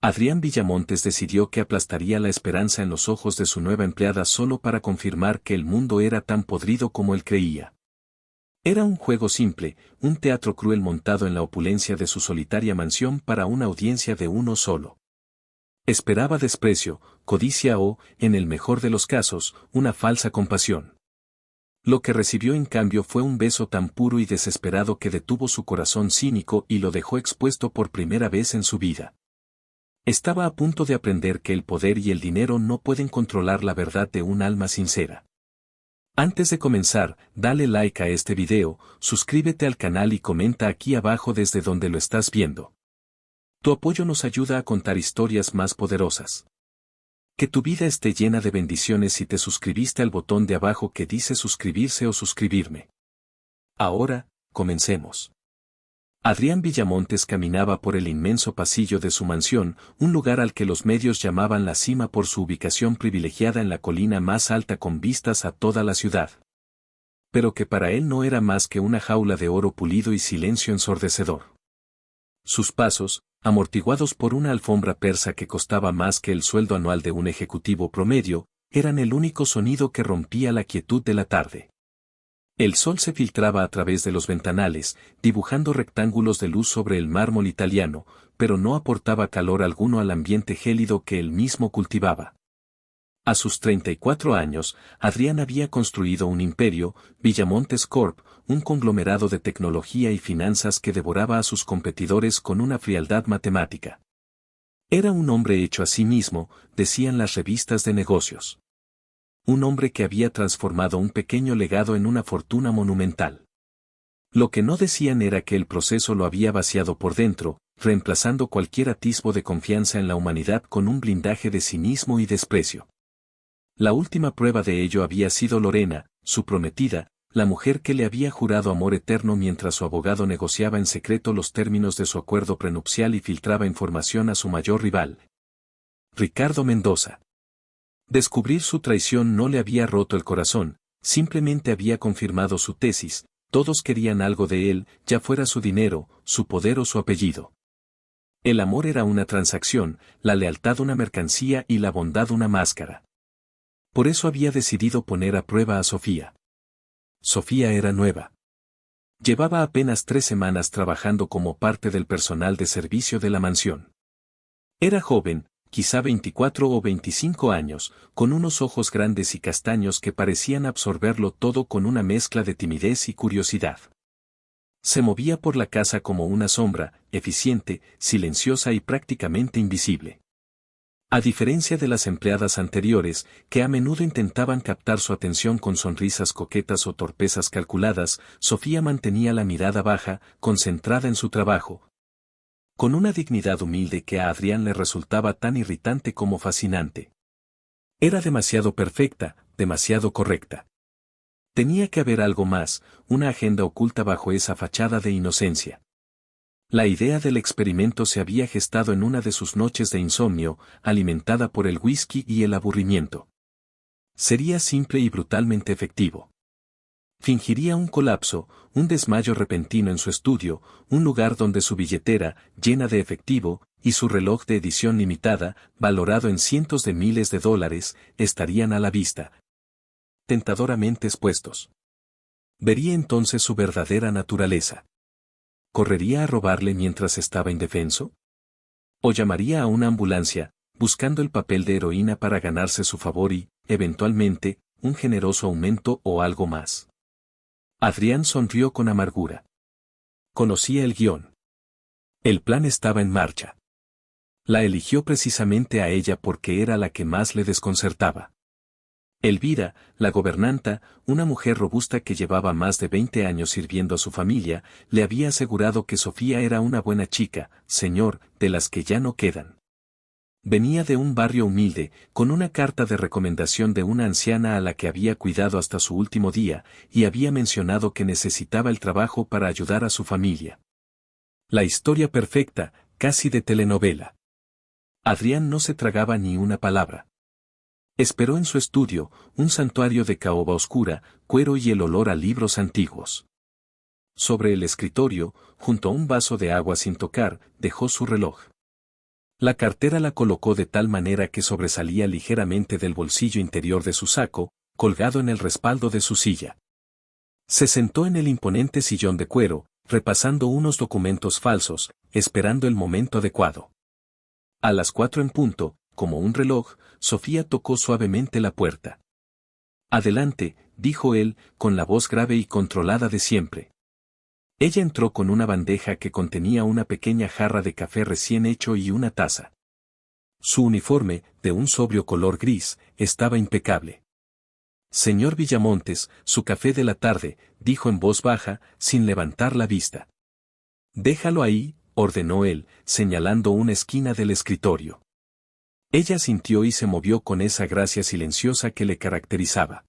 Adrián Villamontes decidió que aplastaría la esperanza en los ojos de su nueva empleada solo para confirmar que el mundo era tan podrido como él creía. Era un juego simple, un teatro cruel montado en la opulencia de su solitaria mansión para una audiencia de uno solo. Esperaba desprecio, codicia o, en el mejor de los casos, una falsa compasión. Lo que recibió en cambio fue un beso tan puro y desesperado que detuvo su corazón cínico y lo dejó expuesto por primera vez en su vida. Estaba a punto de aprender que el poder y el dinero no pueden controlar la verdad de un alma sincera. Antes de comenzar, dale like a este video, suscríbete al canal y comenta aquí abajo desde donde lo estás viendo. Tu apoyo nos ayuda a contar historias más poderosas. Que tu vida esté llena de bendiciones si te suscribiste al botón de abajo que dice suscribirse o suscribirme. Ahora, comencemos. Adrián Villamontes caminaba por el inmenso pasillo de su mansión, un lugar al que los medios llamaban la cima por su ubicación privilegiada en la colina más alta con vistas a toda la ciudad. Pero que para él no era más que una jaula de oro pulido y silencio ensordecedor. Sus pasos, amortiguados por una alfombra persa que costaba más que el sueldo anual de un ejecutivo promedio, eran el único sonido que rompía la quietud de la tarde. El sol se filtraba a través de los ventanales, dibujando rectángulos de luz sobre el mármol italiano, pero no aportaba calor alguno al ambiente gélido que él mismo cultivaba. A sus 34 años, Adrián había construido un imperio, Villamontes Corp., un conglomerado de tecnología y finanzas que devoraba a sus competidores con una frialdad matemática. Era un hombre hecho a sí mismo, decían las revistas de negocios. Un hombre que había transformado un pequeño legado en una fortuna monumental. Lo que no decían era que el proceso lo había vaciado por dentro, reemplazando cualquier atisbo de confianza en la humanidad con un blindaje de cinismo y desprecio. La última prueba de ello había sido Lorena, su prometida, la mujer que le había jurado amor eterno mientras su abogado negociaba en secreto los términos de su acuerdo prenupcial y filtraba información a su mayor rival, Ricardo Mendoza. Descubrir su traición no le había roto el corazón, simplemente había confirmado su tesis, todos querían algo de él, ya fuera su dinero, su poder o su apellido. El amor era una transacción, la lealtad una mercancía y la bondad una máscara. Por eso había decidido poner a prueba a Sofía. Sofía era nueva. Llevaba apenas 3 semanas trabajando como parte del personal de servicio de la mansión. Era joven, quizá 24 o 25 años, con unos ojos grandes y castaños que parecían absorberlo todo con una mezcla de timidez y curiosidad. Se movía por la casa como una sombra, eficiente, silenciosa y prácticamente invisible. A diferencia de las empleadas anteriores, que a menudo intentaban captar su atención con sonrisas coquetas o torpezas calculadas, Sofía mantenía la mirada baja, concentrada en su trabajo, con una dignidad humilde que a Adrián le resultaba tan irritante como fascinante. Era demasiado perfecta, demasiado correcta. Tenía que haber algo más, una agenda oculta bajo esa fachada de inocencia. La idea del experimento se había gestado en una de sus noches de insomnio, alimentada por el whisky y el aburrimiento. Sería simple y brutalmente efectivo. Fingiría un colapso, un desmayo repentino en su estudio, un lugar donde su billetera, llena de efectivo, y su reloj de edición limitada, valorado en cientos de miles de dólares, estarían a la vista, tentadoramente expuestos. Vería entonces su verdadera naturaleza. ¿Correría a robarle mientras estaba indefenso? ¿O llamaría a una ambulancia, buscando el papel de heroína para ganarse su favor y, eventualmente, un generoso aumento o algo más? Adrián sonrió con amargura. Conocía el guión. El plan estaba en marcha. La eligió precisamente a ella porque era la que más le desconcertaba. Elvira, la gobernanta, una mujer robusta que llevaba más de 20 años sirviendo a su familia, le había asegurado que Sofía era una buena chica, señor, de las que ya no quedan. Venía de un barrio humilde, con una carta de recomendación de una anciana a la que había cuidado hasta su último día, y había mencionado que necesitaba el trabajo para ayudar a su familia. La historia perfecta, casi de telenovela. Adrián no se tragaba ni una palabra. Esperó en su estudio, un santuario de caoba oscura, cuero y el olor a libros antiguos. Sobre el escritorio, junto a un vaso de agua sin tocar, dejó su reloj. La cartera la colocó de tal manera que sobresalía ligeramente del bolsillo interior de su saco, colgado en el respaldo de su silla. Se sentó en el imponente sillón de cuero, repasando unos documentos falsos, esperando el momento adecuado. A las 4 en punto, como un reloj, Sofía tocó suavemente la puerta. «Adelante», dijo él, con la voz grave y controlada de siempre. Ella entró con una bandeja que contenía una pequeña jarra de café recién hecho y una taza. Su uniforme, de un sobrio color gris, estaba impecable. «Señor Villamontes, su café de la tarde», dijo en voz baja, sin levantar la vista. «Déjalo ahí», ordenó él, señalando una esquina del escritorio. Ella sintió y se movió con esa gracia silenciosa que le caracterizaba.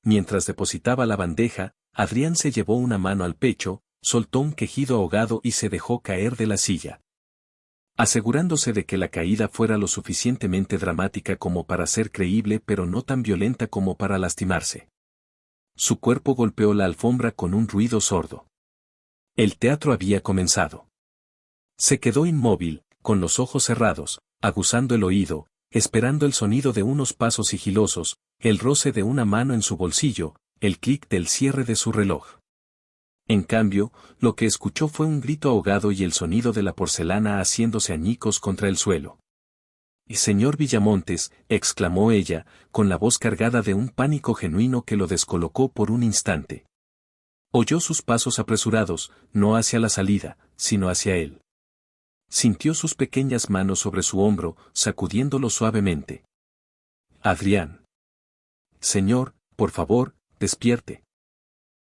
Mientras depositaba la bandeja, Adrián se llevó una mano al pecho, soltó un quejido ahogado y se dejó caer de la silla. Asegurándose de que la caída fuera lo suficientemente dramática como para ser creíble pero no tan violenta como para lastimarse. Su cuerpo golpeó la alfombra con un ruido sordo. El teatro había comenzado. Se quedó inmóvil, con los ojos cerrados, aguzando el oído, esperando el sonido de unos pasos sigilosos, el roce de una mano en su bolsillo, el clic del cierre de su reloj. En cambio, lo que escuchó fue un grito ahogado y el sonido de la porcelana haciéndose añicos contra el suelo. «Y señor Villamontes», exclamó ella, con la voz cargada de un pánico genuino que lo descolocó por un instante. Oyó sus pasos apresurados, no hacia la salida, sino hacia él. Sintió sus pequeñas manos sobre su hombro, sacudiéndolo suavemente. «Adrián. Señor, por favor, despierte».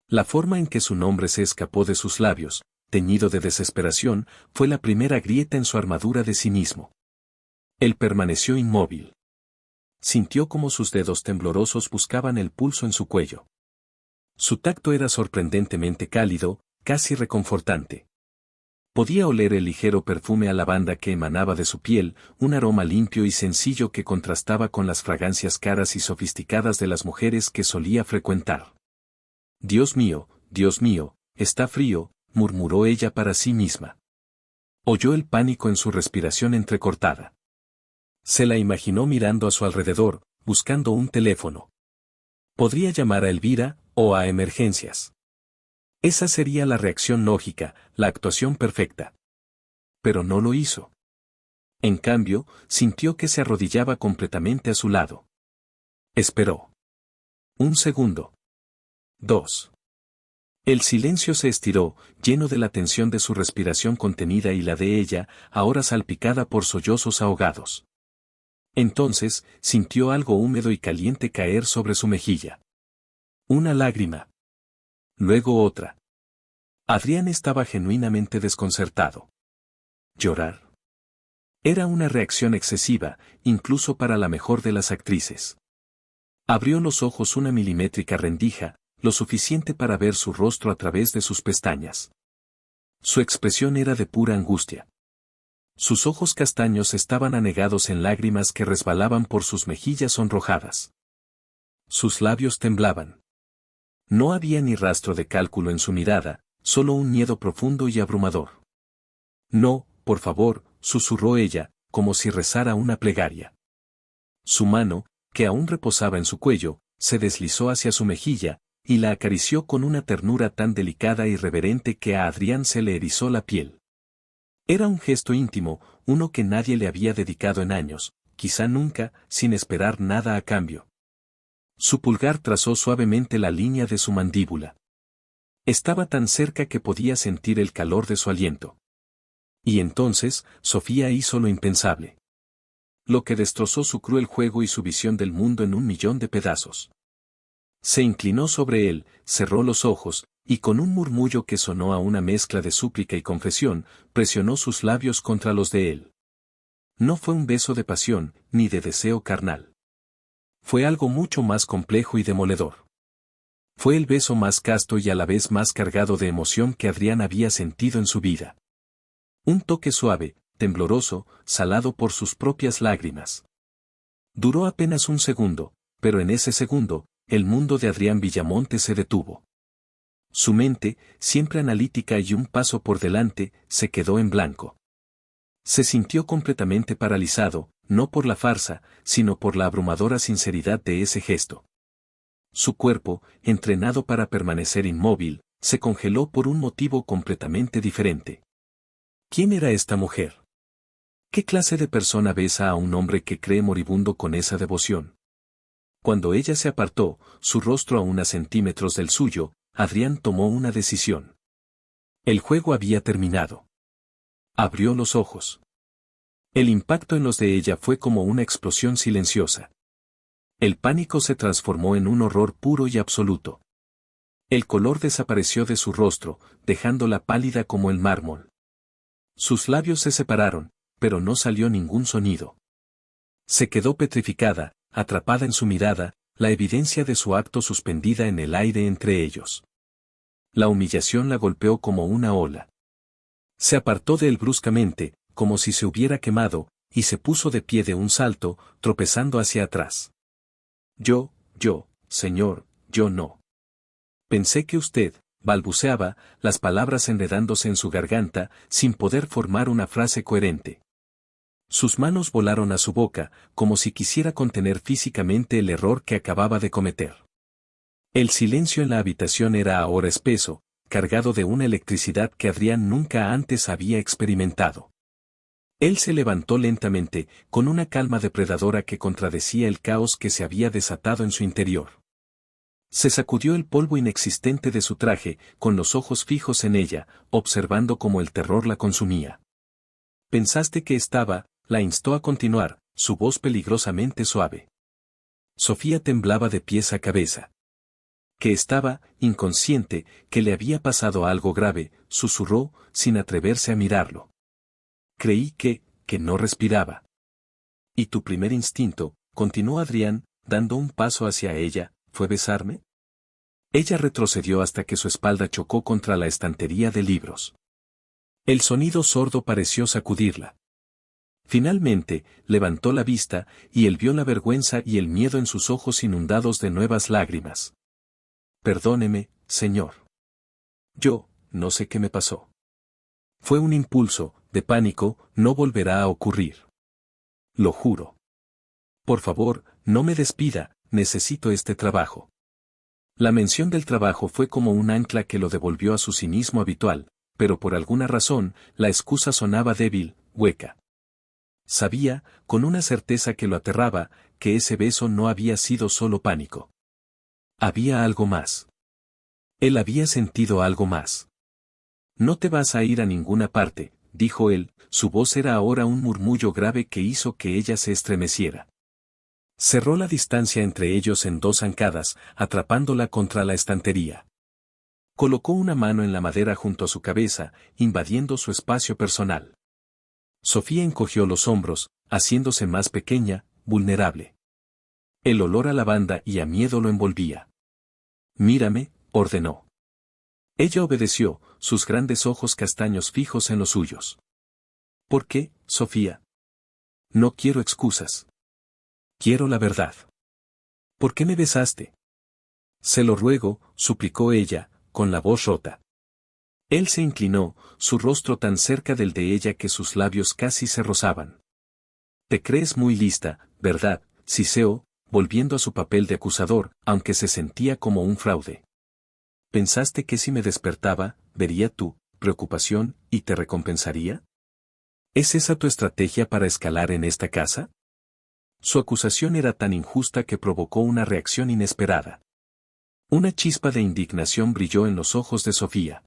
La forma en que su nombre se escapó de sus labios, teñido de desesperación, fue la primera grieta en su armadura de cinismo. Él permaneció inmóvil. Sintió como sus dedos temblorosos buscaban el pulso en su cuello. Su tacto era sorprendentemente cálido, casi reconfortante. Podía oler el ligero perfume a lavanda que emanaba de su piel, un aroma limpio y sencillo que contrastaba con las fragancias caras y sofisticadas de las mujeres que solía frecuentar. Dios mío, está frío», murmuró ella para sí misma. Oyó el pánico en su respiración entrecortada. Se la imaginó mirando a su alrededor, buscando un teléfono. Podría llamar a Elvira, o a emergencias. Esa sería la reacción lógica, la actuación perfecta. Pero no lo hizo. En cambio, sintió que se arrodillaba completamente a su lado. Esperó. 1 segundo. 2. El silencio se estiró, lleno de la tensión de su respiración contenida y la de ella, ahora salpicada por sollozos ahogados. Entonces, sintió algo húmedo y caliente caer sobre su mejilla. Una lágrima. Luego otra. Adrián estaba genuinamente desconcertado. Llorar. Era una reacción excesiva, incluso para la mejor de las actrices. Abrió los ojos una milimétrica rendija, lo suficiente para ver su rostro a través de sus pestañas. Su expresión era de pura angustia. Sus ojos castaños estaban anegados en lágrimas que resbalaban por sus mejillas sonrojadas. Sus labios temblaban. No había ni rastro de cálculo en su mirada, solo un miedo profundo y abrumador. «No, por favor», susurró ella, como si rezara una plegaria. Su mano, que aún reposaba en su cuello, se deslizó hacia su mejilla, y la acarició con una ternura tan delicada y reverente que a Adrián se le erizó la piel. Era un gesto íntimo, uno que nadie le había dedicado en años, quizá nunca, sin esperar nada a cambio. Su pulgar trazó suavemente la línea de su mandíbula. Estaba tan cerca que podía sentir el calor de su aliento. Y entonces, Sofía hizo lo impensable. Lo que destrozó su cruel juego y su visión del mundo en 1.000.000 de pedazos. Se inclinó sobre él, cerró los ojos, y con un murmullo que sonó a una mezcla de súplica y confesión, presionó sus labios contra los de él. No fue un beso de pasión, ni de deseo carnal. Fue algo mucho más complejo y demoledor. Fue el beso más casto y a la vez más cargado de emoción que Adrián había sentido en su vida. Un toque suave, tembloroso, salado por sus propias lágrimas. Duró apenas 1 segundo, pero en ese segundo, el mundo de Adrián Villamontes se detuvo. Su mente, siempre analítica y un paso por delante, se quedó en blanco. Se sintió completamente paralizado, no por la farsa, sino por la abrumadora sinceridad de ese gesto. Su cuerpo, entrenado para permanecer inmóvil, se congeló por un motivo completamente diferente. ¿Quién era esta mujer? ¿Qué clase de persona besa a un hombre que cree moribundo con esa devoción? Cuando ella se apartó, su rostro a unos centímetros del suyo, Adrián tomó una decisión. El juego había terminado. Abrió los ojos. El impacto en los de ella fue como una explosión silenciosa. El pánico se transformó en un horror puro y absoluto. El color desapareció de su rostro, dejándola pálida como el mármol. Sus labios se separaron, pero no salió ningún sonido. Se quedó petrificada, atrapada en su mirada, la evidencia de su acto suspendida en el aire entre ellos. La humillación la golpeó como una ola. Se apartó de él bruscamente, como si se hubiera quemado, y se puso de pie de un salto, tropezando hacia atrás. Yo, señor, yo no. Pensé que usted, balbuceaba, las palabras enredándose en su garganta, sin poder formar una frase coherente. Sus manos volaron a su boca, como si quisiera contener físicamente el error que acababa de cometer. El silencio en la habitación era ahora espeso, cargado de una electricidad que Adrián nunca antes había experimentado. Él se levantó lentamente, con una calma depredadora que contradecía el caos que se había desatado en su interior. Se sacudió el polvo inexistente de su traje, con los ojos fijos en ella, observando cómo el terror la consumía. «Pensaste que estaba», la instó a continuar, su voz peligrosamente suave. Sofía temblaba de pies a cabeza. Que estaba, inconsciente, que le había pasado algo grave, susurró, sin atreverse a mirarlo. Creí que no respiraba. ¿Y tu primer instinto?, continuó Adrián, dando un paso hacia ella, ¿fue besarme? Ella retrocedió hasta que su espalda chocó contra la estantería de libros. El sonido sordo pareció sacudirla. Finalmente, levantó la vista, y él vio la vergüenza y el miedo en sus ojos inundados de nuevas lágrimas. Perdóneme, señor. Yo, no sé qué me pasó. Fue un impulso, de pánico, no volverá a ocurrir. Lo juro. Por favor, no me despida, necesito este trabajo. La mención del trabajo fue como un ancla que lo devolvió a su cinismo habitual, pero por alguna razón, la excusa sonaba débil, hueca. Sabía, con una certeza que lo aterraba, que ese beso no había sido solo pánico. Había algo más. Él había sentido algo más. No te vas a ir a ninguna parte, dijo él, su voz era ahora un murmullo grave que hizo que ella se estremeciera. Cerró la distancia entre ellos en dos zancadas, atrapándola contra la estantería. Colocó una mano en la madera junto a su cabeza, invadiendo su espacio personal. Sofía encogió los hombros, haciéndose más pequeña, vulnerable. El olor a lavanda y a miedo lo envolvía. Mírame, ordenó. Ella obedeció, sus grandes ojos castaños fijos en los suyos. ¿Por qué, Sofía? No quiero excusas. Quiero la verdad. ¿Por qué me besaste? Se lo ruego, suplicó ella, con la voz rota. Él se inclinó, su rostro tan cerca del de ella que sus labios casi se rozaban. Te crees muy lista, ¿verdad?, siseó, volviendo a su papel de acusador, aunque se sentía como un fraude. ¿Pensaste que si me despertaba, vería tu preocupación y te recompensaría? ¿Es esa tu estrategia para escalar en esta casa? Su acusación era tan injusta que provocó una reacción inesperada. Una chispa de indignación brilló en los ojos de Sofía.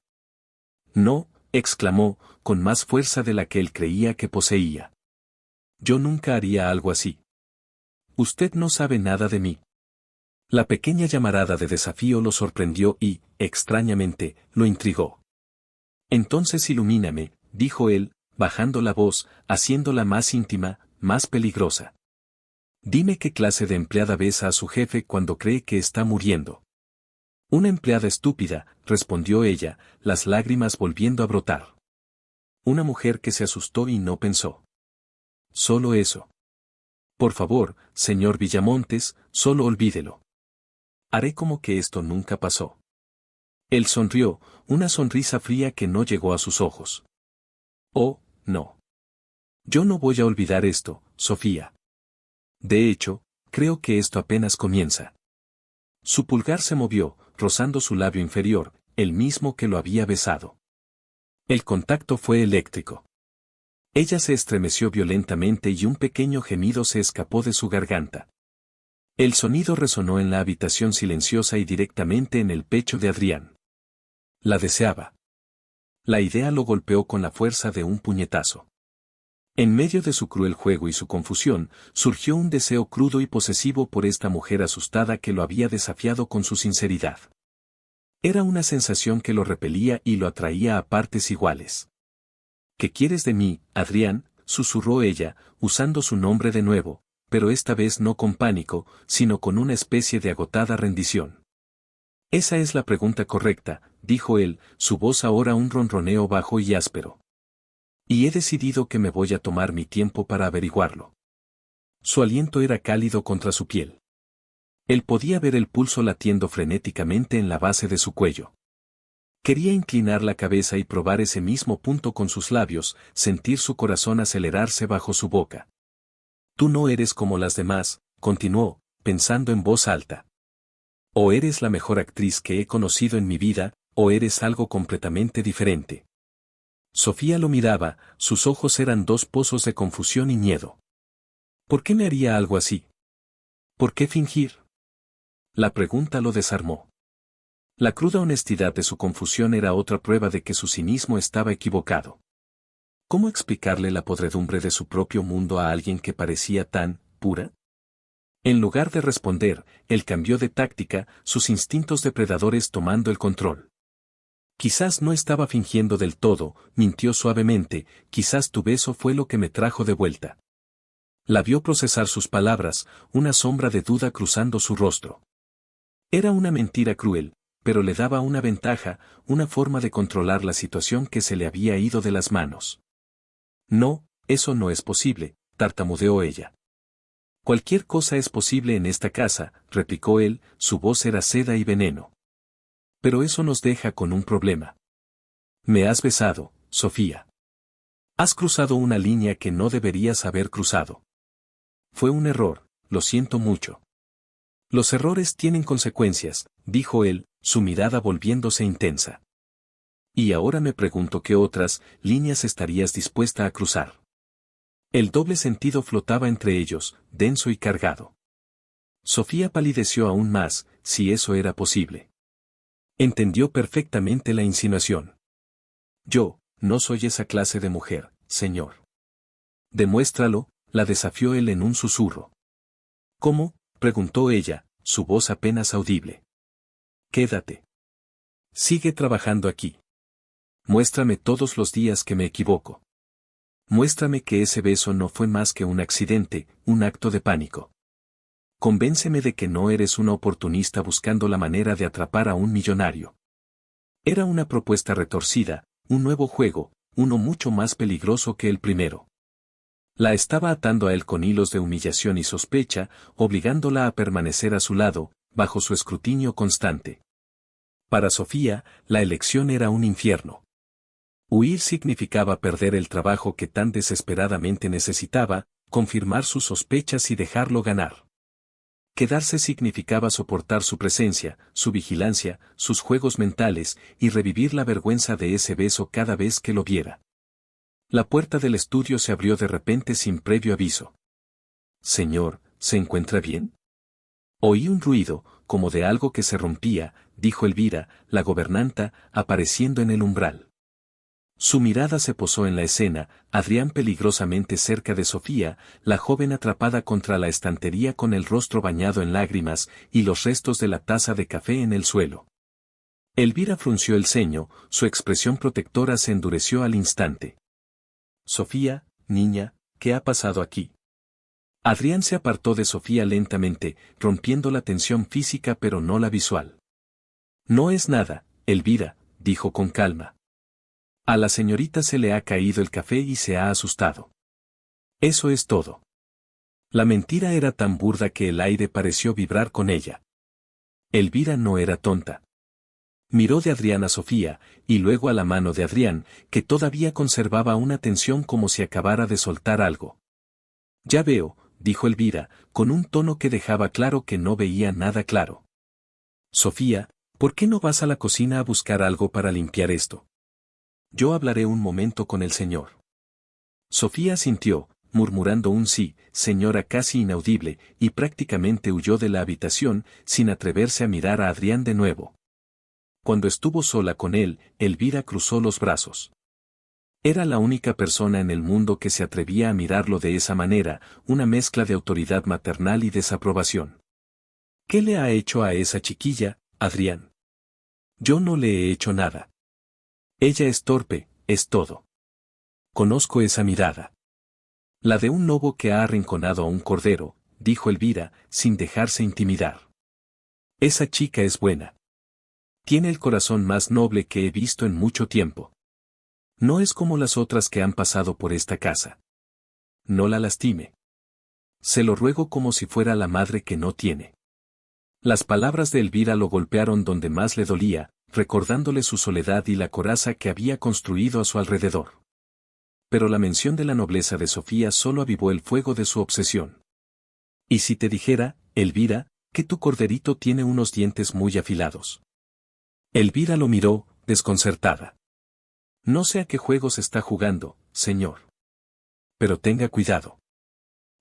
No, exclamó, con más fuerza de la que él creía que poseía. Yo nunca haría algo así. Usted no sabe nada de mí. La pequeña llamarada de desafío lo sorprendió y, extrañamente, lo intrigó. Entonces ilumíname, dijo él, bajando la voz, haciéndola más íntima, más peligrosa. Dime qué clase de empleada besa a su jefe cuando cree que está muriendo. Una empleada estúpida, respondió ella, las lágrimas volviendo a brotar. Una mujer que se asustó y no pensó. Solo eso. Por favor, señor Villamontes, solo olvídelo. Haré como que esto nunca pasó. Él sonrió, una sonrisa fría que no llegó a sus ojos. Oh, no. Yo no voy a olvidar esto, Sofía. De hecho, creo que esto apenas comienza. Su pulgar se movió, rozando su labio inferior, el mismo que lo había besado. El contacto fue eléctrico. Ella se estremeció violentamente y un pequeño gemido se escapó de su garganta. El sonido resonó en la habitación silenciosa y directamente en el pecho de Adrián. La deseaba. La idea lo golpeó con la fuerza de un puñetazo. En medio de su cruel juego y su confusión, surgió un deseo crudo y posesivo por esta mujer asustada que lo había desafiado con su sinceridad. Era una sensación que lo repelía y lo atraía a partes iguales. ¿Qué quieres de mí, Adrián?, susurró ella, usando su nombre de nuevo, pero esta vez no con pánico, sino con una especie de agotada rendición. Esa es la pregunta correcta, dijo él, su voz ahora un ronroneo bajo y áspero. Y he decidido que me voy a tomar mi tiempo para averiguarlo. Su aliento era cálido contra su piel. Él podía ver el pulso latiendo frenéticamente en la base de su cuello. Quería inclinar la cabeza y probar ese mismo punto con sus labios, sentir su corazón acelerarse bajo su boca. Tú no eres como las demás, continuó, pensando en voz alta. O eres la mejor actriz que he conocido en mi vida, o eres algo completamente diferente. Sofía lo miraba, sus ojos eran dos pozos de confusión y miedo. ¿Por qué me haría algo así? ¿Por qué fingir? La pregunta lo desarmó. La cruda honestidad de su confusión era otra prueba de que su cinismo estaba equivocado. ¿Cómo explicarle la podredumbre de su propio mundo a alguien que parecía tan pura? En lugar de responder, él cambió de táctica, sus instintos depredadores tomando el control. Quizás no estaba fingiendo del todo, mintió suavemente, quizás tu beso fue lo que me trajo de vuelta. La vio procesar sus palabras, una sombra de duda cruzando su rostro. Era una mentira cruel, pero le daba una ventaja, una forma de controlar la situación que se le había ido de las manos. No, eso no es posible, tartamudeó ella. Cualquier cosa es posible en esta casa, replicó él, su voz era seda y veneno. Pero eso nos deja con un problema. Me has besado, Sofía. Has cruzado una línea que no deberías haber cruzado. Fue un error, lo siento mucho. Los errores tienen consecuencias, dijo él, su mirada volviéndose intensa. Y ahora me pregunto qué otras líneas estarías dispuesta a cruzar. El doble sentido flotaba entre ellos, denso y cargado. Sofía palideció aún más, si eso era posible. Entendió perfectamente la insinuación. Yo, no soy esa clase de mujer, señor. Demuéstralo, la desafió él en un susurro. ¿Cómo?, preguntó ella, su voz apenas audible. Quédate. Sigue trabajando aquí. Muéstrame todos los días que me equivoco. Muéstrame que ese beso no fue más que un accidente, un acto de pánico. Convénceme de que no eres una oportunista buscando la manera de atrapar a un millonario. Era una propuesta retorcida, un nuevo juego, uno mucho más peligroso que el primero. La estaba atando a él con hilos de humillación y sospecha, obligándola a permanecer a su lado, bajo su escrutinio constante. Para Sofía, la elección era un infierno. Huir significaba perder el trabajo que tan desesperadamente necesitaba, confirmar sus sospechas y dejarlo ganar. Quedarse significaba soportar su presencia, su vigilancia, sus juegos mentales, y revivir la vergüenza de ese beso cada vez que lo viera. La puerta del estudio se abrió de repente sin previo aviso. Señor, ¿se encuentra bien? Oí un ruido, como de algo que se rompía, dijo Elvira, la gobernanta, apareciendo en el umbral. Su mirada se posó en la escena, Adrián peligrosamente cerca de Sofía, la joven atrapada contra la estantería con el rostro bañado en lágrimas y los restos de la taza de café en el suelo. Elvira frunció el ceño, su expresión protectora se endureció al instante. Sofía, niña, ¿qué ha pasado aquí? Adrián se apartó de Sofía lentamente, rompiendo la tensión física pero no la visual. No es nada, Elvira, dijo con calma. A la señorita se le ha caído el café y se ha asustado. Eso es todo. La mentira era tan burda que el aire pareció vibrar con ella. Elvira no era tonta. Miró de Adrián a Sofía, y luego a la mano de Adrián, que todavía conservaba una tensión como si acabara de soltar algo. Ya veo, dijo Elvira, con un tono que dejaba claro que no veía nada claro. Sofía, ¿por qué no vas a la cocina a buscar algo para limpiar esto? Yo hablaré un momento con el señor. Sofía asintió, murmurando un sí, señora casi inaudible, y prácticamente huyó de la habitación, sin atreverse a mirar a Adrián de nuevo. Cuando estuvo sola con él, Elvira cruzó los brazos. Era la única persona en el mundo que se atrevía a mirarlo de esa manera, una mezcla de autoridad maternal y desaprobación. ¿Qué le ha hecho a esa chiquilla, Adrián? Yo no le he hecho nada. Ella es torpe, es todo. Conozco esa mirada. La de un lobo que ha arrinconado a un cordero, dijo Elvira, sin dejarse intimidar. Esa chica es buena. Tiene el corazón más noble que he visto en mucho tiempo. No es como las otras que han pasado por esta casa. No la lastime. Se lo ruego como si fuera la madre que no tiene. Las palabras de Elvira lo golpearon donde más le dolía, recordándole su soledad y la coraza que había construido a su alrededor. Pero la mención de la nobleza de Sofía solo avivó el fuego de su obsesión. ¿Y si te dijera, Elvira, que tu corderito tiene unos dientes muy afilados? Elvira lo miró, desconcertada. No sé a qué juegos está jugando, señor. Pero tenga cuidado.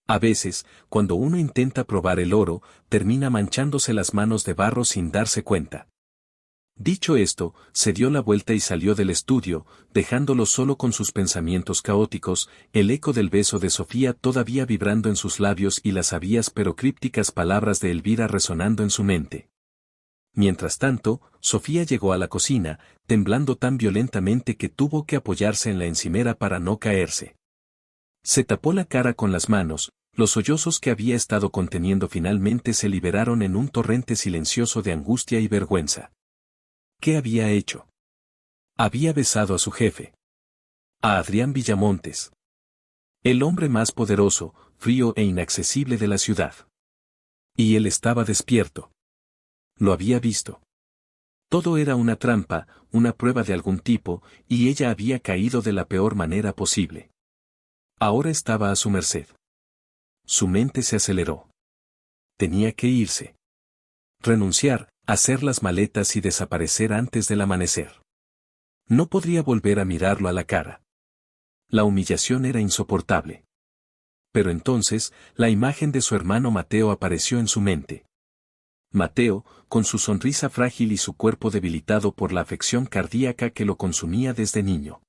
A veces, cuando uno intenta probar el oro, termina manchándose las manos de barro sin darse cuenta. Dicho esto, se dio la vuelta y salió del estudio, dejándolo solo con sus pensamientos caóticos, el eco del beso de Sofía todavía vibrando en sus labios y las sabias pero crípticas palabras de Elvira resonando en su mente. Mientras tanto, Sofía llegó a la cocina, temblando tan violentamente que tuvo que apoyarse en la encimera para no caerse. Se tapó la cara con las manos, los sollozos que había estado conteniendo finalmente se liberaron en un torrente silencioso de angustia y vergüenza. ¿Qué había hecho? Había besado a su jefe. A Adrián Villamontes. El hombre más poderoso, frío e inaccesible de la ciudad. Y él estaba despierto. Lo había visto. Todo era una trampa, una prueba de algún tipo, y ella había caído de la peor manera posible. Ahora estaba a su merced. Su mente se aceleró. Tenía que irse. Renunciar, hacer las maletas y desaparecer antes del amanecer. No podría volver a mirarlo a la cara. La humillación era insoportable. Pero entonces, la imagen de su hermano Mateo apareció en su mente. Mateo, con su sonrisa frágil y su cuerpo debilitado por la afección cardíaca que lo consumía desde niño.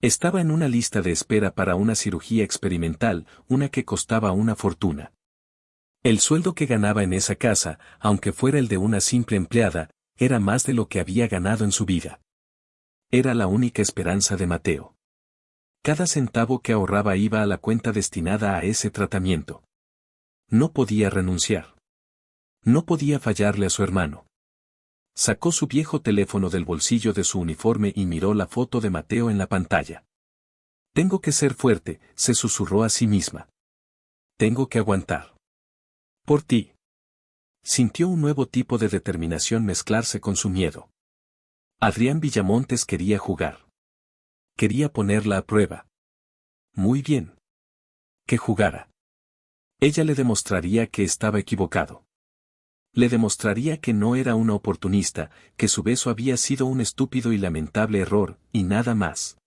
Estaba en una lista de espera para una cirugía experimental, una que costaba una fortuna. El sueldo que ganaba en esa casa, aunque fuera el de una simple empleada, era más de lo que había ganado en su vida. Era la única esperanza de Mateo. Cada centavo que ahorraba iba a la cuenta destinada a ese tratamiento. No podía renunciar. No podía fallarle a su hermano. Sacó su viejo teléfono del bolsillo de su uniforme y miró la foto de Mateo en la pantalla. Tengo que ser fuerte, se susurró a sí misma. Tengo que aguantar. Por ti. Sintió un nuevo tipo de determinación mezclarse con su miedo. Adrián Villamontes quería jugar. Quería ponerla a prueba. Muy bien. Que jugara. Ella le demostraría que estaba equivocado. Le demostraría que no era una oportunista, que su beso había sido un estúpido y lamentable error, y nada más.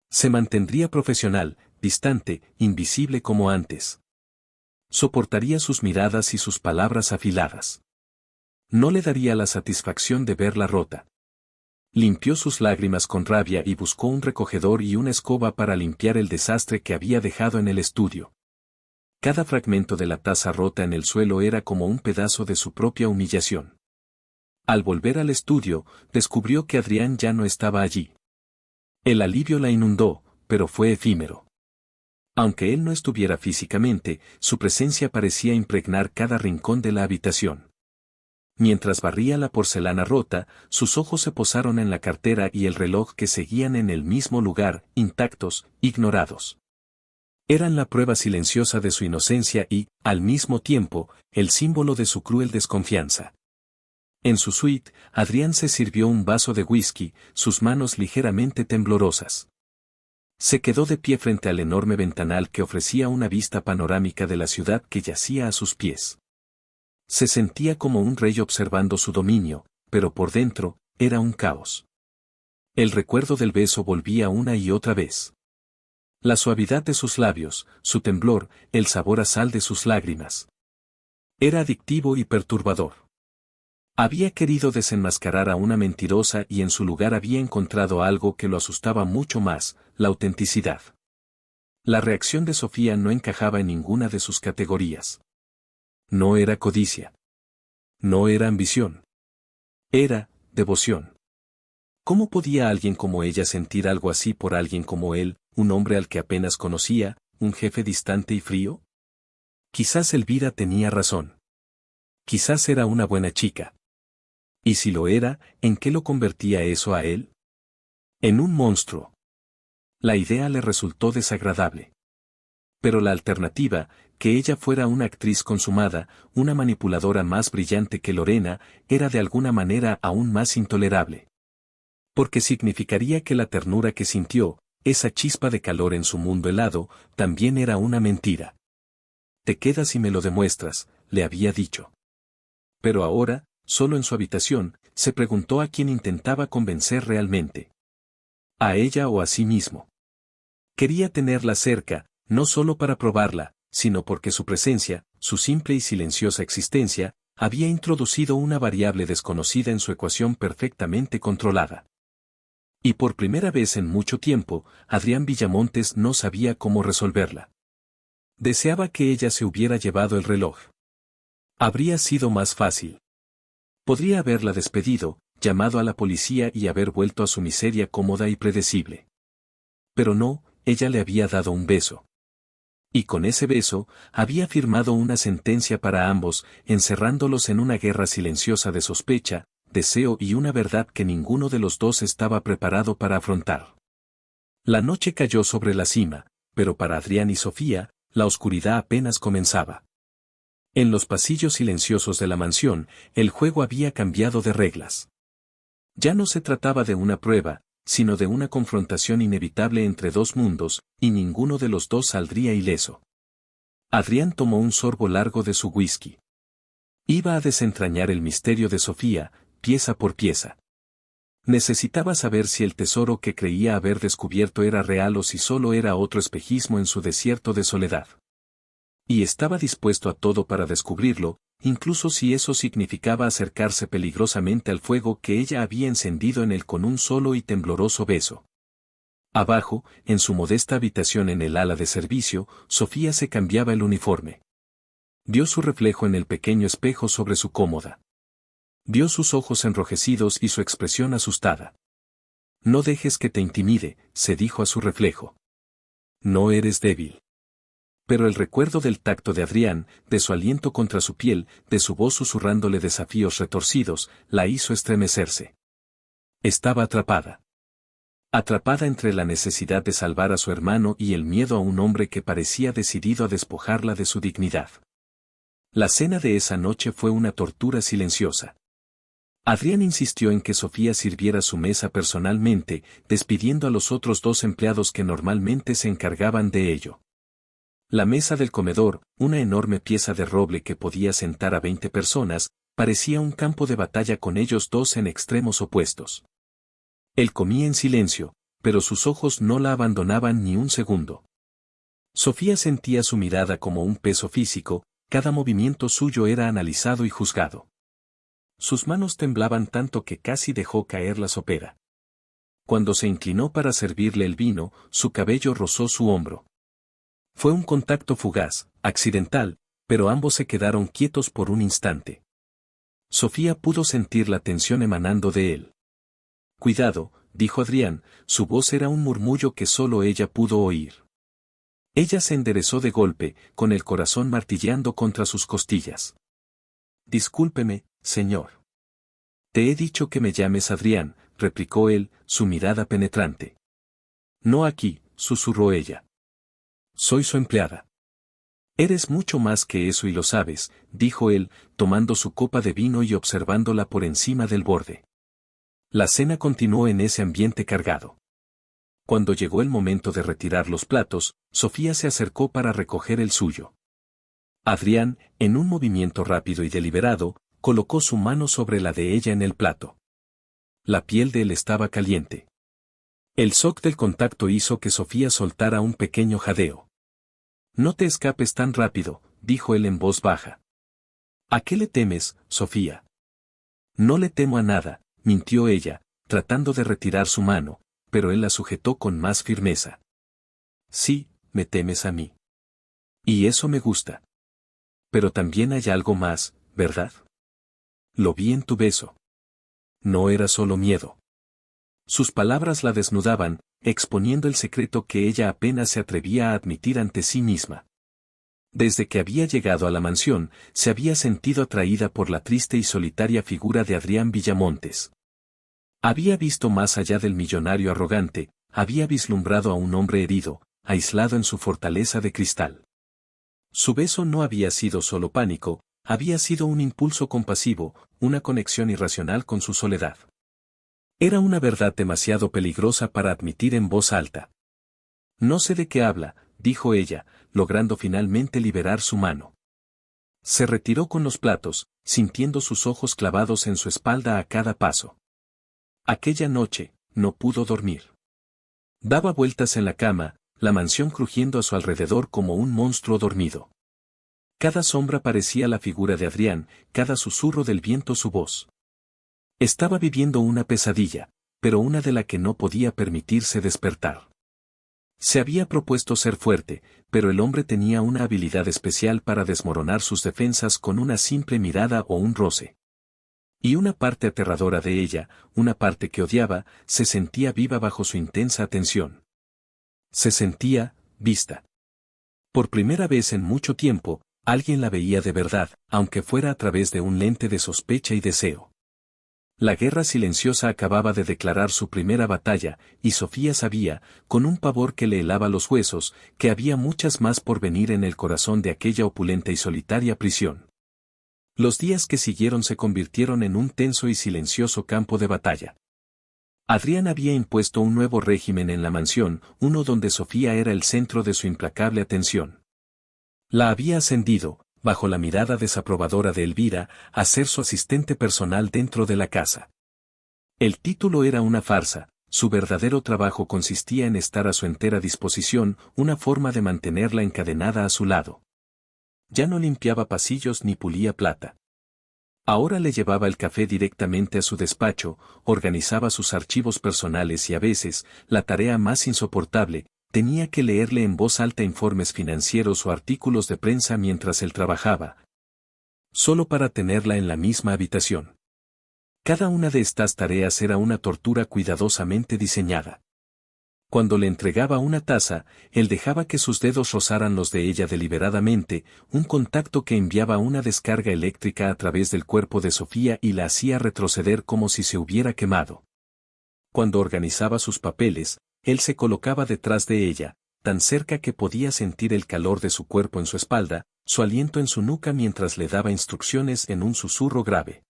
Se mantendría profesional, distante, invisible como antes. Soportaría sus miradas y sus palabras afiladas. No le daría la satisfacción de verla rota. Limpió sus lágrimas con rabia y buscó un recogedor y una escoba para limpiar el desastre que había dejado en el estudio. Cada fragmento de la taza rota en el suelo era como un pedazo de su propia humillación. Al volver al estudio, descubrió que Adrián ya no estaba allí. El alivio la inundó, pero fue efímero. Aunque él no estuviera físicamente, su presencia parecía impregnar cada rincón de la habitación. Mientras barría la porcelana rota, sus ojos se posaron en la cartera y el reloj que seguían en el mismo lugar, intactos, ignorados. Eran la prueba silenciosa de su inocencia y, al mismo tiempo, el símbolo de su cruel desconfianza. En su suite, Adrián se sirvió un vaso de whisky, sus manos ligeramente temblorosas. Se quedó de pie frente al enorme ventanal que ofrecía una vista panorámica de la ciudad que yacía a sus pies. Se sentía como un rey observando su dominio, pero por dentro, era un caos. El recuerdo del beso volvía una y otra vez. La suavidad de sus labios, su temblor, el sabor a sal de sus lágrimas. Era adictivo y perturbador. Había querido desenmascarar a una mentirosa y en su lugar había encontrado algo que lo asustaba mucho más, la autenticidad. La reacción de Sofía no encajaba en ninguna de sus categorías. No era codicia. No era ambición. Era devoción. ¿Cómo podía alguien como ella sentir algo así por alguien como él, un hombre al que apenas conocía, un jefe distante y frío? Quizás Elvira tenía razón. Quizás era una buena chica. Y si lo era, ¿en qué lo convertía eso a él? En un monstruo. La idea le resultó desagradable. Pero la alternativa, que ella fuera una actriz consumada, una manipuladora más brillante que Lorena, era de alguna manera aún más intolerable. Porque significaría que la ternura que sintió, esa chispa de calor en su mundo helado, también era una mentira. Te quedas y me lo demuestras, le había dicho. Pero ahora, solo en su habitación, se preguntó a quién intentaba convencer realmente. ¿A ella o a sí mismo? Quería tenerla cerca, no solo para probarla, sino porque su presencia, su simple y silenciosa existencia, había introducido una variable desconocida en su ecuación perfectamente controlada. Y por primera vez en mucho tiempo, Adrián Villamontes no sabía cómo resolverla. Deseaba que ella se hubiera llevado el reloj. Habría sido más fácil. Podría haberla despedido, llamado a la policía y haber vuelto a su miseria cómoda y predecible. Pero no, ella le había dado un beso. Y con ese beso, había firmado una sentencia para ambos, encerrándolos en una guerra silenciosa de sospecha, deseo y una verdad que ninguno de los dos estaba preparado para afrontar. La noche cayó sobre la cima, pero para Adrián y Sofía, la oscuridad apenas comenzaba. En los pasillos silenciosos de la mansión, el juego había cambiado de reglas. Ya no se trataba de una prueba, sino de una confrontación inevitable entre dos mundos, y ninguno de los dos saldría ileso. Adrián tomó un sorbo largo de su whisky. Iba a desentrañar el misterio de Sofía, pieza por pieza. Necesitaba saber si el tesoro que creía haber descubierto era real o si solo era otro espejismo en su desierto de soledad. Y estaba dispuesto a todo para descubrirlo, incluso si eso significaba acercarse peligrosamente al fuego que ella había encendido en él con un solo y tembloroso beso. Abajo, en su modesta habitación en el ala de servicio, Sofía se cambiaba el uniforme. Vio su reflejo en el pequeño espejo sobre su cómoda. Vio sus ojos enrojecidos y su expresión asustada. No dejes que te intimide, se dijo a su reflejo. No eres débil. Pero el recuerdo del tacto de Adrián, de su aliento contra su piel, de su voz susurrándole desafíos retorcidos, la hizo estremecerse. Estaba atrapada. Atrapada entre la necesidad de salvar a su hermano y el miedo a un hombre que parecía decidido a despojarla de su dignidad. La cena de esa noche fue una tortura silenciosa. Adrián insistió en que Sofía sirviera su mesa personalmente, despidiendo a los otros dos empleados que normalmente se encargaban de ello. La mesa del comedor, una enorme pieza de roble que podía sentar a 20 personas, parecía un campo de batalla con ellos dos en extremos opuestos. Él comía en silencio, pero sus ojos no la abandonaban ni un segundo. Sofía sentía su mirada como un peso físico, cada movimiento suyo era analizado y juzgado. Sus manos temblaban tanto que casi dejó caer la sopera. Cuando se inclinó para servirle el vino, su cabello rozó su hombro. Fue un contacto fugaz, accidental, pero ambos se quedaron quietos por un instante. Sofía pudo sentir la tensión emanando de él. Cuidado, dijo Adrián, su voz era un murmullo que solo ella pudo oír. Ella se enderezó de golpe, con el corazón martilleando contra sus costillas. Discúlpeme, señor. Te he dicho que me llames Adrián, replicó él, su mirada penetrante. No aquí, susurró ella. Soy su empleada. Eres mucho más que eso y lo sabes, dijo él, tomando su copa de vino y observándola por encima del borde. La cena continuó en ese ambiente cargado. Cuando llegó el momento de retirar los platos, Sofía se acercó para recoger el suyo. Adrián, en un movimiento rápido y deliberado, colocó su mano sobre la de ella en el plato. La piel de él estaba caliente. El shock del contacto hizo que Sofía soltara un pequeño jadeo. No te escapes tan rápido, dijo él en voz baja. ¿A qué le temes, Sofía? No le temo a nada, mintió ella, tratando de retirar su mano, pero él la sujetó con más firmeza. Sí, me temes a mí. Y eso me gusta. Pero también hay algo más, ¿verdad? Lo vi en tu beso. No era solo miedo. Sus palabras la desnudaban, exponiendo el secreto que ella apenas se atrevía a admitir ante sí misma. Desde que había llegado a la mansión, se había sentido atraída por la triste y solitaria figura de Adrián Villamontes. Había visto más allá del millonario arrogante, había vislumbrado a un hombre herido, aislado en su fortaleza de cristal. Su beso no había sido solo pánico, había sido un impulso compasivo, una conexión irracional con su soledad. Era una verdad demasiado peligrosa para admitir en voz alta. No sé de qué habla, dijo ella, logrando finalmente liberar su mano. Se retiró con los platos, sintiendo sus ojos clavados en su espalda a cada paso. Aquella noche, no pudo dormir. Daba vueltas en la cama, la mansión crujiendo a su alrededor como un monstruo dormido. Cada sombra parecía la figura de Adrián, cada susurro del viento su voz. Estaba viviendo una pesadilla, pero una de la que no podía permitirse despertar. Se había propuesto ser fuerte, pero el hombre tenía una habilidad especial para desmoronar sus defensas con una simple mirada o un roce. Y una parte aterradora de ella, una parte que odiaba, se sentía viva bajo su intensa atención. Se sentía, vista. Por primera vez en mucho tiempo, alguien la veía de verdad, aunque fuera a través de un lente de sospecha y deseo. La guerra silenciosa acababa de declarar su primera batalla, y Sofía sabía, con un pavor que le helaba los huesos, que había muchas más por venir en el corazón de aquella opulenta y solitaria prisión. Los días que siguieron se convirtieron en un tenso y silencioso campo de batalla. Adrián había impuesto un nuevo régimen en la mansión, uno donde Sofía era el centro de su implacable atención. La había ascendido, bajo la mirada desaprobadora de Elvira, a ser su asistente personal dentro de la casa. El título era una farsa, su verdadero trabajo consistía en estar a su entera disposición, una forma de mantenerla encadenada a su lado. Ya no limpiaba pasillos ni pulía plata. Ahora le llevaba el café directamente a su despacho, organizaba sus archivos personales y a veces, la tarea más insoportable, tenía que leerle en voz alta informes financieros o artículos de prensa mientras él trabajaba. Solo para tenerla en la misma habitación. Cada una de estas tareas era una tortura cuidadosamente diseñada. Cuando le entregaba una taza, él dejaba que sus dedos rozaran los de ella deliberadamente, un contacto que enviaba una descarga eléctrica a través del cuerpo de Sofía y la hacía retroceder como si se hubiera quemado. Cuando organizaba sus papeles, él se colocaba detrás de ella, tan cerca que podía sentir el calor de su cuerpo en su espalda, su aliento en su nuca mientras le daba instrucciones en un susurro grave.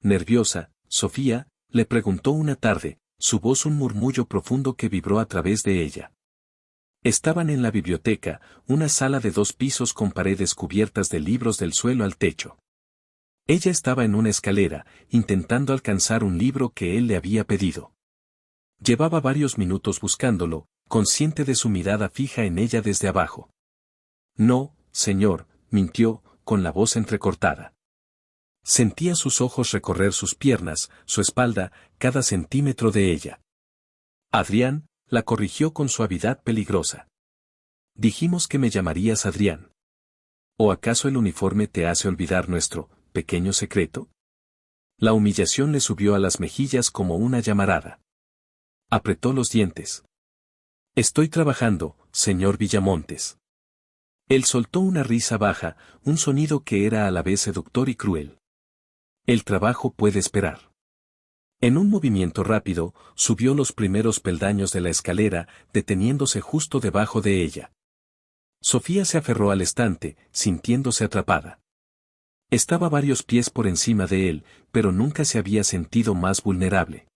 Nerviosa, Sofía, le preguntó una tarde, su voz un murmullo profundo que vibró a través de ella. Estaban en la biblioteca, una sala de 2 pisos con paredes cubiertas de libros del suelo al techo. Ella estaba en una escalera, intentando alcanzar un libro que él le había pedido. Llevaba varios minutos buscándolo, consciente de su mirada fija en ella desde abajo. No, señor, mintió, con la voz entrecortada. Sentía sus ojos recorrer sus piernas, su espalda, cada centímetro de ella. Adrián, la corrigió con suavidad peligrosa. Dijimos que me llamarías Adrián. ¿O acaso el uniforme te hace olvidar nuestro pequeño secreto? La humillación le subió a las mejillas como una llamarada. Apretó los dientes. Estoy trabajando, señor Villamontes. Él soltó una risa baja, un sonido que era a la vez seductor y cruel. El trabajo puede esperar. En un movimiento rápido, subió los primeros peldaños de la escalera, deteniéndose justo debajo de ella. Sofía se aferró al estante, sintiéndose atrapada. Estaba varios pies por encima de él, pero nunca se había sentido más vulnerable.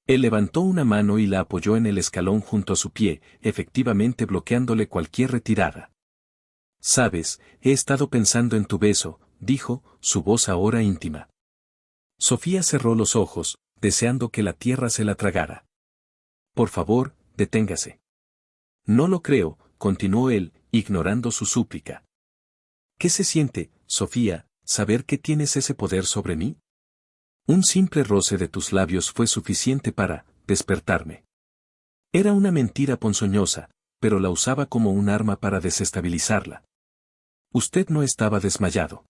Él levantó una mano y la apoyó en el escalón junto a su pie, efectivamente bloqueándole cualquier retirada. «Sabes, he estado pensando en tu beso», dijo, su voz ahora íntima. Sofía cerró los ojos, deseando que la tierra se la tragara. «Por favor, deténgase». «No lo creo», continuó él, ignorando su súplica. «¿Qué se siente, Sofía, saber que tienes ese poder sobre mí? Un simple roce de tus labios fue suficiente para despertarme». Era una mentira ponzoñosa, pero la usaba como un arma para desestabilizarla. «Usted no estaba desmayado».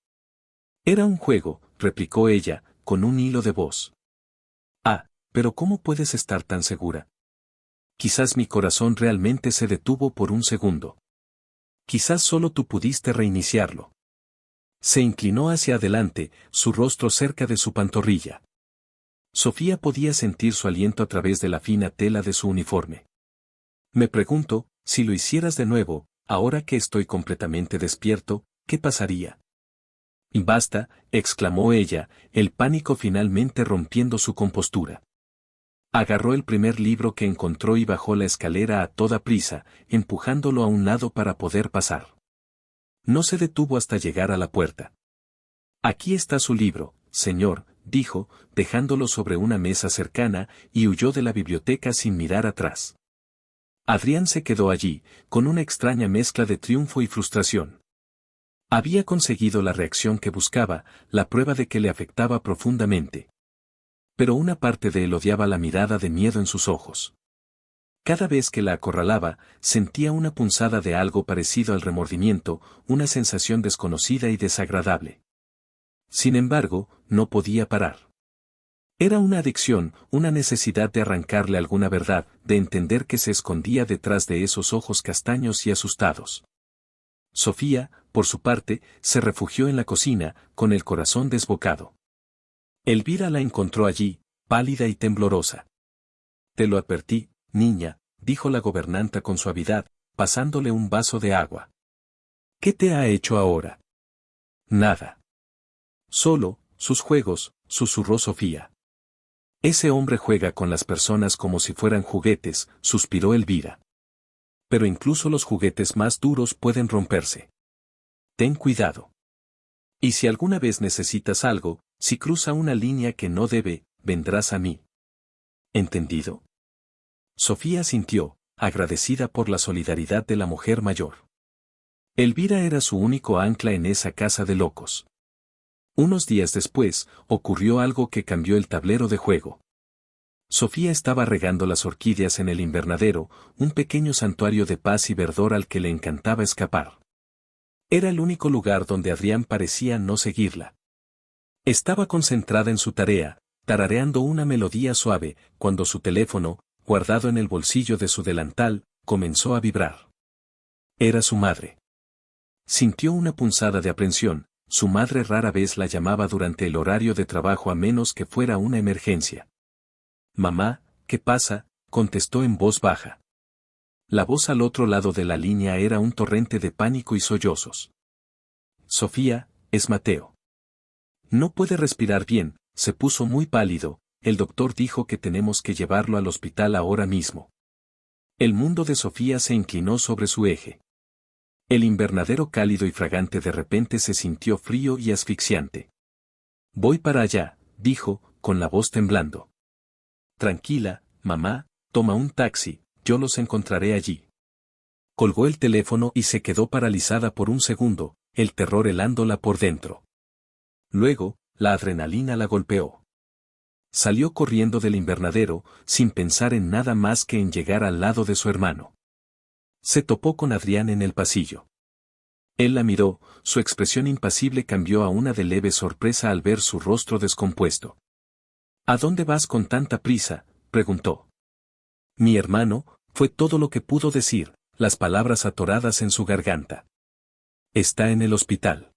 «Era un juego», replicó ella, con un hilo de voz. «Ah, pero ¿cómo puedes estar tan segura? Quizás mi corazón realmente se detuvo por un segundo. Quizás solo tú pudiste reiniciarlo». Se inclinó hacia adelante, su rostro cerca de su pantorrilla. Sofía podía sentir su aliento a través de la fina tela de su uniforme. «Me pregunto, si lo hicieras de nuevo, ahora que estoy completamente despierto, ¿qué pasaría?» «Basta», exclamó ella, el pánico finalmente rompiendo su compostura. Agarró el primer libro que encontró y bajó la escalera a toda prisa, empujándolo a un lado para poder pasar. No se detuvo hasta llegar a la puerta. «Aquí está su libro, señor», dijo, dejándolo sobre una mesa cercana, y huyó de la biblioteca sin mirar atrás. Adrián se quedó allí, con una extraña mezcla de triunfo y frustración. Había conseguido la reacción que buscaba, la prueba de que le afectaba profundamente. Pero una parte de él odiaba la mirada de miedo en sus ojos. Cada vez que la acorralaba, sentía una punzada de algo parecido al remordimiento, una sensación desconocida y desagradable. Sin embargo, no podía parar. Era una adicción, una necesidad de arrancarle alguna verdad, de entender que se escondía detrás de esos ojos castaños y asustados. Sofía, por su parte, se refugió en la cocina, con el corazón desbocado. Elvira la encontró allí, pálida y temblorosa. «Te lo advertí, niña», dijo la gobernanta con suavidad, pasándole un vaso de agua. «¿Qué te ha hecho ahora?» «Nada. Solo, sus juegos», susurró Sofía. «Ese hombre juega con las personas como si fueran juguetes», suspiró Elvira. «Pero incluso los juguetes más duros pueden romperse. Ten cuidado. Y si alguna vez necesitas algo, si cruza una línea que no debe, vendrás a mí. ¿Entendido?» Sofía asintió, agradecida por la solidaridad de la mujer mayor. Elvira era su único ancla en esa casa de locos. Unos días después, ocurrió algo que cambió el tablero de juego. Sofía estaba regando las orquídeas en el invernadero, un pequeño santuario de paz y verdor al que le encantaba escapar. Era el único lugar donde Adrián parecía no seguirla. Estaba concentrada en su tarea, tarareando una melodía suave, cuando su teléfono, guardado en el bolsillo de su delantal, comenzó a vibrar. Era su madre. Sintió una punzada de aprensión, su madre rara vez la llamaba durante el horario de trabajo a menos que fuera una emergencia. «Mamá, ¿qué pasa?», contestó en voz baja. La voz al otro lado de la línea era un torrente de pánico y sollozos. «Sofía, es Mateo. No puede respirar bien, se puso muy pálido, el doctor dijo que tenemos que llevarlo al hospital ahora mismo». El mundo de Sofía se inclinó sobre su eje. El invernadero cálido y fragante de repente se sintió frío y asfixiante. «Voy para allá», dijo, con la voz temblando. «Tranquila, mamá, toma un taxi, yo los encontraré allí». Colgó el teléfono y se quedó paralizada por un segundo, el terror helándola por dentro. Luego, la adrenalina la golpeó. Salió corriendo del invernadero, sin pensar en nada más que en llegar al lado de su hermano. Se topó con Adrián en el pasillo. Él la miró, su expresión impasible cambió a una de leve sorpresa al ver su rostro descompuesto. «¿A dónde vas con tanta prisa?», preguntó. «Mi hermano», fue todo lo que pudo decir, las palabras atoradas en su garganta. «Está en el hospital.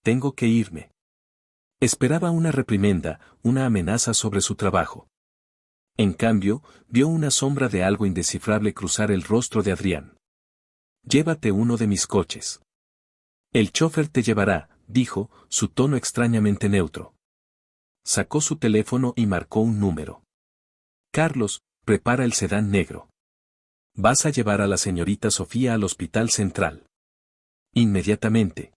Tengo que irme». Esperaba una reprimenda, una amenaza sobre su trabajo. En cambio, vio una sombra de algo indescifrable cruzar el rostro de Adrián. Llévate uno de mis coches. El chofer te llevará, dijo, su tono extrañamente neutro. Sacó su teléfono y marcó un número. Carlos, prepara el sedán negro. Vas a llevar a la señorita Sofía al Hospital Central. Inmediatamente.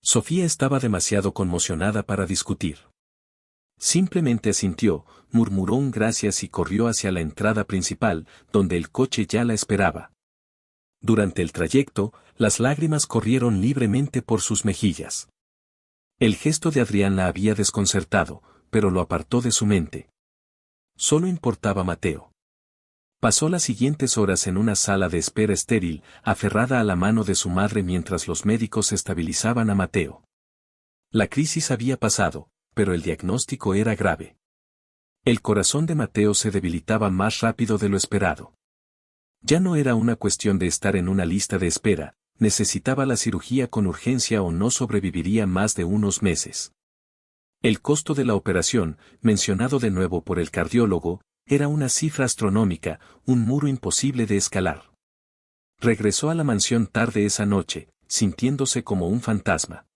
Sofía estaba demasiado conmocionada para discutir. Simplemente asintió, murmuró un gracias y corrió hacia la entrada principal, donde el coche ya la esperaba. Durante el trayecto, las lágrimas corrieron libremente por sus mejillas. El gesto de Adrián la había desconcertado, pero lo apartó de su mente. Solo importaba Mateo. Pasó las siguientes horas en una sala de espera estéril, aferrada a la mano de su madre mientras los médicos estabilizaban a Mateo. La crisis había pasado, pero el diagnóstico era grave. El corazón de Mateo se debilitaba más rápido de lo esperado. Ya no era una cuestión de estar en una lista de espera, necesitaba la cirugía con urgencia o no sobreviviría más de unos meses. El costo de la operación, mencionado de nuevo por el cardiólogo, era una cifra astronómica, un muro imposible de escalar. Regresó a la mansión tarde esa noche, sintiéndose como un fantasma.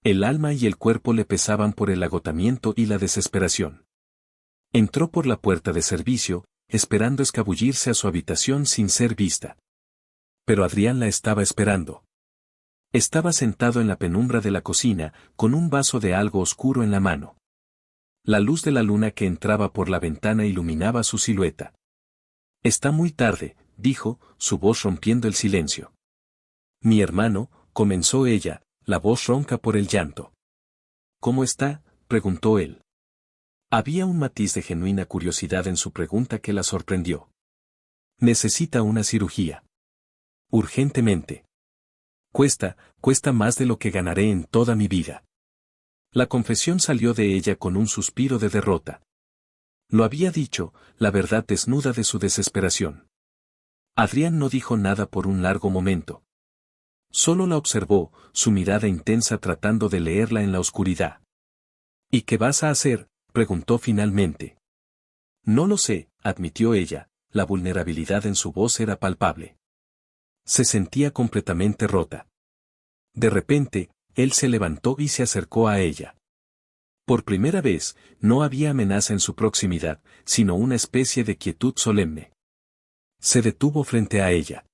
El alma y el cuerpo le pesaban por el agotamiento y la desesperación. Entró por la puerta de servicio, esperando escabullirse a su habitación sin ser vista. Pero Adrián la estaba esperando. Estaba sentado en la penumbra de la cocina, con un vaso de algo oscuro en la mano. La luz de la luna que entraba por la ventana iluminaba su silueta. Está muy tarde, dijo, su voz rompiendo el silencio. Mi hermano, comenzó ella, la voz ronca por el llanto. ¿Cómo está?, preguntó él. Había un matiz de genuina curiosidad en su pregunta que la sorprendió. Necesita una cirugía. Urgentemente. Cuesta más de lo que ganaré en toda mi vida. La confesión salió de ella con un suspiro de derrota. Lo había dicho, la verdad desnuda de su desesperación. Adrián no dijo nada por un largo momento. Solo la observó, su mirada intensa tratando de leerla en la oscuridad. ¿Y qué vas a hacer?, preguntó finalmente. No lo sé, admitió ella, la vulnerabilidad en su voz era palpable. Se sentía completamente rota. De repente, él se levantó y se acercó a ella. Por primera vez, no había amenaza en su proximidad, sino una especie de quietud solemne. Se detuvo frente a ella.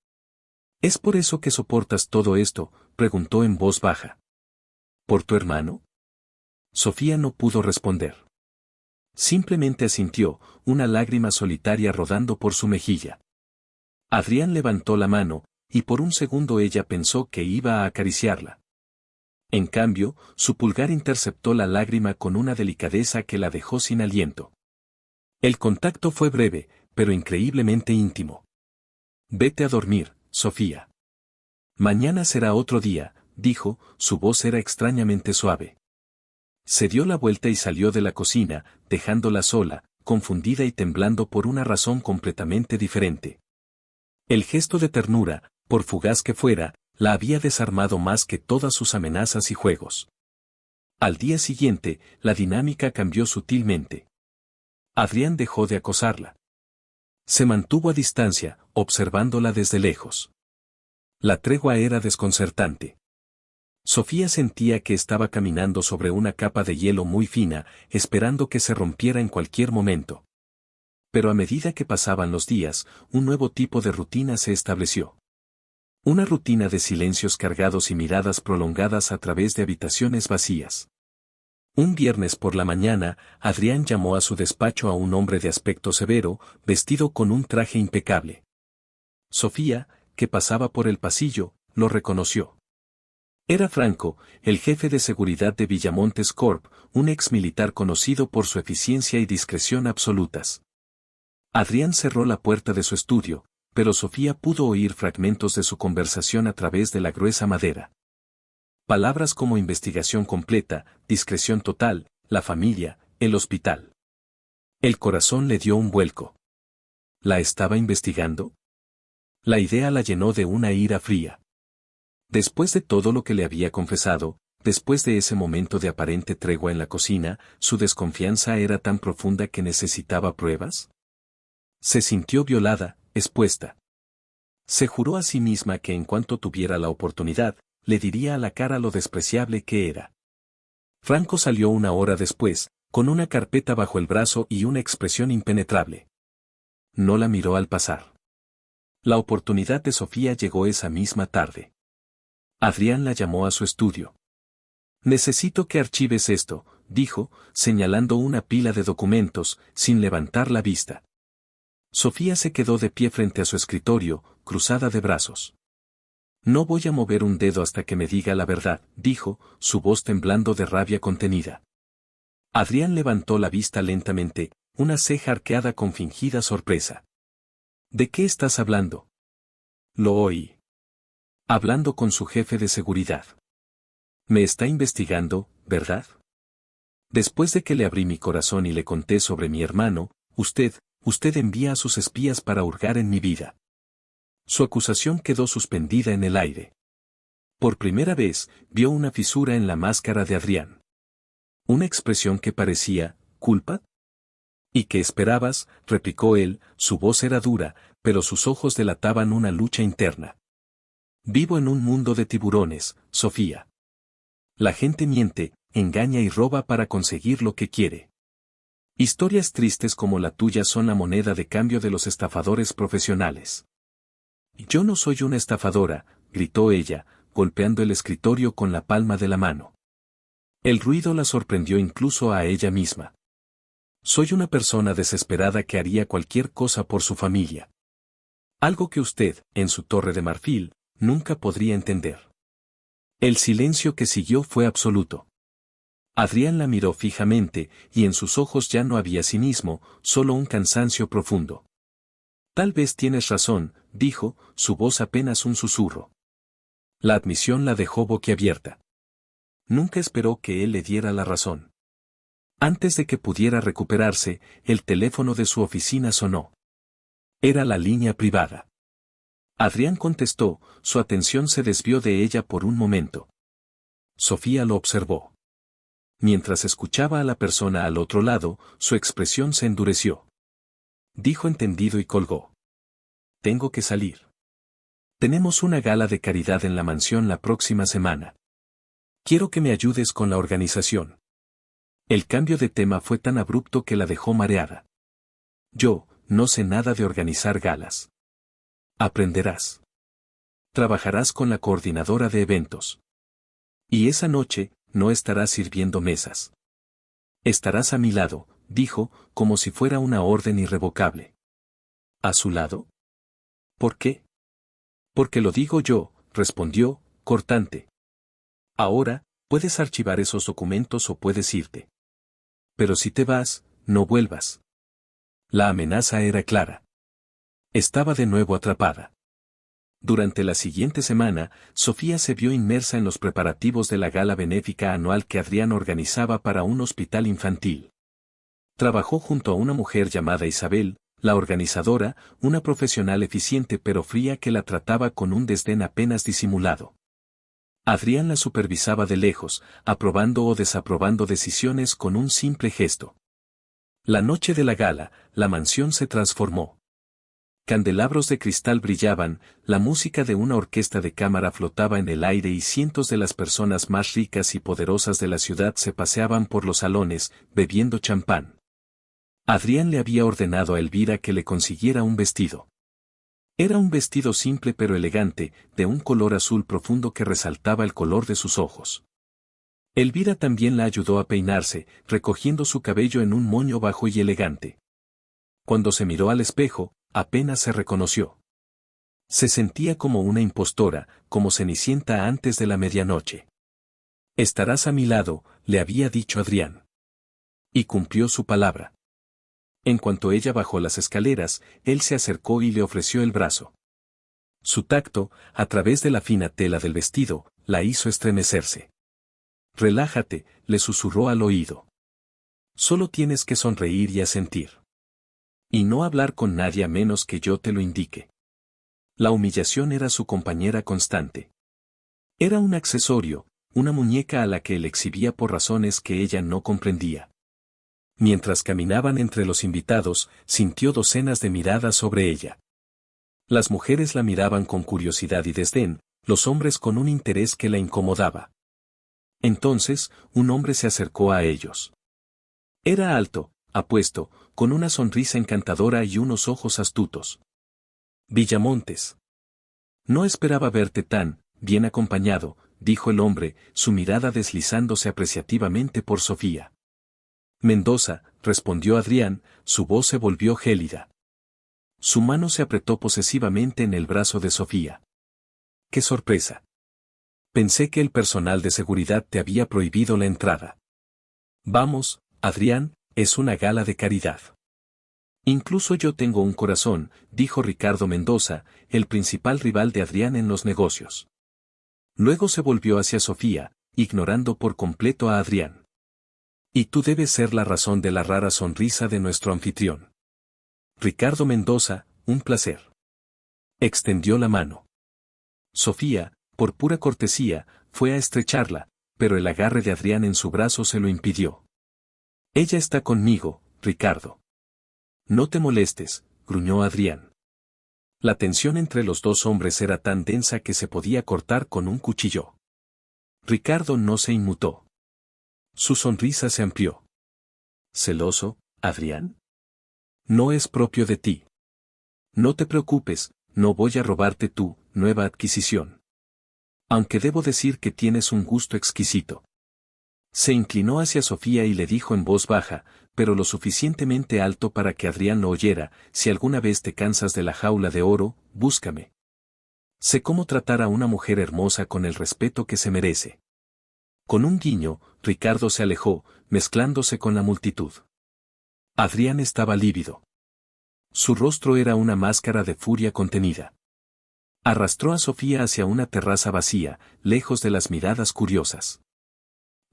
¿Es por eso que soportas todo esto?, preguntó en voz baja. ¿Por tu hermano? Sofía no pudo responder. Simplemente asintió, una lágrima solitaria rodando por su mejilla. Adrián levantó la mano, y por un segundo ella pensó que iba a acariciarla. En cambio, su pulgar interceptó la lágrima con una delicadeza que la dejó sin aliento. El contacto fue breve, pero increíblemente íntimo. Vete a dormir, Sofía. Mañana será otro día, dijo, su voz era extrañamente suave. Se dio la vuelta y salió de la cocina, dejándola sola, confundida y temblando por una razón completamente diferente. El gesto de ternura, por fugaz que fuera, la había desarmado más que todas sus amenazas y juegos. Al día siguiente, la dinámica cambió sutilmente. Adrián dejó de acosarla. Se mantuvo a distancia, observándola desde lejos. La tregua era desconcertante. Sofía sentía que estaba caminando sobre una capa de hielo muy fina, esperando que se rompiera en cualquier momento. Pero a medida que pasaban los días, un nuevo tipo de rutina se estableció. Una rutina de silencios cargados y miradas prolongadas a través de habitaciones vacías. Un viernes por la mañana, Adrián llamó a su despacho a un hombre de aspecto severo, vestido con un traje impecable. Sofía, que pasaba por el pasillo, lo reconoció. Era Franco, el jefe de seguridad de Villamontes Corp., un ex militar conocido por su eficiencia y discreción absolutas. Adrián cerró la puerta de su estudio, pero Sofía pudo oír fragmentos de su conversación a través de la gruesa madera. Palabras como investigación completa, discreción total, la familia, el hospital. El corazón le dio un vuelco. ¿La estaba investigando? La idea la llenó de una ira fría. Después de todo lo que le había confesado, después de ese momento de aparente tregua en la cocina, ¿su desconfianza era tan profunda que necesitaba pruebas? Se sintió violada, expuesta. Se juró a sí misma que en cuanto tuviera la oportunidad, le diría a la cara lo despreciable que era. Franco salió una hora después, con una carpeta bajo el brazo y una expresión impenetrable. No la miró al pasar. La oportunidad de Sofía llegó esa misma tarde. Adrián la llamó a su estudio. Necesito que archives esto, dijo, señalando una pila de documentos, sin levantar la vista. Sofía se quedó de pie frente a su escritorio, cruzada de brazos. No voy a mover un dedo hasta que me diga la verdad, dijo, su voz temblando de rabia contenida. Adrián levantó la vista lentamente, una ceja arqueada con fingida sorpresa. ¿De qué estás hablando? Lo oí. Hablando con su jefe de seguridad. Me está investigando, ¿verdad? Después de que le abrí mi corazón y le conté sobre mi hermano, usted envía a sus espías para hurgar en mi vida. Su acusación quedó suspendida en el aire. Por primera vez, vio una fisura en la máscara de Adrián. Una expresión que parecía, ¿culpa? ¿Y qué esperabas?, replicó él, su voz era dura, pero sus ojos delataban una lucha interna. Vivo en un mundo de tiburones, Sofía. La gente miente, engaña y roba para conseguir lo que quiere. Historias tristes como la tuya son la moneda de cambio de los estafadores profesionales. Yo no soy una estafadora, gritó ella, golpeando el escritorio con la palma de la mano. El ruido la sorprendió incluso a ella misma. Soy una persona desesperada que haría cualquier cosa por su familia. Algo que usted, en su torre de marfil, nunca podría entender. El silencio que siguió fue absoluto. Adrián la miró fijamente, y en sus ojos ya no había cinismo, solo un cansancio profundo. Tal vez tienes razón, dijo, su voz apenas un susurro. La admisión la dejó boquiabierta. Nunca esperó que él le diera la razón. Antes de que pudiera recuperarse, el teléfono de su oficina sonó. Era la línea privada. Adrián contestó, su atención se desvió de ella por un momento. Sofía lo observó. Mientras escuchaba a la persona al otro lado, su expresión se endureció. Dijo entendido y colgó. Tengo que salir. Tenemos una gala de caridad en la mansión la próxima semana. Quiero que me ayudes con la organización. El cambio de tema fue tan abrupto que la dejó mareada. Yo, no sé nada de organizar galas. Aprenderás. Trabajarás con la coordinadora de eventos. Y esa noche, no estarás sirviendo mesas. Estarás a mi lado, dijo, como si fuera una orden irrevocable. ¿A su lado? ¿Por qué? Porque lo digo yo, respondió, cortante. Ahora, puedes archivar esos documentos o puedes irte. Pero si te vas, no vuelvas. La amenaza era clara. Estaba de nuevo atrapada. Durante la siguiente semana, Sofía se vio inmersa en los preparativos de la gala benéfica anual que Adrián organizaba para un hospital infantil. Trabajó junto a una mujer llamada Isabel, la organizadora, una profesional eficiente pero fría que la trataba con un desdén apenas disimulado. Adrián la supervisaba de lejos, aprobando o desaprobando decisiones con un simple gesto. La noche de la gala, la mansión se transformó. Candelabros de cristal brillaban, la música de una orquesta de cámara flotaba en el aire y cientos de las personas más ricas y poderosas de la ciudad se paseaban por los salones, bebiendo champán. Adrián le había ordenado a Elvira que le consiguiera un vestido. Era un vestido simple pero elegante, de un color azul profundo que resaltaba el color de sus ojos. Elvira también la ayudó a peinarse, recogiendo su cabello en un moño bajo y elegante. Cuando se miró al espejo, apenas se reconoció. Se sentía como una impostora, como Cenicienta antes de la medianoche. Estarás a mi lado, le había dicho Adrián. Y cumplió su palabra. En cuanto ella bajó las escaleras, él se acercó y le ofreció el brazo. Su tacto, a través de la fina tela del vestido, la hizo estremecerse. Relájate, le susurró al oído. Solo tienes que sonreír y asentir. Y no hablar con nadie a menos que yo te lo indique. La humillación era su compañera constante. Era un accesorio, una muñeca a la que él exhibía por razones que ella no comprendía. Mientras caminaban entre los invitados, sintió docenas de miradas sobre ella. Las mujeres la miraban con curiosidad y desdén, los hombres con un interés que la incomodaba. Entonces, un hombre se acercó a ellos. Era alto, apuesto, con una sonrisa encantadora y unos ojos astutos. Villamontes. No esperaba verte tan bien acompañado, dijo el hombre, su mirada deslizándose apreciativamente por Sofía. Mendoza, respondió Adrián, su voz se volvió gélida. Su mano se apretó posesivamente en el brazo de Sofía. ¡Qué sorpresa! Pensé que el personal de seguridad te había prohibido la entrada. Vamos, Adrián, es una gala de caridad. Incluso yo tengo un corazón, dijo Ricardo Mendoza, el principal rival de Adrián en los negocios. Luego se volvió hacia Sofía, ignorando por completo a Adrián. Y tú debes ser la razón de la rara sonrisa de nuestro anfitrión. Ricardo Mendoza, un placer. Extendió la mano. Sofía, por pura cortesía, fue a estrecharla, pero el agarre de Adrián en su brazo se lo impidió. Ella está conmigo, Ricardo. No te molestes, gruñó Adrián. La tensión entre los dos hombres era tan densa que se podía cortar con un cuchillo. Ricardo no se inmutó. Su sonrisa se amplió. ¿Celoso, Adrián? No es propio de ti. No te preocupes, no voy a robarte tu nueva adquisición. Aunque debo decir que tienes un gusto exquisito. Se inclinó hacia Sofía y le dijo en voz baja, pero lo suficientemente alto para que Adrián lo oyera, si alguna vez te cansas de la jaula de oro, búscame. Sé cómo tratar a una mujer hermosa con el respeto que se merece. Con un guiño, Ricardo se alejó, mezclándose con la multitud. Adrián estaba lívido. Su rostro era una máscara de furia contenida. Arrastró a Sofía hacia una terraza vacía, lejos de las miradas curiosas.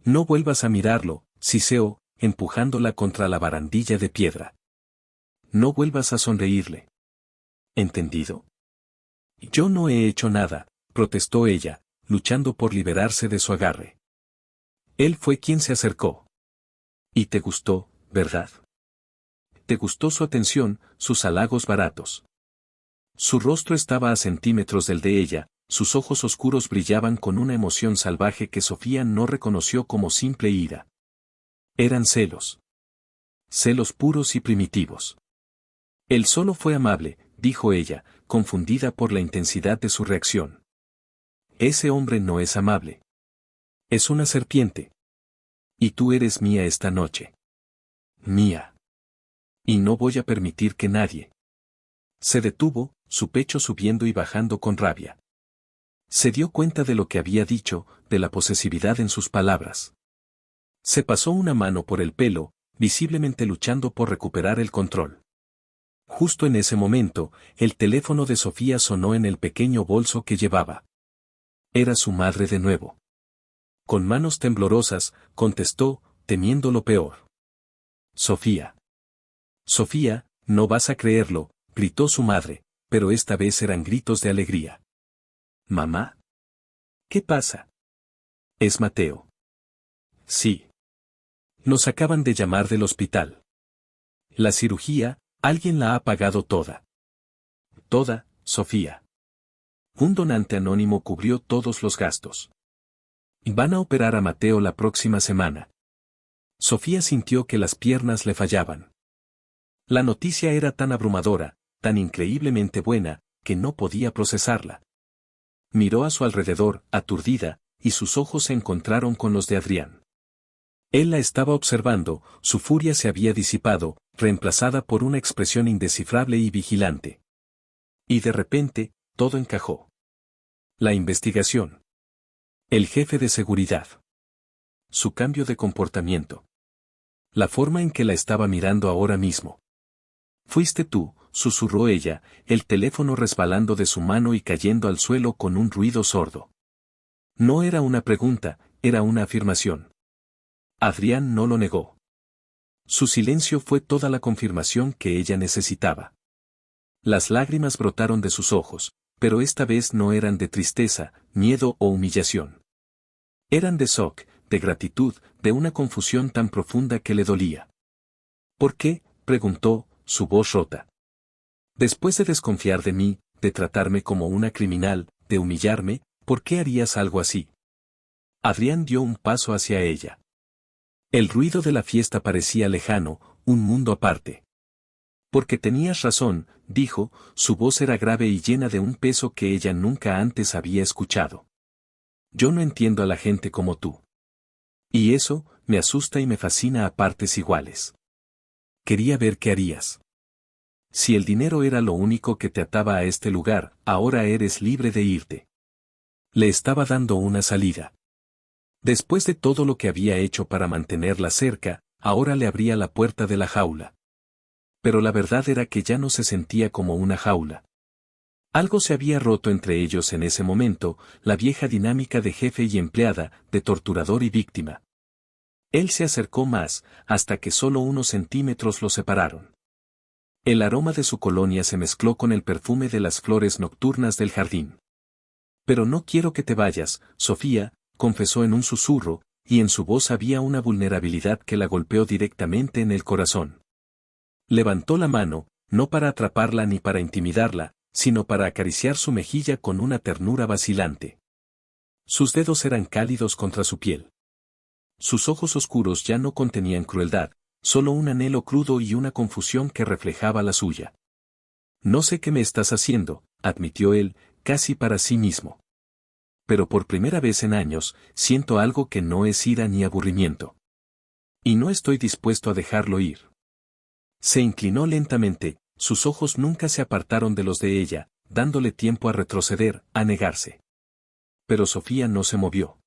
No vuelvas a mirarlo, siseó, empujándola contra la barandilla de piedra. No vuelvas a sonreírle. ¿Entendido? Yo no he hecho nada, protestó ella, luchando por liberarse de su agarre. Él fue quien se acercó. Y te gustó, ¿verdad? Te gustó su atención, sus halagos baratos. Su rostro estaba a centímetros del de ella, sus ojos oscuros brillaban con una emoción salvaje que Sofía no reconoció como simple ira. Eran celos. Celos puros y primitivos. Él solo fue amable, dijo ella, confundida por la intensidad de su reacción. Ese hombre no es amable. Es una serpiente. Y tú eres mía esta noche. Mía. Y no voy a permitir que nadie. Se detuvo, su pecho subiendo y bajando con rabia. Se dio cuenta de lo que había dicho, de la posesividad en sus palabras. Se pasó una mano por el pelo, visiblemente luchando por recuperar el control. Justo en ese momento, el teléfono de Sofía sonó en el pequeño bolso que llevaba. Era su madre de nuevo. Con manos temblorosas, contestó, temiendo lo peor. Sofía. Sofía, no vas a creerlo, gritó su madre, pero esta vez eran gritos de alegría. ¿Mamá? ¿Qué pasa? Es Mateo. Sí. Nos acaban de llamar del hospital. La cirugía, alguien la ha pagado toda. Toda, Sofía. Un donante anónimo cubrió todos los gastos. Van a operar a Mateo la próxima semana. Sofía sintió que las piernas le fallaban. La noticia era tan abrumadora, tan increíblemente buena, que no podía procesarla. Miró a su alrededor, aturdida, y sus ojos se encontraron con los de Adrián. Él la estaba observando, su furia se había disipado, reemplazada por una expresión indescifrable y vigilante. Y de repente, todo encajó. La investigación. El jefe de seguridad. Su cambio de comportamiento. La forma en que la estaba mirando ahora mismo. Fuiste tú, susurró ella, el teléfono resbalando de su mano y cayendo al suelo con un ruido sordo. No era una pregunta, era una afirmación. Adrián no lo negó. Su silencio fue toda la confirmación que ella necesitaba. Las lágrimas brotaron de sus ojos, pero esta vez no eran de tristeza, miedo o humillación. Eran de shock, de gratitud, de una confusión tan profunda que le dolía. ¿Por qué?, preguntó, su voz rota. Después de desconfiar de mí, de tratarme como una criminal, de humillarme. ¿Por qué harías algo así? Adrián dio un paso hacia ella. El ruido de la fiesta parecía lejano, un mundo aparte. Porque tenías razón, dijo, su voz era grave y llena de un peso que ella nunca antes había escuchado. Yo no entiendo a la gente como tú. Y eso, me asusta y me fascina a partes iguales. Quería ver qué harías. Si el dinero era lo único que te ataba a este lugar, ahora eres libre de irte. Le estaba dando una salida. Después de todo lo que había hecho para mantenerla cerca, ahora le abría la puerta de la jaula. Pero la verdad era que ya no se sentía como una jaula. Algo se había roto entre ellos en ese momento, la vieja dinámica de jefe y empleada, de torturador y víctima. Él se acercó más, hasta que solo unos centímetros lo separaron. El aroma de su colonia se mezcló con el perfume de las flores nocturnas del jardín. Pero no quiero que te vayas, Sofía, confesó en un susurro, y en su voz había una vulnerabilidad que la golpeó directamente en el corazón. Levantó la mano, no para atraparla ni para intimidarla, sino para acariciar su mejilla con una ternura vacilante. Sus dedos eran cálidos contra su piel. Sus ojos oscuros ya no contenían crueldad, solo un anhelo crudo y una confusión que reflejaba la suya. No sé qué me estás haciendo, admitió él, casi para sí mismo. Pero por primera vez en años, siento algo que no es ira ni aburrimiento. Y no estoy dispuesto a dejarlo ir. Se inclinó lentamente, sus ojos nunca se apartaron de los de ella, dándole tiempo a retroceder, a negarse. Pero Sofía no se movió.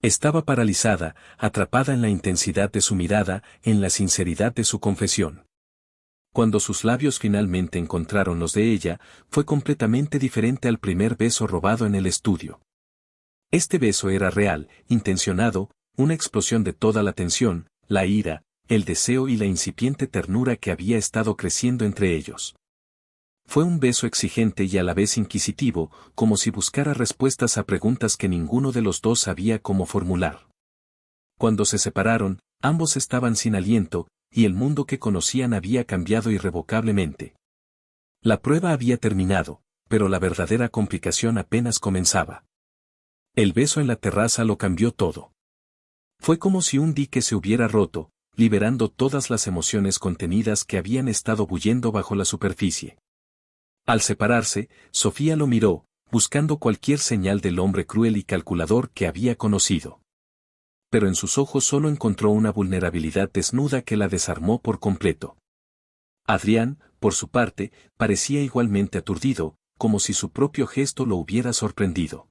Estaba paralizada, atrapada en la intensidad de su mirada, en la sinceridad de su confesión. Cuando sus labios finalmente encontraron los de ella, fue completamente diferente al primer beso robado en el estudio. Este beso era real, intencionado, una explosión de toda la tensión, la ira, el deseo y la incipiente ternura que había estado creciendo entre ellos. Fue un beso exigente y a la vez inquisitivo, como si buscara respuestas a preguntas que ninguno de los dos sabía cómo formular. Cuando se separaron, ambos estaban sin aliento, y el mundo que conocían había cambiado irrevocablemente. La prueba había terminado, pero la verdadera complicación apenas comenzaba. El beso en la terraza lo cambió todo. Fue como si un dique se hubiera roto, liberando todas las emociones contenidas que habían estado bullendo bajo la superficie. Al separarse, Sofía lo miró, buscando cualquier señal del hombre cruel y calculador que había conocido. Pero en sus ojos solo encontró una vulnerabilidad desnuda que la desarmó por completo. Adrián, por su parte, parecía igualmente aturdido, como si su propio gesto lo hubiera sorprendido.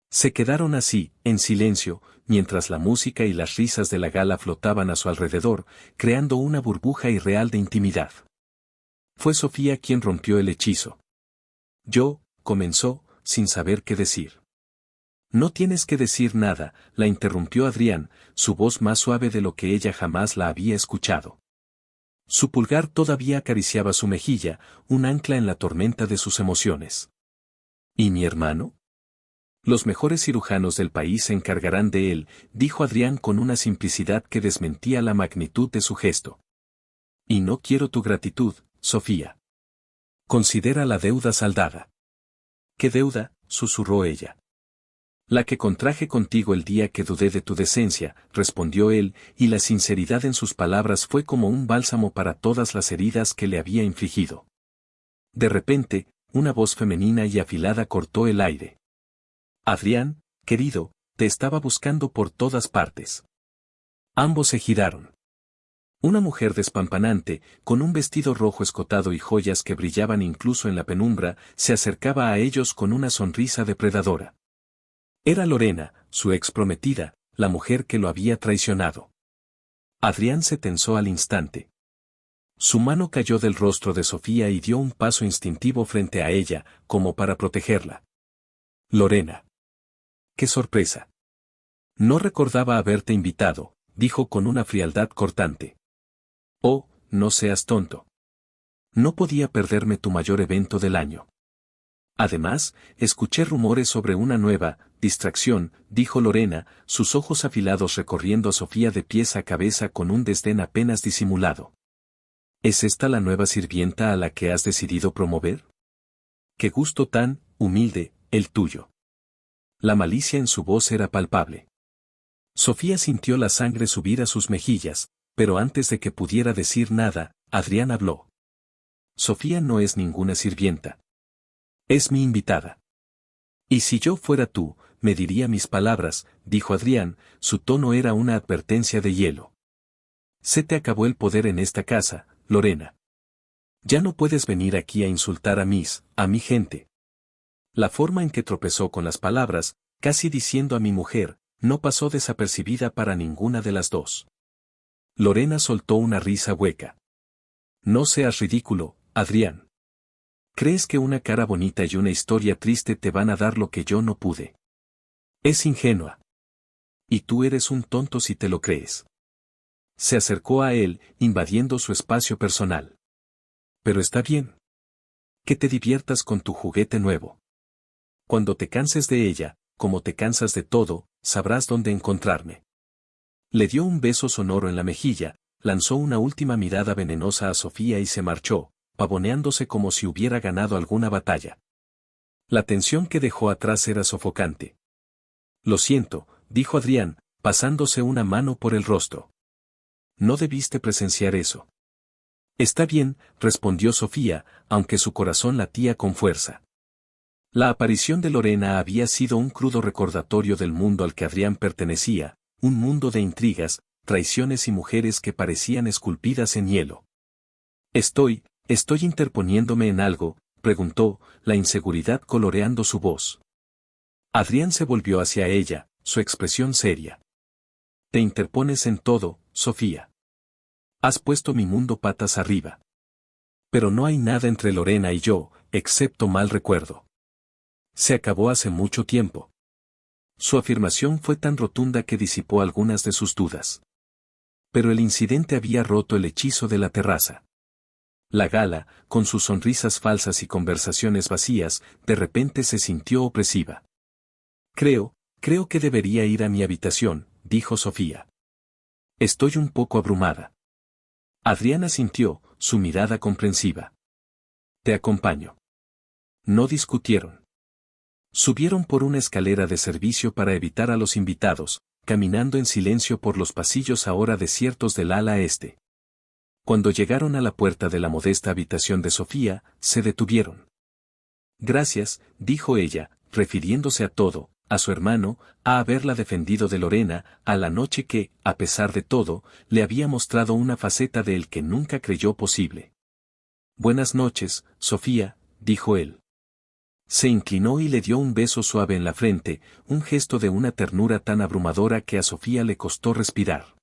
Se quedaron así, en silencio, mientras la música y las risas de la gala flotaban a su alrededor, creando una burbuja irreal de intimidad. Fue Sofía quien rompió el hechizo. Yo, comenzó, sin saber qué decir. No tienes que decir nada, la interrumpió Adrián, su voz más suave de lo que ella jamás la había escuchado. Su pulgar todavía acariciaba su mejilla, un ancla en la tormenta de sus emociones. ¿Y mi hermano? Los mejores cirujanos del país se encargarán de él, dijo Adrián con una simplicidad que desmentía la magnitud de su gesto. Y no quiero tu gratitud, Sofía. Considera la deuda saldada. ¿Qué deuda?, susurró ella. La que contraje contigo el día que dudé de tu decencia, respondió él, y la sinceridad en sus palabras fue como un bálsamo para todas las heridas que le había infligido. De repente, una voz femenina y afilada cortó el aire. Adrián, querido, te estaba buscando por todas partes. Ambos se giraron. Una mujer despampanante, con un vestido rojo escotado y joyas que brillaban incluso en la penumbra, se acercaba a ellos con una sonrisa depredadora. Era Lorena, su ex prometida, la mujer que lo había traicionado. Adrián se tensó al instante. Su mano cayó del rostro de Sofía y dio un paso instintivo frente a ella, como para protegerla. Lorena. ¡Qué sorpresa! No recordaba haberte invitado, dijo con una frialdad cortante. Oh, no seas tonto. No podía perderme tu mayor evento del año. Además, escuché rumores sobre una nueva distracción, dijo Lorena, sus ojos afilados recorriendo a Sofía de pies a cabeza con un desdén apenas disimulado. ¿Es esta la nueva sirvienta a la que has decidido promover? Qué gusto tan humilde, el tuyo. La malicia en su voz era palpable. Sofía sintió la sangre subir a sus mejillas, pero antes de que pudiera decir nada, Adrián habló. Sofía no es ninguna sirvienta. Es mi invitada. Y si yo fuera tú, me diría mis palabras, dijo Adrián, su tono era una advertencia de hielo. Se te acabó el poder en esta casa, Lorena. Ya no puedes venir aquí a insultar a mi gente. La forma en que tropezó con las palabras, casi diciendo a mi mujer, no pasó desapercibida para ninguna de las dos. Lorena soltó una risa hueca. No seas ridículo, Adrián. ¿Crees que una cara bonita y una historia triste te van a dar lo que yo no pude? Es ingenua. Y tú eres un tonto si te lo crees. Se acercó a él, invadiendo su espacio personal. Pero está bien. Que te diviertas con tu juguete nuevo. Cuando te canses de ella, como te cansas de todo, sabrás dónde encontrarme. Le dio un beso sonoro en la mejilla, lanzó una última mirada venenosa a Sofía y se marchó, pavoneándose como si hubiera ganado alguna batalla. La tensión que dejó atrás era sofocante. Lo siento, dijo Adrián, pasándose una mano por el rostro. No debiste presenciar eso. Está bien, respondió Sofía, aunque su corazón latía con fuerza. La aparición de Lorena había sido un crudo recordatorio del mundo al que Adrián pertenecía, un mundo de intrigas, traiciones y mujeres que parecían esculpidas en hielo. Estoy interponiéndome en algo, preguntó, la inseguridad coloreando su voz. Adrián se volvió hacia ella, su expresión seria. Te interpones en todo, Sofía. Has puesto mi mundo patas arriba. Pero no hay nada entre Lorena y yo, excepto mal recuerdo. Se acabó hace mucho tiempo. Su afirmación fue tan rotunda que disipó algunas de sus dudas. Pero el incidente había roto el hechizo de la terraza. La gala, con sus sonrisas falsas y conversaciones vacías, de repente se sintió opresiva. Creo que debería ir a mi habitación, dijo Sofía. Estoy un poco abrumada. Adrián asintió, su mirada comprensiva. Te acompaño. No discutieron. Subieron por una escalera de servicio para evitar a los invitados, caminando en silencio por los pasillos ahora desiertos del ala este. Cuando llegaron a la puerta de la modesta habitación de Sofía, se detuvieron. Gracias, dijo ella, refiriéndose a todo, a su hermano, a haberla defendido de Lorena, a la noche que, a pesar de todo, le había mostrado una faceta de él que nunca creyó posible. Buenas noches, Sofía, dijo él. Se inclinó y le dio un beso suave en la frente, un gesto de una ternura tan abrumadora que a Sofía le costó respirar.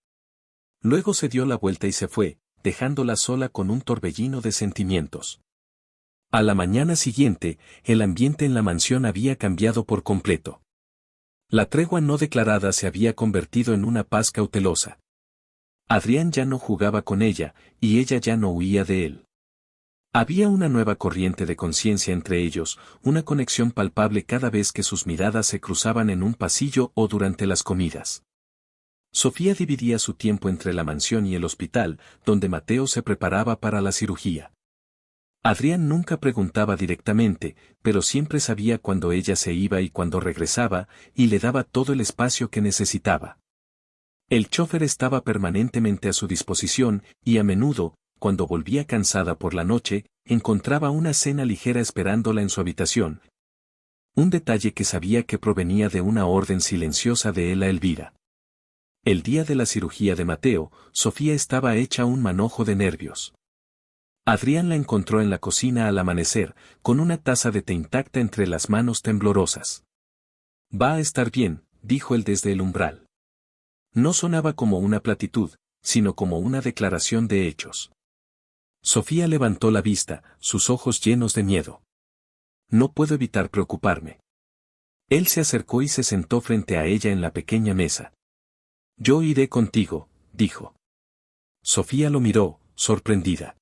Luego se dio la vuelta y se fue, dejándola sola con un torbellino de sentimientos. A la mañana siguiente, el ambiente en la mansión había cambiado por completo. La tregua no declarada se había convertido en una paz cautelosa. Adrián ya no jugaba con ella, y ella ya no huía de él. Había una nueva corriente de conciencia entre ellos, una conexión palpable cada vez que sus miradas se cruzaban en un pasillo o durante las comidas. Sofía dividía su tiempo entre la mansión y el hospital, donde Mateo se preparaba para la cirugía. Adrián nunca preguntaba directamente, pero siempre sabía cuándo ella se iba y cuándo regresaba, y le daba todo el espacio que necesitaba. El chofer estaba permanentemente a su disposición, y a menudo, cuando volvía cansada por la noche, encontraba una cena ligera esperándola en su habitación. Un detalle que sabía que provenía de una orden silenciosa de él a Elvira. El día de la cirugía de Mateo, Sofía estaba hecha un manojo de nervios. Adrián la encontró en la cocina al amanecer, con una taza de té intacta entre las manos temblorosas. Va a estar bien, dijo él desde el umbral. No sonaba como una platitud, sino como una declaración de hechos. Sofía levantó la vista, sus ojos llenos de miedo. No puedo evitar preocuparme. Él se acercó y se sentó frente a ella en la pequeña mesa. Yo iré contigo, dijo. Sofía lo miró, sorprendida.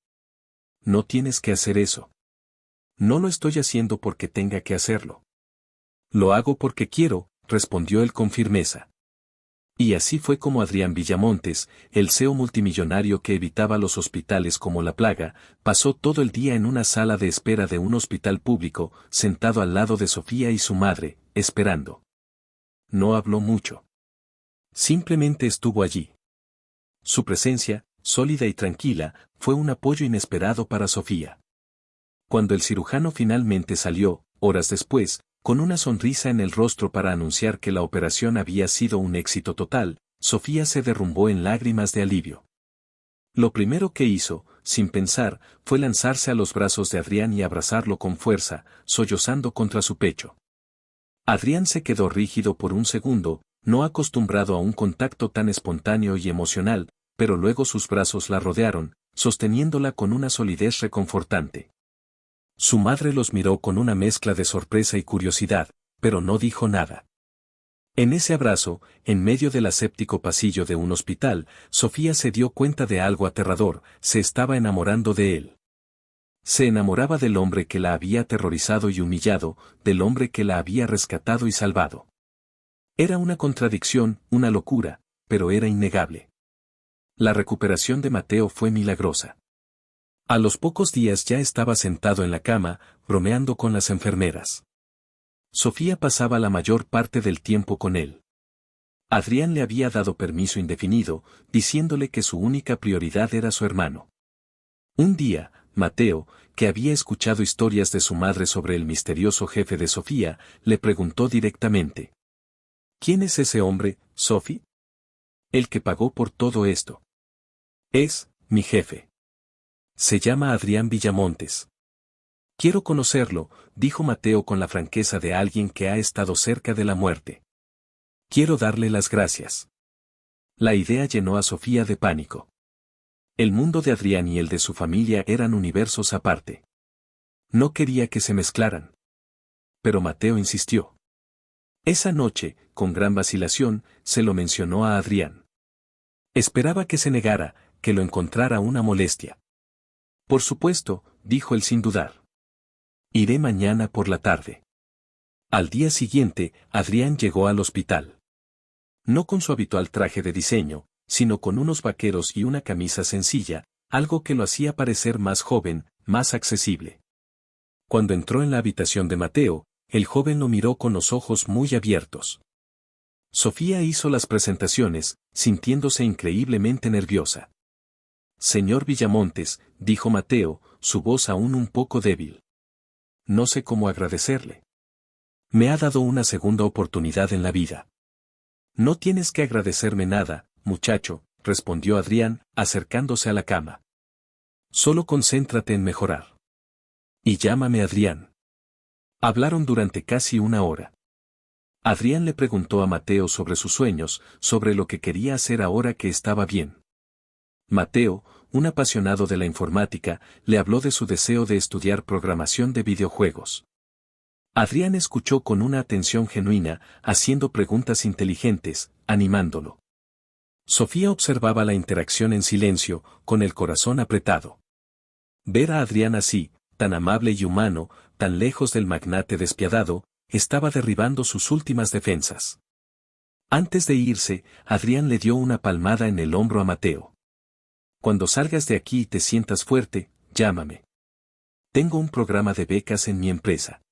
No tienes que hacer eso. No lo estoy haciendo porque tenga que hacerlo. Lo hago porque quiero, respondió él con firmeza. Y así fue como Adrián Villamontes, el CEO multimillonario que evitaba los hospitales como la plaga, pasó todo el día en una sala de espera de un hospital público, sentado al lado de Sofía y su madre, esperando. No habló mucho. Simplemente estuvo allí. Su presencia, sólida y tranquila, fue un apoyo inesperado para Sofía. Cuando el cirujano finalmente salió, horas después, con una sonrisa en el rostro para anunciar que la operación había sido un éxito total, Sofía se derrumbó en lágrimas de alivio. Lo primero que hizo, sin pensar, fue lanzarse a los brazos de Adrián y abrazarlo con fuerza, sollozando contra su pecho. Adrián se quedó rígido por un segundo, no acostumbrado a un contacto tan espontáneo y emocional, pero luego sus brazos la rodearon, sosteniéndola con una solidez reconfortante. Su madre los miró con una mezcla de sorpresa y curiosidad, pero no dijo nada. En ese abrazo, en medio del aséptico pasillo de un hospital, Sofía se dio cuenta de algo aterrador, se estaba enamorando de él. Se enamoraba del hombre que la había aterrorizado y humillado, del hombre que la había rescatado y salvado. Era una contradicción, una locura, pero era innegable. La recuperación de Mateo fue milagrosa. A los pocos días ya estaba sentado en la cama, bromeando con las enfermeras. Sofía pasaba la mayor parte del tiempo con él. Adrián le había dado permiso indefinido, diciéndole que su única prioridad era su hermano. Un día, Mateo, que había escuchado historias de su madre sobre el misterioso jefe de Sofía, le preguntó directamente. ¿Quién es ese hombre, Sophie? El que pagó por todo esto. Es, mi jefe. Se llama Adrián Villamontes. Quiero conocerlo, dijo Mateo con la franqueza de alguien que ha estado cerca de la muerte. Quiero darle las gracias. La idea llenó a Sofía de pánico. El mundo de Adrián y el de su familia eran universos aparte. No quería que se mezclaran. Pero Mateo insistió. Esa noche, con gran vacilación, se lo mencionó a Adrián. Esperaba que se negara, que lo encontrara una molestia. Por supuesto, dijo él sin dudar. Iré mañana por la tarde. Al día siguiente, Adrián llegó al hospital. No con su habitual traje de diseño, sino con unos vaqueros y una camisa sencilla, algo que lo hacía parecer más joven, más accesible. Cuando entró en la habitación de Mateo, el joven lo miró con los ojos muy abiertos. Sofía hizo las presentaciones, sintiéndose increíblemente nerviosa. Señor Villamontes, dijo Mateo, su voz aún un poco débil. No sé cómo agradecerle. Me ha dado una segunda oportunidad en la vida. No tienes que agradecerme nada, muchacho, respondió Adrián, acercándose a la cama. Solo concéntrate en mejorar. Y llámame Adrián. Hablaron durante casi una hora. Adrián le preguntó a Mateo sobre sus sueños, sobre lo que quería hacer ahora que estaba bien. Mateo, un apasionado de la informática, le habló de su deseo de estudiar programación de videojuegos. Adrián escuchó con una atención genuina, haciendo preguntas inteligentes, animándolo. Sofía observaba la interacción en silencio, con el corazón apretado. Ver a Adrián así, tan amable y humano, tan lejos del magnate despiadado, estaba derribando sus últimas defensas. Antes de irse, Adrián le dio una palmada en el hombro a Mateo. Cuando salgas de aquí y te sientas fuerte, llámame. Tengo un programa de becas en mi empresa.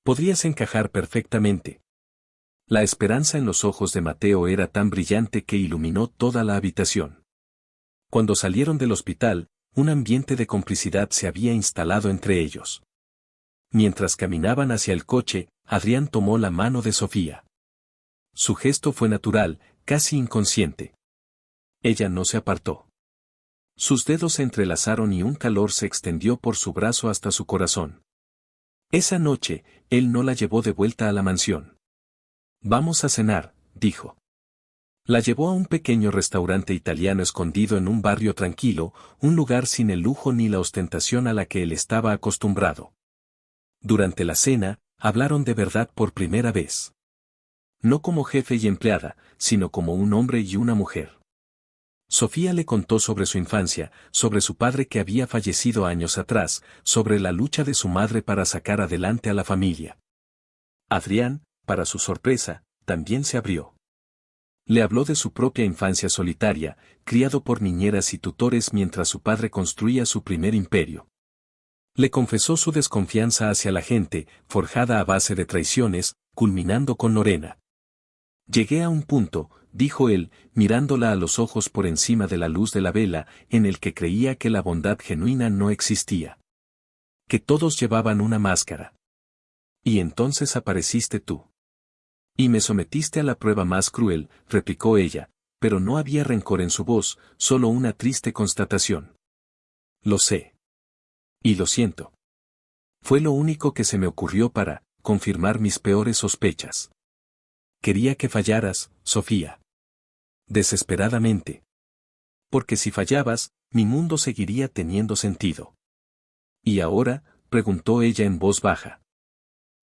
Podrías encajar perfectamente. La esperanza en los ojos de Mateo era tan brillante que iluminó toda la habitación. Cuando salieron del hospital, un ambiente de complicidad se había instalado entre ellos. Mientras caminaban hacia el coche, Adrián tomó la mano de Sofía. Su gesto fue natural, casi inconsciente. Ella no se apartó. Sus dedos se entrelazaron y un calor se extendió por su brazo hasta su corazón. Esa noche, él no la llevó de vuelta a la mansión. Vamos a cenar, dijo. La llevó a un pequeño restaurante italiano escondido en un barrio tranquilo, un lugar sin el lujo ni la ostentación a la que él estaba acostumbrado. Durante la cena, hablaron de verdad por primera vez. No como jefe y empleada, sino como un hombre y una mujer. Sofía le contó sobre su infancia, sobre su padre que había fallecido años atrás, sobre la lucha de su madre para sacar adelante a la familia. Adrián, para su sorpresa, también se abrió. Le habló de su propia infancia solitaria, criado por niñeras y tutores mientras su padre construía su primer imperio. Le confesó su desconfianza hacia la gente, forjada a base de traiciones, culminando con Lorena. Llegué a un punto, dijo él, mirándola a los ojos por encima de la luz de la vela, en el que creía que la bondad genuina no existía. Que todos llevaban una máscara. Y entonces apareciste tú. Y me sometiste a la prueba más cruel, replicó ella, pero no había rencor en su voz, solo una triste constatación. Lo sé. Y lo siento. Fue lo único que se me ocurrió para confirmar mis peores sospechas. Quería que fallaras, Sofía. Desesperadamente. Porque si fallabas, mi mundo seguiría teniendo sentido. ¿Y ahora? Preguntó ella en voz baja.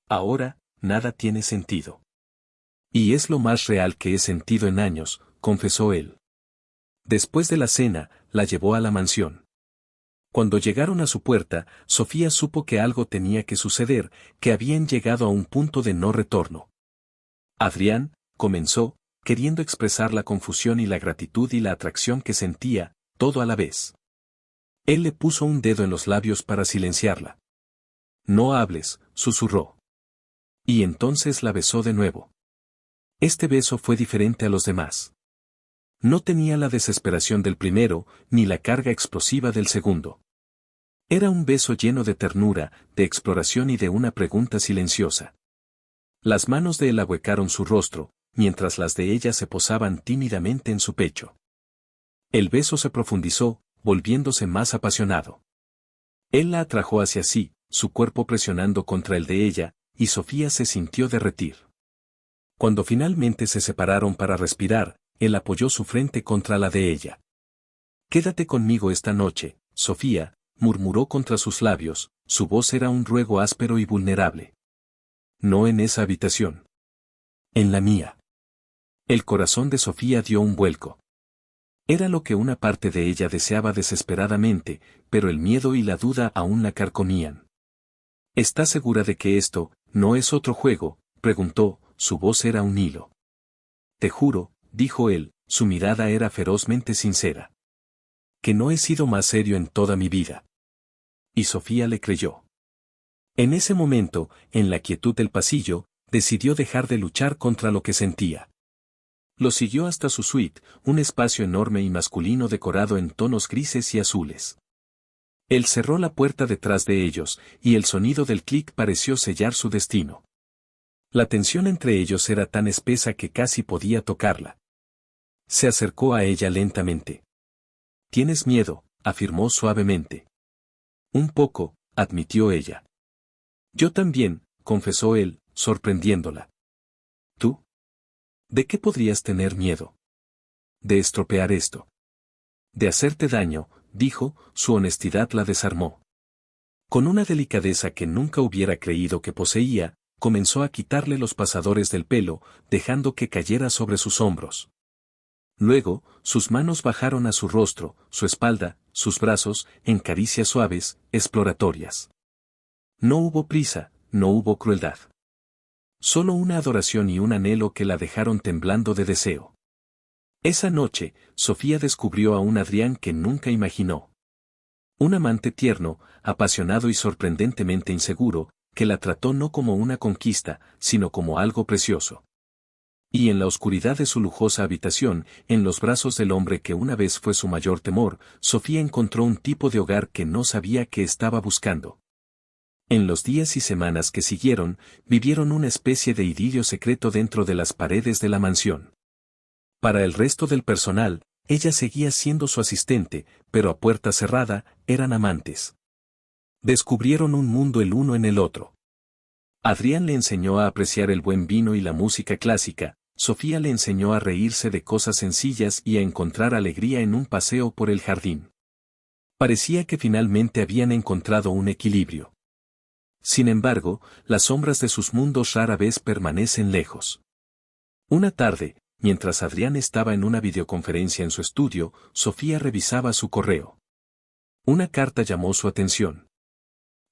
Ahora, nada tiene sentido. Y es lo más real que he sentido en años, confesó él. Después de la cena, la llevó a la mansión. Cuando llegaron a su puerta, Sofía supo que algo tenía que suceder, que habían llegado a un punto de no retorno. Adrián, comenzó, queriendo expresar la confusión y la gratitud y la atracción que sentía, todo a la vez. Él le puso un dedo en los labios para silenciarla. No hables, susurró. Y entonces la besó de nuevo. Este beso fue diferente a los demás. No tenía la desesperación del primero, ni la carga explosiva del segundo. Era un beso lleno de ternura, de exploración y de una pregunta silenciosa. Las manos de él ahuecaron su rostro, mientras las de ella se posaban tímidamente en su pecho. El beso se profundizó, volviéndose más apasionado. Él la atrajo hacia sí, su cuerpo presionando contra el de ella, y Sofía se sintió derretir. Cuando finalmente se separaron para respirar, él apoyó su frente contra la de ella. Quédate conmigo esta noche, Sofía, murmuró contra sus labios, su voz era un ruego áspero y vulnerable. No en esa habitación. En la mía. El corazón de Sofía dio un vuelco. Era lo que una parte de ella deseaba desesperadamente, pero el miedo y la duda aún la carcomían. ¿Estás segura de que esto no es otro juego?, preguntó, su voz era un hilo. Te juro, dijo él, su mirada era ferozmente sincera. Que no he sido más serio en toda mi vida. Y Sofía le creyó. En ese momento, en la quietud del pasillo, decidió dejar de luchar contra lo que sentía. Lo siguió hasta su suite, un espacio enorme y masculino decorado en tonos grises y azules. Él cerró la puerta detrás de ellos, y el sonido del clic pareció sellar su destino. La tensión entre ellos era tan espesa que casi podía tocarla. Se acercó a ella lentamente. «Tienes miedo», afirmó suavemente. «Un poco», admitió ella. «Yo también», confesó él, sorprendiéndola. «¿Tú? ¿De qué podrías tener miedo?» «De estropear esto. De hacerte daño», dijo, su honestidad la desarmó. Con una delicadeza que nunca hubiera creído que poseía, comenzó a quitarle los pasadores del pelo, dejando que cayera sobre sus hombros. Luego, sus manos bajaron a su rostro, su espalda, sus brazos, en caricias suaves, exploratorias. No hubo prisa, no hubo crueldad. Solo una adoración y un anhelo que la dejaron temblando de deseo. Esa noche, Sofía descubrió a un Adrián que nunca imaginó. Un amante tierno, apasionado y sorprendentemente inseguro, que la trató no como una conquista, sino como algo precioso. Y en la oscuridad de su lujosa habitación, en los brazos del hombre que una vez fue su mayor temor, Sofía encontró un tipo de hogar que no sabía que estaba buscando. En los días y semanas que siguieron, vivieron una especie de idilio secreto dentro de las paredes de la mansión. Para el resto del personal, ella seguía siendo su asistente, pero a puerta cerrada, eran amantes. Descubrieron un mundo el uno en el otro. Adrián le enseñó a apreciar el buen vino y la música clásica, Sofía le enseñó a reírse de cosas sencillas y a encontrar alegría en un paseo por el jardín. Parecía que finalmente habían encontrado un equilibrio. Sin embargo, las sombras de sus mundos rara vez permanecen lejos. Una tarde, mientras Adrián estaba en una videoconferencia en su estudio, Sofía revisaba su correo. Una carta llamó su atención.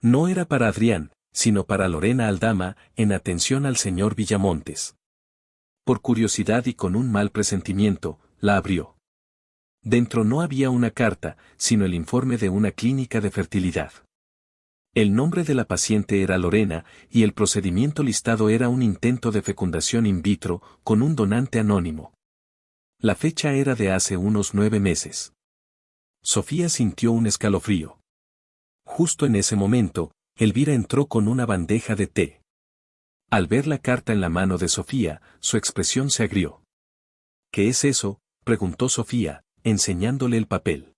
No era para Adrián, sino para Lorena Aldama, en atención al señor Villamontes. Por curiosidad y con un mal presentimiento, la abrió. Dentro no había una carta, sino el informe de una clínica de fertilidad. El nombre de la paciente era Lorena, y el procedimiento listado era un intento de fecundación in vitro, con un donante anónimo. La fecha era de hace unos 9 meses. Sofía sintió un escalofrío. Justo en ese momento, Elvira entró con una bandeja de té. Al ver la carta en la mano de Sofía, su expresión se agrió. ¿Qué es eso?, preguntó Sofía, enseñándole el papel.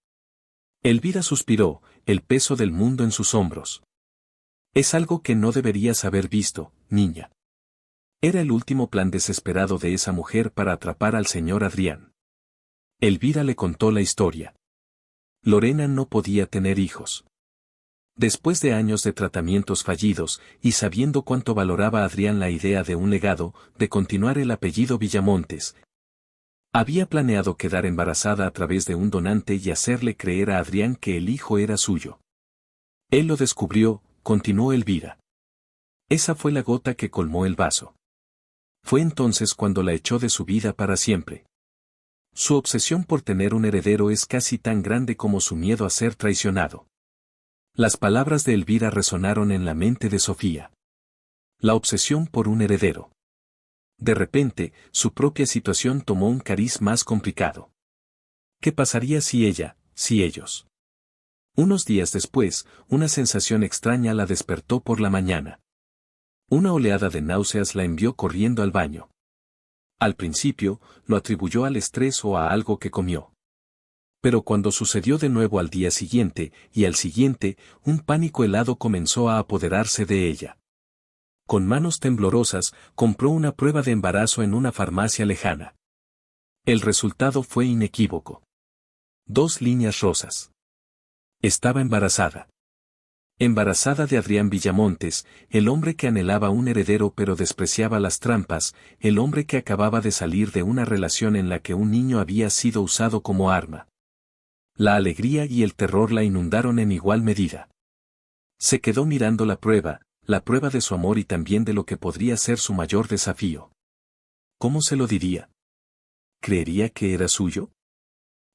Elvira suspiró, el peso del mundo en sus hombros. Es algo que no deberías haber visto, niña. Era el último plan desesperado de esa mujer para atrapar al señor Adrián. Elvira le contó la historia. Lorena no podía tener hijos. Después de años de tratamientos fallidos, y sabiendo cuánto valoraba Adrián la idea de un legado, de continuar el apellido Villamontes, había planeado quedar embarazada a través de un donante y hacerle creer a Adrián que el hijo era suyo. Él lo descubrió, continuó Elvira. Esa fue la gota que colmó el vaso. Fue entonces cuando la echó de su vida para siempre. Su obsesión por tener un heredero es casi tan grande como su miedo a ser traicionado. Las palabras de Elvira resonaron en la mente de Sofía. La obsesión por un heredero. De repente, su propia situación tomó un cariz más complicado. ¿Qué pasaría si ellos? Unos días después, una sensación extraña la despertó por la mañana. Una oleada de náuseas la envió corriendo al baño. Al principio, lo atribuyó al estrés o a algo que comió. Pero cuando sucedió de nuevo al día siguiente, y al siguiente, un pánico helado comenzó a apoderarse de ella. Con manos temblorosas, compró una prueba de embarazo en una farmacia lejana. El resultado fue inequívoco. 2 líneas rosas. Estaba embarazada. Embarazada de Adrián Villamontes, el hombre que anhelaba un heredero pero despreciaba las trampas, el hombre que acababa de salir de una relación en la que un niño había sido usado como arma. La alegría y el terror la inundaron en igual medida. Se quedó mirando la prueba de su amor y también de lo que podría ser su mayor desafío. ¿Cómo se lo diría? ¿Creería que era suyo?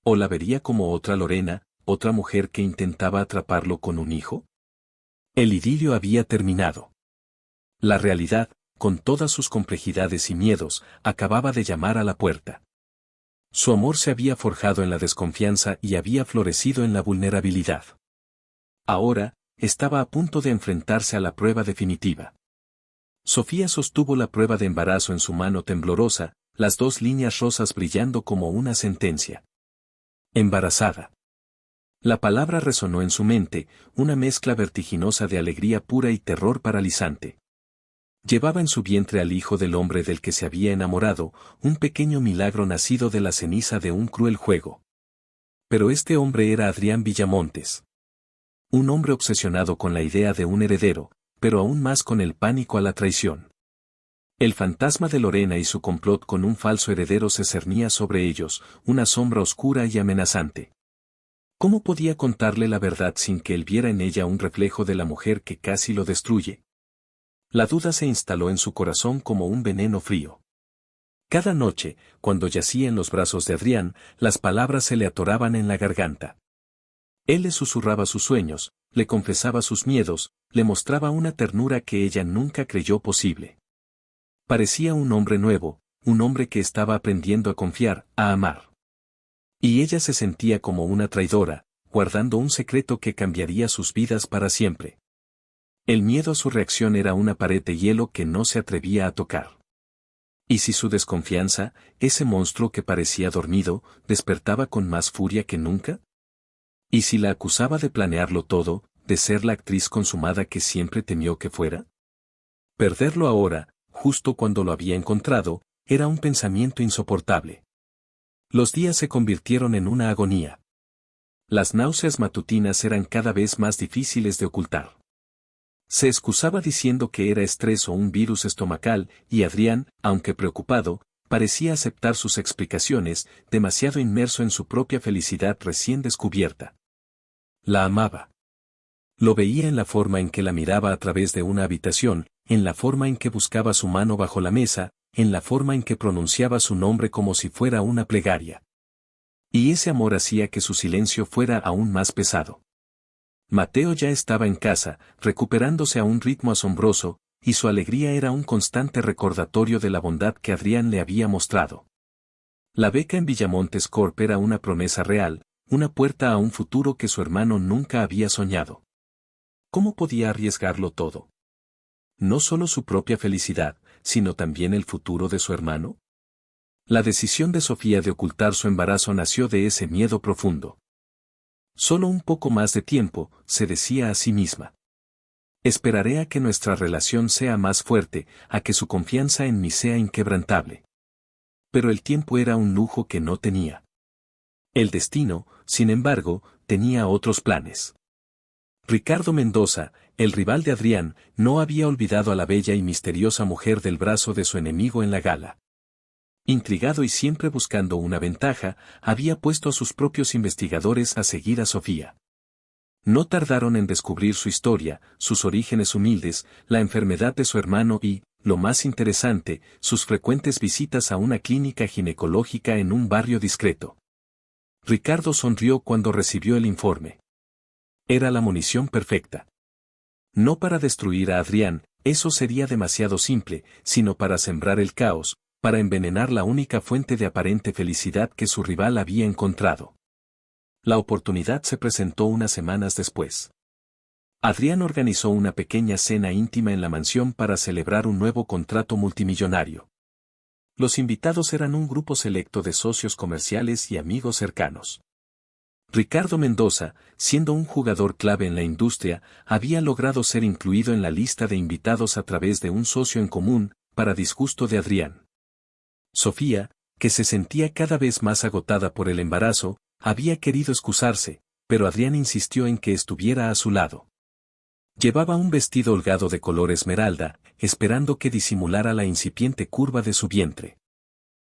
¿O la vería como otra Lorena, otra mujer que intentaba atraparlo con un hijo? El idilio había terminado. La realidad, con todas sus complejidades y miedos, acababa de llamar a la puerta. Su amor se había forjado en la desconfianza y había florecido en la vulnerabilidad. Ahora, estaba a punto de enfrentarse a la prueba definitiva. Sofía sostuvo la prueba de embarazo en su mano temblorosa, las 2 líneas rosas brillando como una sentencia. Embarazada. La palabra resonó en su mente, una mezcla vertiginosa de alegría pura y terror paralizante. Llevaba en su vientre al hijo del hombre del que se había enamorado, un pequeño milagro nacido de la ceniza de un cruel juego. Pero este hombre era Adrián Villamontes. Un hombre obsesionado con la idea de un heredero, pero aún más con el pánico a la traición. El fantasma de Lorena y su complot con un falso heredero se cernía sobre ellos, una sombra oscura y amenazante. ¿Cómo podía contarle la verdad sin que él viera en ella un reflejo de la mujer que casi lo destruye? La duda se instaló en su corazón como un veneno frío. Cada noche, cuando yacía en los brazos de Adrián, las palabras se le atoraban en la garganta. Él le susurraba sus sueños, le confesaba sus miedos, le mostraba una ternura que ella nunca creyó posible. Parecía un hombre nuevo, un hombre que estaba aprendiendo a confiar, a amar. Y ella se sentía como una traidora, guardando un secreto que cambiaría sus vidas para siempre. El miedo a su reacción era una pared de hielo que no se atrevía a tocar. ¿Y si su desconfianza, ese monstruo que parecía dormido, despertaba con más furia que nunca? ¿Y si la acusaba de planearlo todo, de ser la actriz consumada que siempre temió que fuera? Perderlo ahora, justo cuando lo había encontrado, era un pensamiento insoportable. Los días se convirtieron en una agonía. Las náuseas matutinas eran cada vez más difíciles de ocultar. Se excusaba diciendo que era estrés o un virus estomacal, y Adrián, aunque preocupado, parecía aceptar sus explicaciones, demasiado inmerso en su propia felicidad recién descubierta. La amaba. Lo veía en la forma en que la miraba a través de una habitación, en la forma en que buscaba su mano bajo la mesa, en la forma en que pronunciaba su nombre como si fuera una plegaria. Y ese amor hacía que su silencio fuera aún más pesado. Mateo ya estaba en casa, recuperándose a un ritmo asombroso, y su alegría era un constante recordatorio de la bondad que Adrián le había mostrado. La beca en Villamontes Corp era una promesa real, una puerta a un futuro que su hermano nunca había soñado. ¿Cómo podía arriesgarlo todo? No solo su propia felicidad, sino también el futuro de su hermano. La decisión de Sofía de ocultar su embarazo nació de ese miedo profundo. Solo un poco más de tiempo, se decía a sí misma. Esperaré a que nuestra relación sea más fuerte, a que su confianza en mí sea inquebrantable. Pero el tiempo era un lujo que no tenía. El destino, sin embargo, tenía otros planes. Ricardo Mendoza, el rival de Adrián, no había olvidado a la bella y misteriosa mujer del brazo de su enemigo en la gala. Intrigado y siempre buscando una ventaja, había puesto a sus propios investigadores a seguir a Sofía. No tardaron en descubrir su historia, sus orígenes humildes, la enfermedad de su hermano y, lo más interesante, sus frecuentes visitas a una clínica ginecológica en un barrio discreto. Ricardo sonrió cuando recibió el informe. Era la munición perfecta. No para destruir a Adrián, eso sería demasiado simple, sino para sembrar el caos, para envenenar la única fuente de aparente felicidad que su rival había encontrado. La oportunidad se presentó unas semanas después. Adrián organizó una pequeña cena íntima en la mansión para celebrar un nuevo contrato multimillonario. Los invitados eran un grupo selecto de socios comerciales y amigos cercanos. Ricardo Mendoza, siendo un jugador clave en la industria, había logrado ser incluido en la lista de invitados a través de un socio en común, para disgusto de Adrián. Sofía, que se sentía cada vez más agotada por el embarazo, había querido excusarse, pero Adrián insistió en que estuviera a su lado. Llevaba un vestido holgado de color esmeralda, esperando que disimulara la incipiente curva de su vientre.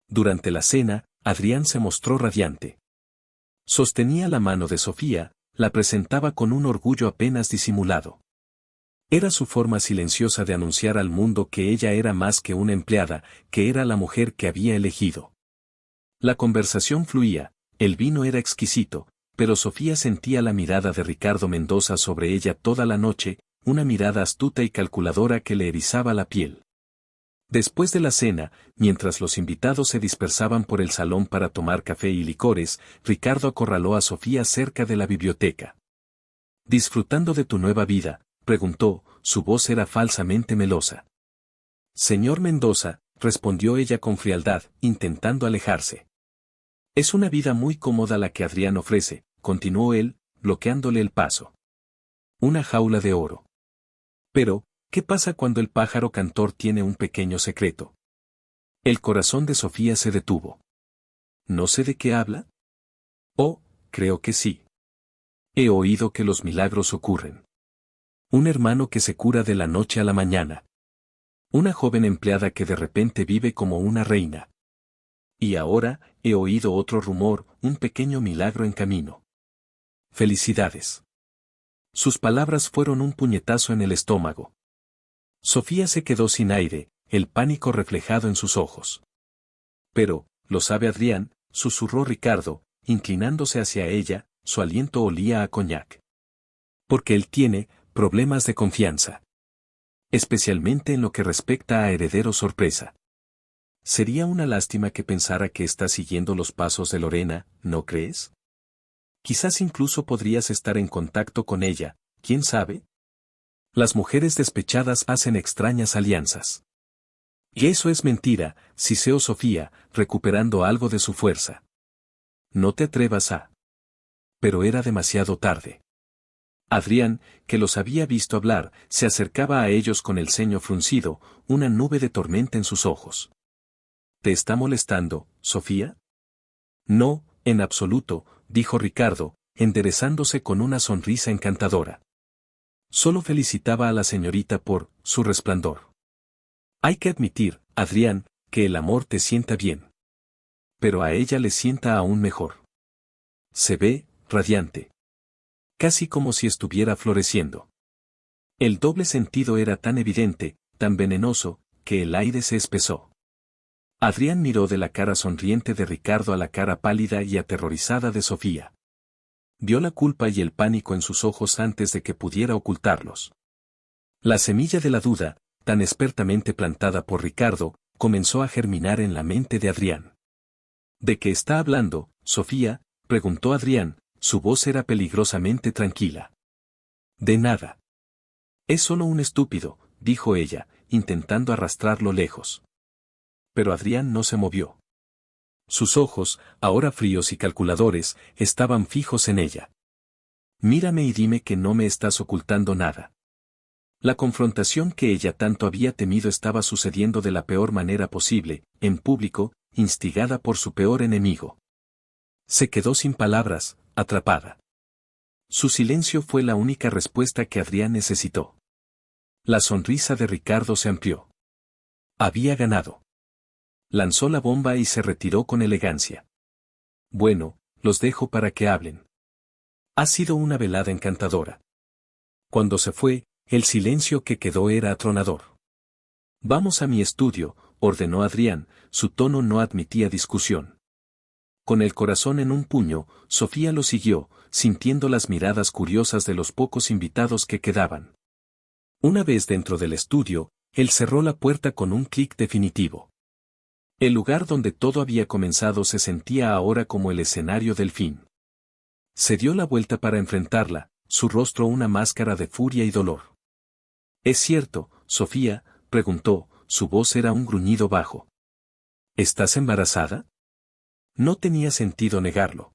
Durante la cena, Adrián se mostró radiante. Sostenía la mano de Sofía, la presentaba con un orgullo apenas disimulado. Era su forma silenciosa de anunciar al mundo que ella era más que una empleada, que era la mujer que había elegido. La conversación fluía, el vino era exquisito, pero Sofía sentía la mirada de Ricardo Mendoza sobre ella toda la noche, una mirada astuta y calculadora que le erizaba la piel. Después de la cena, mientras los invitados se dispersaban por el salón para tomar café y licores, Ricardo acorraló a Sofía cerca de la biblioteca. «¿Disfrutando de tu nueva vida?», preguntó, su voz era falsamente melosa. «Señor Mendoza», respondió ella con frialdad, intentando alejarse. «Es una vida muy cómoda la que Adrián ofrece», continuó él, bloqueándole el paso. «Una jaula de oro. Pero, ¿qué pasa cuando el pájaro cantor tiene un pequeño secreto?». El corazón de Sofía se detuvo. «¿No sé de qué habla?». «Oh, creo que sí. He oído que los milagros ocurren. Un hermano que se cura de la noche a la mañana. Una joven empleada que de repente vive como una reina. Y ahora, he oído otro rumor, un pequeño milagro en camino. Felicidades». Sus palabras fueron un puñetazo en el estómago. Sofía se quedó sin aire, el pánico reflejado en sus ojos. «Pero, ¿lo sabe Adrián?», susurró Ricardo, inclinándose hacia ella, su aliento olía a coñac. «Porque él tiene problemas de confianza. Especialmente en lo que respecta a heredero sorpresa. Sería una lástima que pensara que está siguiendo los pasos de Lorena, ¿no crees? Quizás incluso podrías estar en contacto con ella, ¿quién sabe? Las mujeres despechadas hacen extrañas alianzas». «Y eso es mentira», siseó Sofía, recuperando algo de su fuerza. «No te atrevas a». Pero era demasiado tarde. Adrián, que los había visto hablar, se acercaba a ellos con el ceño fruncido, una nube de tormenta en sus ojos. «¿Te está molestando, Sofía?». «No, en absoluto», dijo Ricardo, enderezándose con una sonrisa encantadora. «Solo felicitaba a la señorita por su resplandor. Hay que admitir, Adrián, que el amor te sienta bien. Pero a ella le sienta aún mejor. Se ve radiante. Casi como si estuviera floreciendo». El doble sentido era tan evidente, tan venenoso, que el aire se espesó. Adrián miró de la cara sonriente de Ricardo a la cara pálida y aterrorizada de Sofía. Vio la culpa y el pánico en sus ojos antes de que pudiera ocultarlos. La semilla de la duda, tan expertamente plantada por Ricardo, comenzó a germinar en la mente de Adrián. ¿De qué está hablando, Sofía?, preguntó Adrián, su voz era peligrosamente tranquila. De nada. Es solo un estúpido, dijo ella, intentando arrastrarlo lejos. Pero Adrián no se movió. Sus ojos, ahora fríos y calculadores, estaban fijos en ella. Mírame y dime que no me estás ocultando nada. La confrontación que ella tanto había temido estaba sucediendo de la peor manera posible, en público, instigada por su peor enemigo. Se quedó sin palabras, atrapada. Su silencio fue la única respuesta que Adrián necesitó. La sonrisa de Ricardo se amplió. Había ganado. Lanzó la bomba y se retiró con elegancia. Bueno, los dejo para que hablen. Ha sido una velada encantadora. Cuando se fue, el silencio que quedó era atronador. Vamos a mi estudio, ordenó Adrián, su tono no admitía discusión. Con el corazón en un puño, Sofía lo siguió, sintiendo las miradas curiosas de los pocos invitados que quedaban. Una vez dentro del estudio, él cerró la puerta con un clic definitivo. El lugar donde todo había comenzado se sentía ahora como el escenario del fin. Se dio la vuelta para enfrentarla, su rostro una máscara de furia y dolor. ¿Es cierto, Sofía?, preguntó, su voz era un gruñido bajo. ¿Estás embarazada? No tenía sentido negarlo.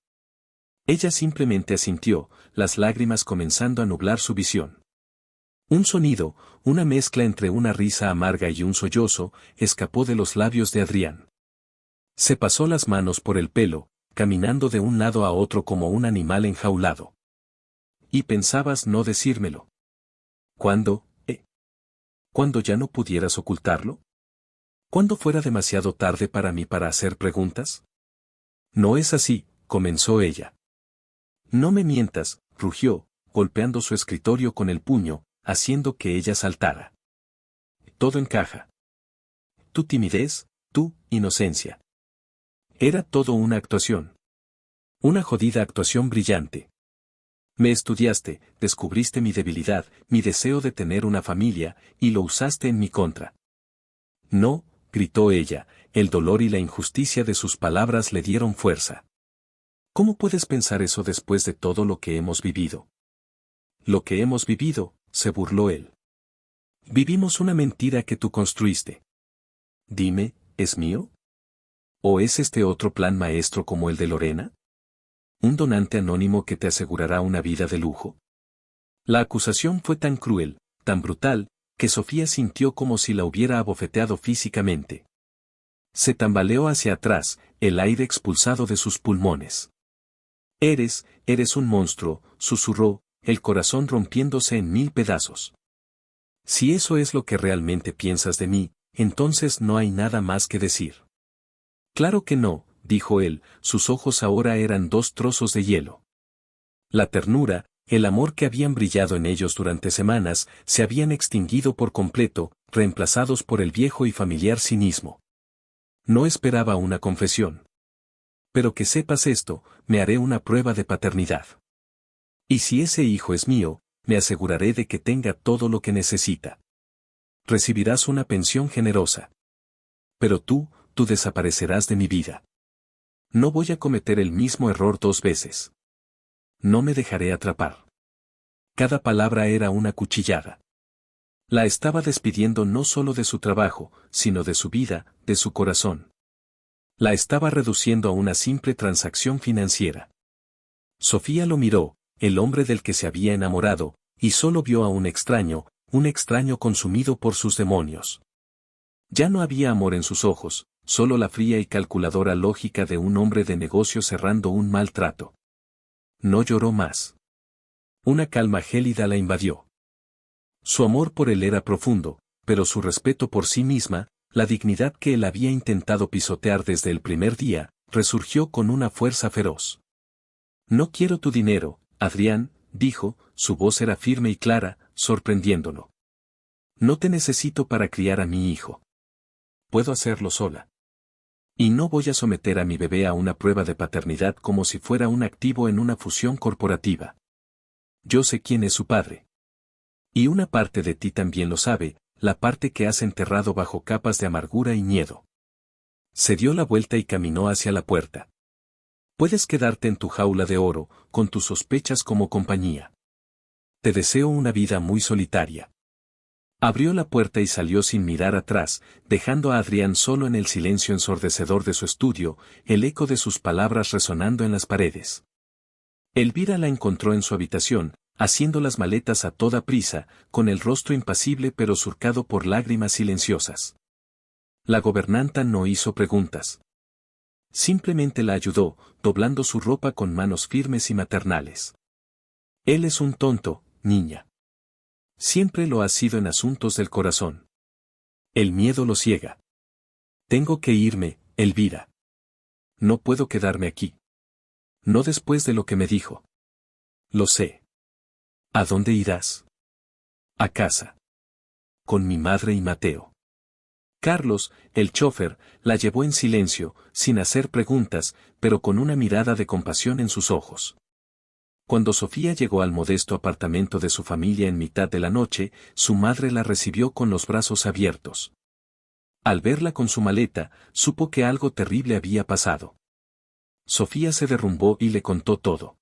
Ella simplemente asintió, las lágrimas comenzando a nublar su visión. Un sonido, una mezcla entre una risa amarga y un sollozo, escapó de los labios de Adrián. Se pasó las manos por el pelo, caminando de un lado a otro como un animal enjaulado. ¿Y pensabas no decírmelo? ¿Cuándo? ¿Cuándo ya no pudieras ocultarlo? ¿Cuándo fuera demasiado tarde para mí para hacer preguntas? No es así, comenzó ella. No me mientas, rugió, golpeando su escritorio con el puño, haciendo que ella saltara. Todo encaja. Tu timidez, tu inocencia. Era todo una actuación. Una jodida actuación brillante. Me estudiaste, descubriste mi debilidad, mi deseo de tener una familia, y lo usaste en mi contra. No, gritó ella, el dolor y la injusticia de sus palabras le dieron fuerza. ¿Cómo puedes pensar eso después de todo lo que hemos vivido? Lo que hemos vivido, se burló él. Vivimos una mentira que tú construiste. Dime, ¿es mío? ¿O es este otro plan maestro como el de Lorena? ¿Un donante anónimo que te asegurará una vida de lujo? La acusación fue tan cruel, tan brutal, que Sofía sintió como si la hubiera abofeteado físicamente. Se tambaleó hacia atrás, el aire expulsado de sus pulmones. Eres un monstruo, susurró, el corazón rompiéndose en 1000 pedazos. Si eso es lo que realmente piensas de mí, entonces no hay nada más que decir. Claro que no, dijo él, sus ojos ahora eran 2 trozos de hielo. La ternura, el amor que habían brillado en ellos durante semanas, se habían extinguido por completo, reemplazados por el viejo y familiar cinismo. No esperaba una confesión. Pero que sepas esto, me haré una prueba de paternidad. Y si ese hijo es mío, me aseguraré de que tenga todo lo que necesita. Recibirás una pensión generosa. Pero tú desaparecerás de mi vida. No voy a cometer el mismo error 2 veces. No me dejaré atrapar. Cada palabra era una cuchillada. La estaba despidiendo no solo de su trabajo, sino de su vida, de su corazón. La estaba reduciendo a una simple transacción financiera. Sofía lo miró, el hombre del que se había enamorado, y solo vio a un extraño consumido por sus demonios. Ya no había amor en sus ojos, solo la fría y calculadora lógica de un hombre de negocio cerrando un mal trato. No lloró más. Una calma gélida la invadió. Su amor por él era profundo, pero su respeto por sí misma, la dignidad que él había intentado pisotear desde el primer día, resurgió con una fuerza feroz. No quiero tu dinero, Adrián, dijo, su voz era firme y clara, sorprendiéndolo. No te necesito para criar a mi hijo. Puedo hacerlo sola. Y no voy a someter a mi bebé a una prueba de paternidad como si fuera un activo en una fusión corporativa. Yo sé quién es su padre. Y una parte de ti también lo sabe, la parte que has enterrado bajo capas de amargura y miedo. Se dio la vuelta y caminó hacia la puerta. Puedes quedarte en tu jaula de oro, con tus sospechas como compañía. Te deseo una vida muy solitaria. Abrió la puerta y salió sin mirar atrás, dejando a Adrián solo en el silencio ensordecedor de su estudio, el eco de sus palabras resonando en las paredes. Elvira la encontró en su habitación, haciendo las maletas a toda prisa, con el rostro impasible pero surcado por lágrimas silenciosas. La gobernanta no hizo preguntas. Simplemente la ayudó, doblando su ropa con manos firmes y maternales. Él es un tonto, niña. Siempre lo ha sido en asuntos del corazón. El miedo lo ciega. Tengo que irme, Elvira. No puedo quedarme aquí. No después de lo que me dijo. Lo sé. ¿A dónde irás? A casa. Con mi madre y Mateo. Carlos, el chófer, la llevó en silencio, sin hacer preguntas, pero con una mirada de compasión en sus ojos. Cuando Sofía llegó al modesto apartamento de su familia en mitad de la noche, su madre la recibió con los brazos abiertos. Al verla con su maleta, supo que algo terrible había pasado. Sofía se derrumbó y le contó todo.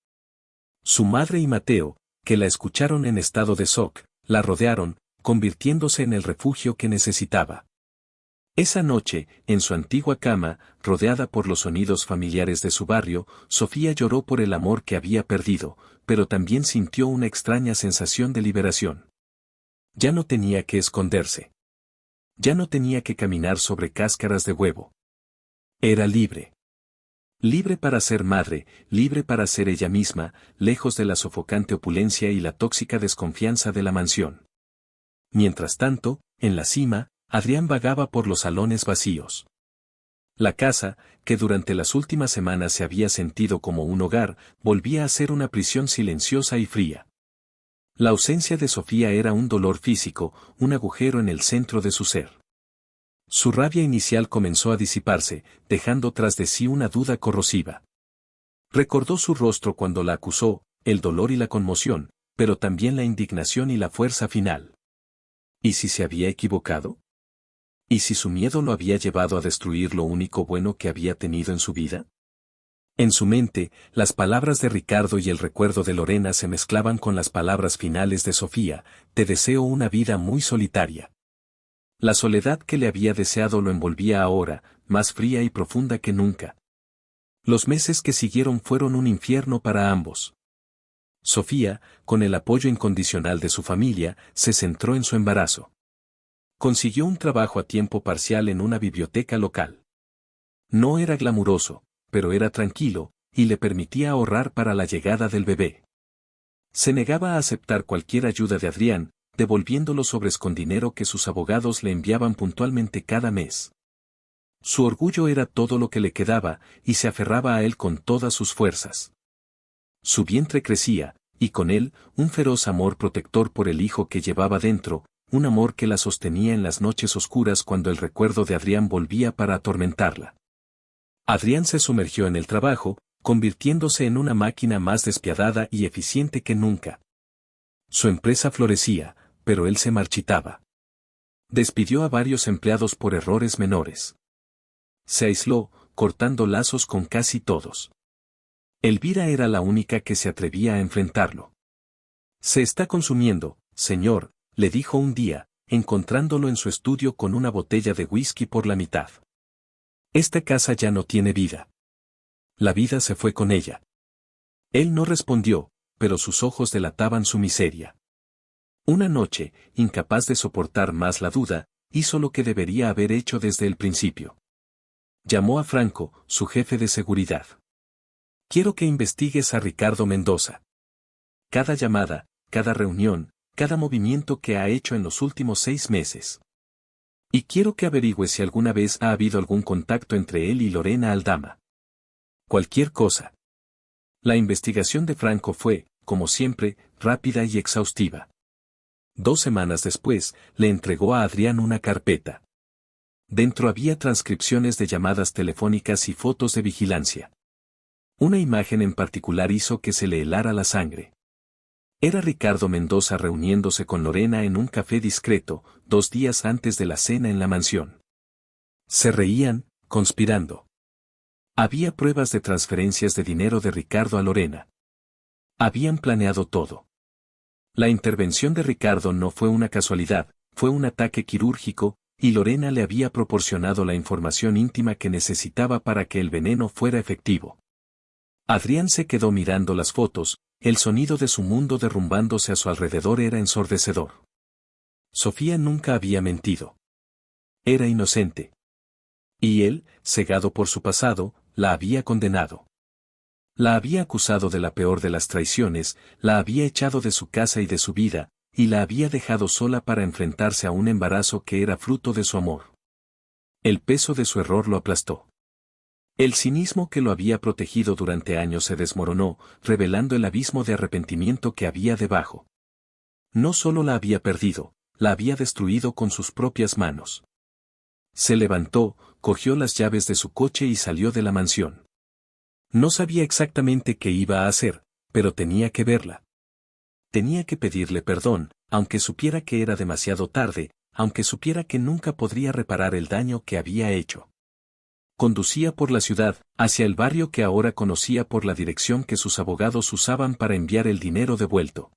Su madre y Mateo, que la escucharon en estado de shock, la rodearon, convirtiéndose en el refugio que necesitaba. Esa noche, en su antigua cama, rodeada por los sonidos familiares de su barrio, Sofía lloró por el amor que había perdido, pero también sintió una extraña sensación de liberación. Ya no tenía que esconderse. Ya no tenía que caminar sobre cáscaras de huevo. Era libre. Libre para ser madre, libre para ser ella misma, lejos de la sofocante opulencia y la tóxica desconfianza de la mansión. Mientras tanto, en la cima, Adrián vagaba por los salones vacíos. La casa, que durante las últimas semanas se había sentido como un hogar, volvía a ser una prisión silenciosa y fría. La ausencia de Sofía era un dolor físico, un agujero en el centro de su ser. Su rabia inicial comenzó a disiparse, dejando tras de sí una duda corrosiva. Recordó su rostro cuando la acusó, el dolor y la conmoción, pero también la indignación y la fuerza final. ¿Y si se había equivocado? ¿Y si su miedo lo había llevado a destruir lo único bueno que había tenido en su vida? En su mente, las palabras de Ricardo y el recuerdo de Lorena se mezclaban con las palabras finales de Sofía: te deseo una vida muy solitaria. La soledad que le había deseado lo envolvía ahora, más fría y profunda que nunca. Los meses que siguieron fueron un infierno para ambos. Sofía, con el apoyo incondicional de su familia, se centró en su embarazo. Consiguió un trabajo a tiempo parcial en una biblioteca local. No era glamuroso, pero era tranquilo, y le permitía ahorrar para la llegada del bebé. Se negaba a aceptar cualquier ayuda de Adrián, devolviendo los sobres con dinero que sus abogados le enviaban puntualmente cada mes. Su orgullo era todo lo que le quedaba, y se aferraba a él con todas sus fuerzas. Su vientre crecía, y con él, un feroz amor protector por el hijo que llevaba dentro, un amor que la sostenía en las noches oscuras cuando el recuerdo de Adrián volvía para atormentarla. Adrián se sumergió en el trabajo, convirtiéndose en una máquina más despiadada y eficiente que nunca. Su empresa florecía, pero él se marchitaba. Despidió a varios empleados por errores menores. Se aisló, cortando lazos con casi todos. Elvira era la única que se atrevía a enfrentarlo. Se está consumiendo, señor, le dijo un día, encontrándolo en su estudio con una botella de whisky por la mitad. Esta casa ya no tiene vida. La vida se fue con ella. Él no respondió, pero sus ojos delataban su miseria. Una noche, incapaz de soportar más la duda, hizo lo que debería haber hecho desde el principio. Llamó a Franco, su jefe de seguridad. Quiero que investigues a Ricardo Mendoza. Cada llamada, cada reunión, cada movimiento que ha hecho en los últimos 6 meses. Y quiero que averigües si alguna vez ha habido algún contacto entre él y Lorena Aldama. Cualquier cosa. La investigación de Franco fue, como siempre, rápida y exhaustiva. 2 semanas después, le entregó a Adrián una carpeta. Dentro había transcripciones de llamadas telefónicas y fotos de vigilancia. Una imagen en particular hizo que se le helara la sangre. Era Ricardo Mendoza reuniéndose con Lorena en un café discreto, 2 días antes de la cena en la mansión. Se reían, conspirando. Había pruebas de transferencias de dinero de Ricardo a Lorena. Habían planeado todo. La intervención de Ricardo no fue una casualidad, fue un ataque quirúrgico, y Lorena le había proporcionado la información íntima que necesitaba para que el veneno fuera efectivo. Adrián se quedó mirando las fotos, el sonido de su mundo derrumbándose a su alrededor era ensordecedor. Sofía nunca había mentido. Era inocente. Y él, cegado por su pasado, la había condenado. La había acusado de la peor de las traiciones, la había echado de su casa y de su vida, y la había dejado sola para enfrentarse a un embarazo que era fruto de su amor. El peso de su error lo aplastó. El cinismo que lo había protegido durante años se desmoronó, revelando el abismo de arrepentimiento que había debajo. No solo la había perdido, la había destruido con sus propias manos. Se levantó, cogió las llaves de su coche y salió de la mansión. No sabía exactamente qué iba a hacer, pero tenía que verla. Tenía que pedirle perdón, aunque supiera que era demasiado tarde, aunque supiera que nunca podría reparar el daño que había hecho. Conducía por la ciudad, hacia el barrio que ahora conocía por la dirección que sus abogados usaban para enviar el dinero devuelto.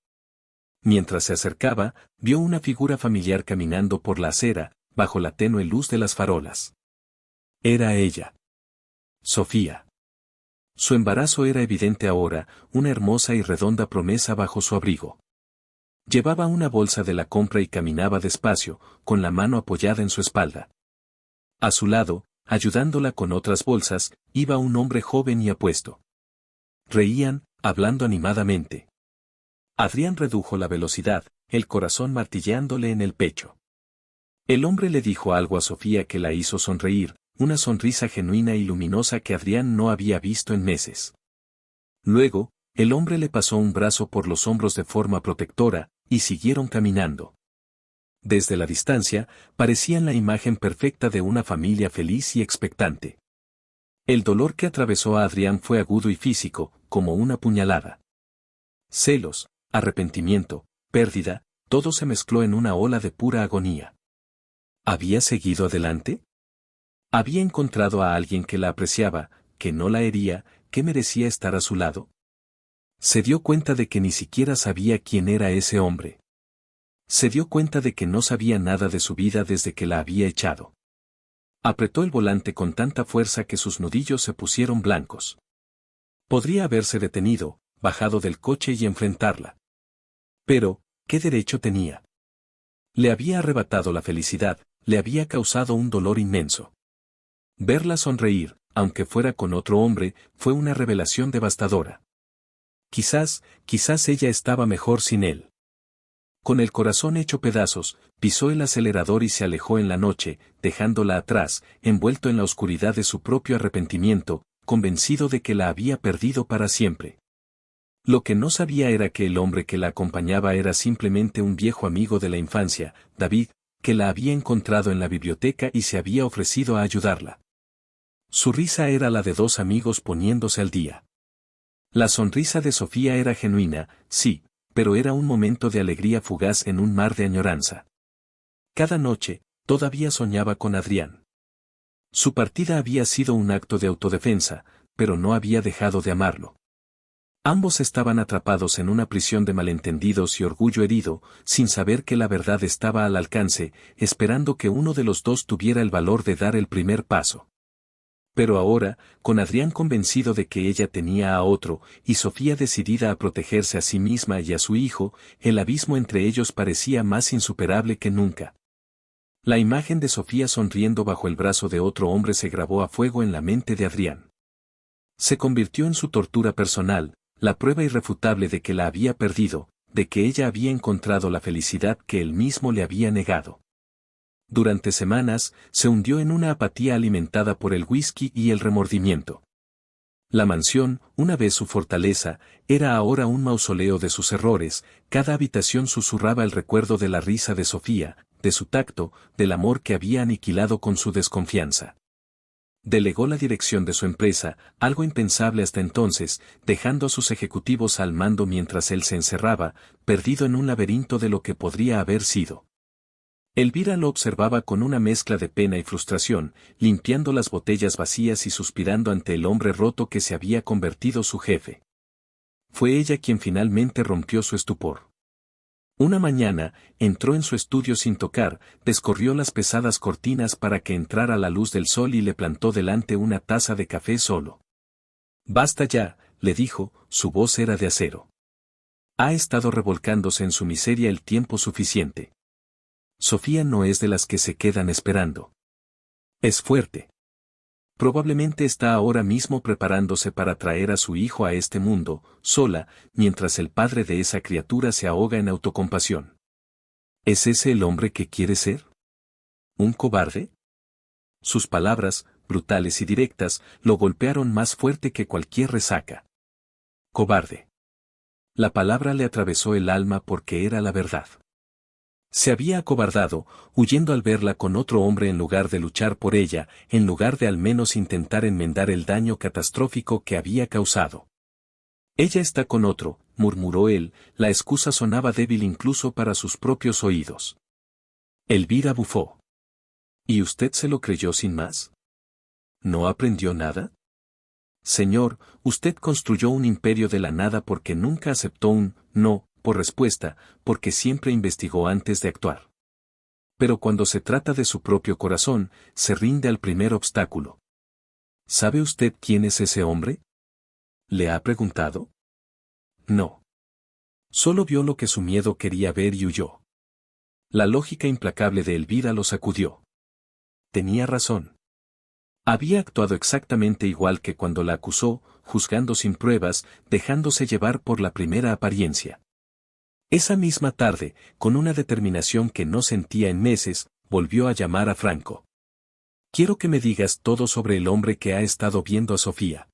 Mientras se acercaba, vio una figura familiar caminando por la acera, bajo la tenue luz de las farolas. Era ella. Sofía. Su embarazo era evidente ahora, una hermosa y redonda promesa bajo su abrigo. Llevaba una bolsa de la compra y caminaba despacio, con la mano apoyada en su espalda. A su lado, ayudándola con otras bolsas, iba un hombre joven y apuesto. Reían, hablando animadamente. Adrián redujo la velocidad, el corazón martilleándole en el pecho. El hombre le dijo algo a Sofía que la hizo sonreír, una sonrisa genuina y luminosa que Adrián no había visto en meses. Luego, el hombre le pasó un brazo por los hombros de forma protectora, y siguieron caminando. Desde la distancia, parecían la imagen perfecta de una familia feliz y expectante. El dolor que atravesó a Adrián fue agudo y físico, como una puñalada. Celos, arrepentimiento, pérdida, todo se mezcló en una ola de pura agonía. ¿Había seguido adelante? ¿Había encontrado a alguien que la apreciaba, que no la hería, que merecía estar a su lado? Se dio cuenta de que ni siquiera sabía quién era ese hombre. Se dio cuenta de que no sabía nada de su vida desde que la había echado. Apretó el volante con tanta fuerza que sus nudillos se pusieron blancos. Podría haberse detenido, bajado del coche y enfrentarla. Pero, ¿qué derecho tenía? Le había arrebatado la felicidad, le había causado un dolor inmenso. Verla sonreír, aunque fuera con otro hombre, fue una revelación devastadora. Quizás ella estaba mejor sin él. Con el corazón hecho pedazos, pisó el acelerador y se alejó en la noche, dejándola atrás, envuelto en la oscuridad de su propio arrepentimiento, convencido de que la había perdido para siempre. Lo que no sabía era que el hombre que la acompañaba era simplemente un viejo amigo de la infancia, David, que la había encontrado en la biblioteca y se había ofrecido a ayudarla. Su risa era la de dos amigos poniéndose al día. La sonrisa de Sofía era genuina, sí, pero era un momento de alegría fugaz en un mar de añoranza. Cada noche, todavía soñaba con Adrián. Su partida había sido un acto de autodefensa, pero no había dejado de amarlo. Ambos estaban atrapados en una prisión de malentendidos y orgullo herido, sin saber que la verdad estaba al alcance, esperando que uno de los dos tuviera el valor de dar el primer paso. Pero ahora, con Adrián convencido de que ella tenía a otro, y Sofía decidida a protegerse a sí misma y a su hijo, el abismo entre ellos parecía más insuperable que nunca. La imagen de Sofía sonriendo bajo el brazo de otro hombre se grabó a fuego en la mente de Adrián. Se convirtió en su tortura personal, la prueba irrefutable de que la había perdido, de que ella había encontrado la felicidad que él mismo le había negado. Durante semanas, se hundió en una apatía alimentada por el whisky y el remordimiento. La mansión, una vez su fortaleza, era ahora un mausoleo de sus errores, cada habitación susurraba el recuerdo de la risa de Sofía, de su tacto, del amor que había aniquilado con su desconfianza. Delegó la dirección de su empresa, algo impensable hasta entonces, dejando a sus ejecutivos al mando mientras él se encerraba, perdido en un laberinto de lo que podría haber sido. Elvira lo observaba con una mezcla de pena y frustración, limpiando las botellas vacías y suspirando ante el hombre roto que se había convertido su jefe. Fue ella quien finalmente rompió su estupor. Una mañana, entró en su estudio sin tocar, descorrió las pesadas cortinas para que entrara la luz del sol y le plantó delante una taza de café solo. «Basta ya», le dijo, su voz era de acero. Ha estado revolcándose en su miseria el tiempo suficiente. Sofía no es de las que se quedan esperando. Es fuerte. Probablemente está ahora mismo preparándose para traer a su hijo a este mundo, sola, mientras el padre de esa criatura se ahoga en autocompasión. ¿Es ese el hombre que quiere ser? ¿Un cobarde? Sus palabras, brutales y directas, lo golpearon más fuerte que cualquier resaca. Cobarde. La palabra le atravesó el alma porque era la verdad. Se había acobardado, huyendo al verla con otro hombre en lugar de luchar por ella, en lugar de al menos intentar enmendar el daño catastrófico que había causado. Ella está con otro, murmuró él, la excusa sonaba débil incluso para sus propios oídos. Elvira bufó. ¿Y usted se lo creyó sin más? ¿No aprendió nada? Señor, usted construyó un imperio de la nada porque nunca aceptó un no por respuesta, porque siempre investigó antes de actuar. Pero cuando se trata de su propio corazón, se rinde al primer obstáculo. ¿Sabe usted quién es ese hombre? ¿Le ha preguntado? No. Solo vio lo que su miedo quería ver y huyó. La lógica implacable de Elvira lo sacudió. Tenía razón. Había actuado exactamente igual que cuando la acusó, juzgando sin pruebas, dejándose llevar por la primera apariencia. Esa misma tarde, con una determinación que no sentía en meses, volvió a llamar a Franco. Quiero que me digas todo sobre el hombre que ha estado viendo a Sofía.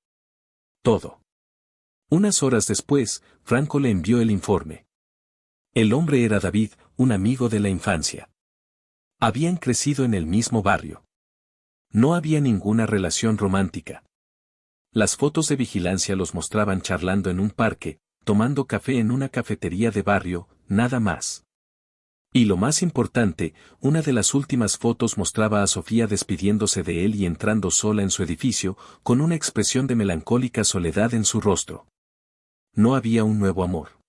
Todo. Unas horas después, Franco le envió el informe. El hombre era David, un amigo de la infancia. Habían crecido en el mismo barrio. No había ninguna relación romántica. Las fotos de vigilancia los mostraban charlando en un parque, tomando café en una cafetería de barrio, nada más. Y lo más importante, una de las últimas fotos mostraba a Sofía despidiéndose de él y entrando sola en su edificio, con una expresión de melancólica soledad en su rostro. No había un nuevo amor.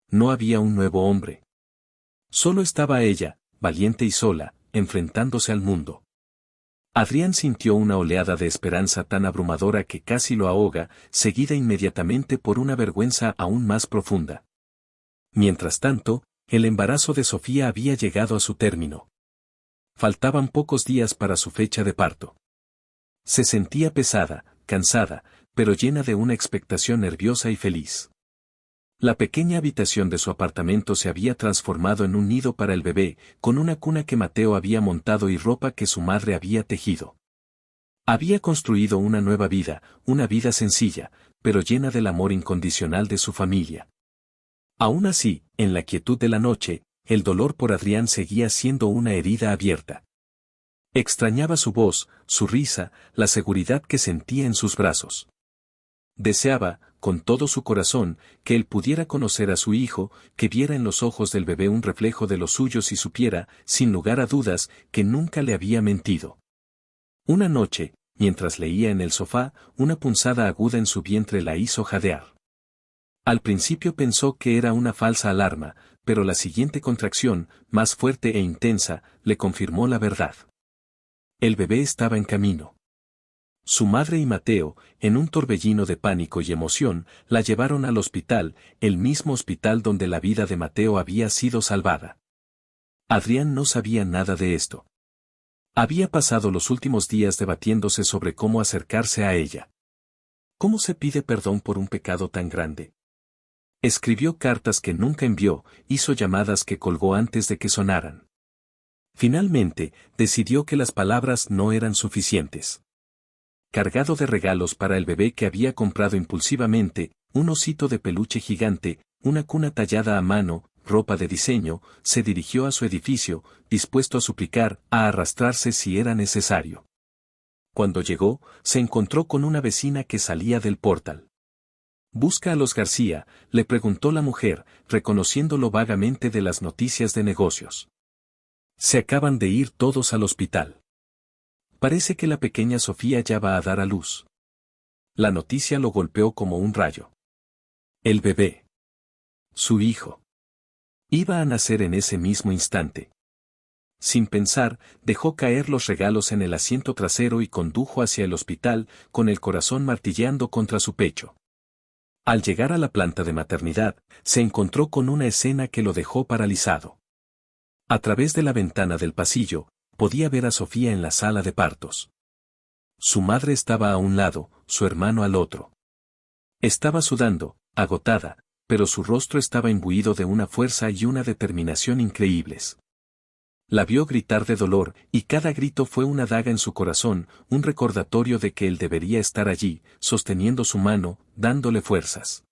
No había un nuevo hombre. Solo estaba ella, valiente y sola, enfrentándose al mundo. Adrián sintió una oleada de esperanza tan abrumadora que casi lo ahoga, seguida inmediatamente por una vergüenza aún más profunda. Mientras tanto, el embarazo de Sofía había llegado a su término. Faltaban pocos días para su fecha de parto. Se sentía pesada, cansada, pero llena de una expectación nerviosa y feliz. La pequeña habitación de su apartamento se había transformado en un nido para el bebé, con una cuna que Mateo había montado y ropa que su madre había tejido. Había construido una nueva vida, una vida sencilla, pero llena del amor incondicional de su familia. Aún así, en la quietud de la noche, el dolor por Adrián seguía siendo una herida abierta. Extrañaba su voz, su risa, la seguridad que sentía en sus brazos. Deseaba, con todo su corazón, que él pudiera conocer a su hijo, que viera en los ojos del bebé un reflejo de los suyos y supiera, sin lugar a dudas, que nunca le había mentido. Una noche, mientras leía en el sofá, una punzada aguda en su vientre la hizo jadear. Al principio pensó que era una falsa alarma, pero la siguiente contracción, más fuerte e intensa, le confirmó la verdad. El bebé estaba en camino. Su madre y Mateo, en un torbellino de pánico y emoción, la llevaron al hospital, el mismo hospital donde la vida de Mateo había sido salvada. Adrián no sabía nada de esto. Había pasado los últimos días debatiéndose sobre cómo acercarse a ella. ¿Cómo se pide perdón por un pecado tan grande? Escribió cartas que nunca envió, hizo llamadas que colgó antes de que sonaran. Finalmente, decidió que las palabras no eran suficientes. cargado de regalos para el bebé que había comprado impulsivamente, un osito de peluche gigante, una cuna tallada a mano, ropa de diseño, se dirigió a su edificio, dispuesto a suplicar, a arrastrarse si era necesario. Cuando llegó, se encontró con una vecina que salía del portal. «¿Busca a los García?», le preguntó la mujer, reconociéndolo vagamente de las noticias de negocios. «Se acaban de ir todos al hospital. Parece que la pequeña Sofía ya va a dar a luz». La noticia lo golpeó como un rayo. El bebé. Su hijo. Iba a nacer en ese mismo instante. Sin pensar, dejó caer los regalos en el asiento trasero y condujo hacia el hospital, con el corazón martilleando contra su pecho. Al llegar a la planta de maternidad, se encontró con una escena que lo dejó paralizado. A través de la ventana del pasillo, podía ver a Sofía en la sala de partos. Su madre estaba a un lado, su hermano al otro. Estaba sudando, agotada, pero su rostro estaba imbuido de una fuerza y una determinación increíbles. La vio gritar de dolor, y cada grito fue una daga en su corazón, un recordatorio de que él debería estar allí, sosteniendo su mano, dándole fuerzas.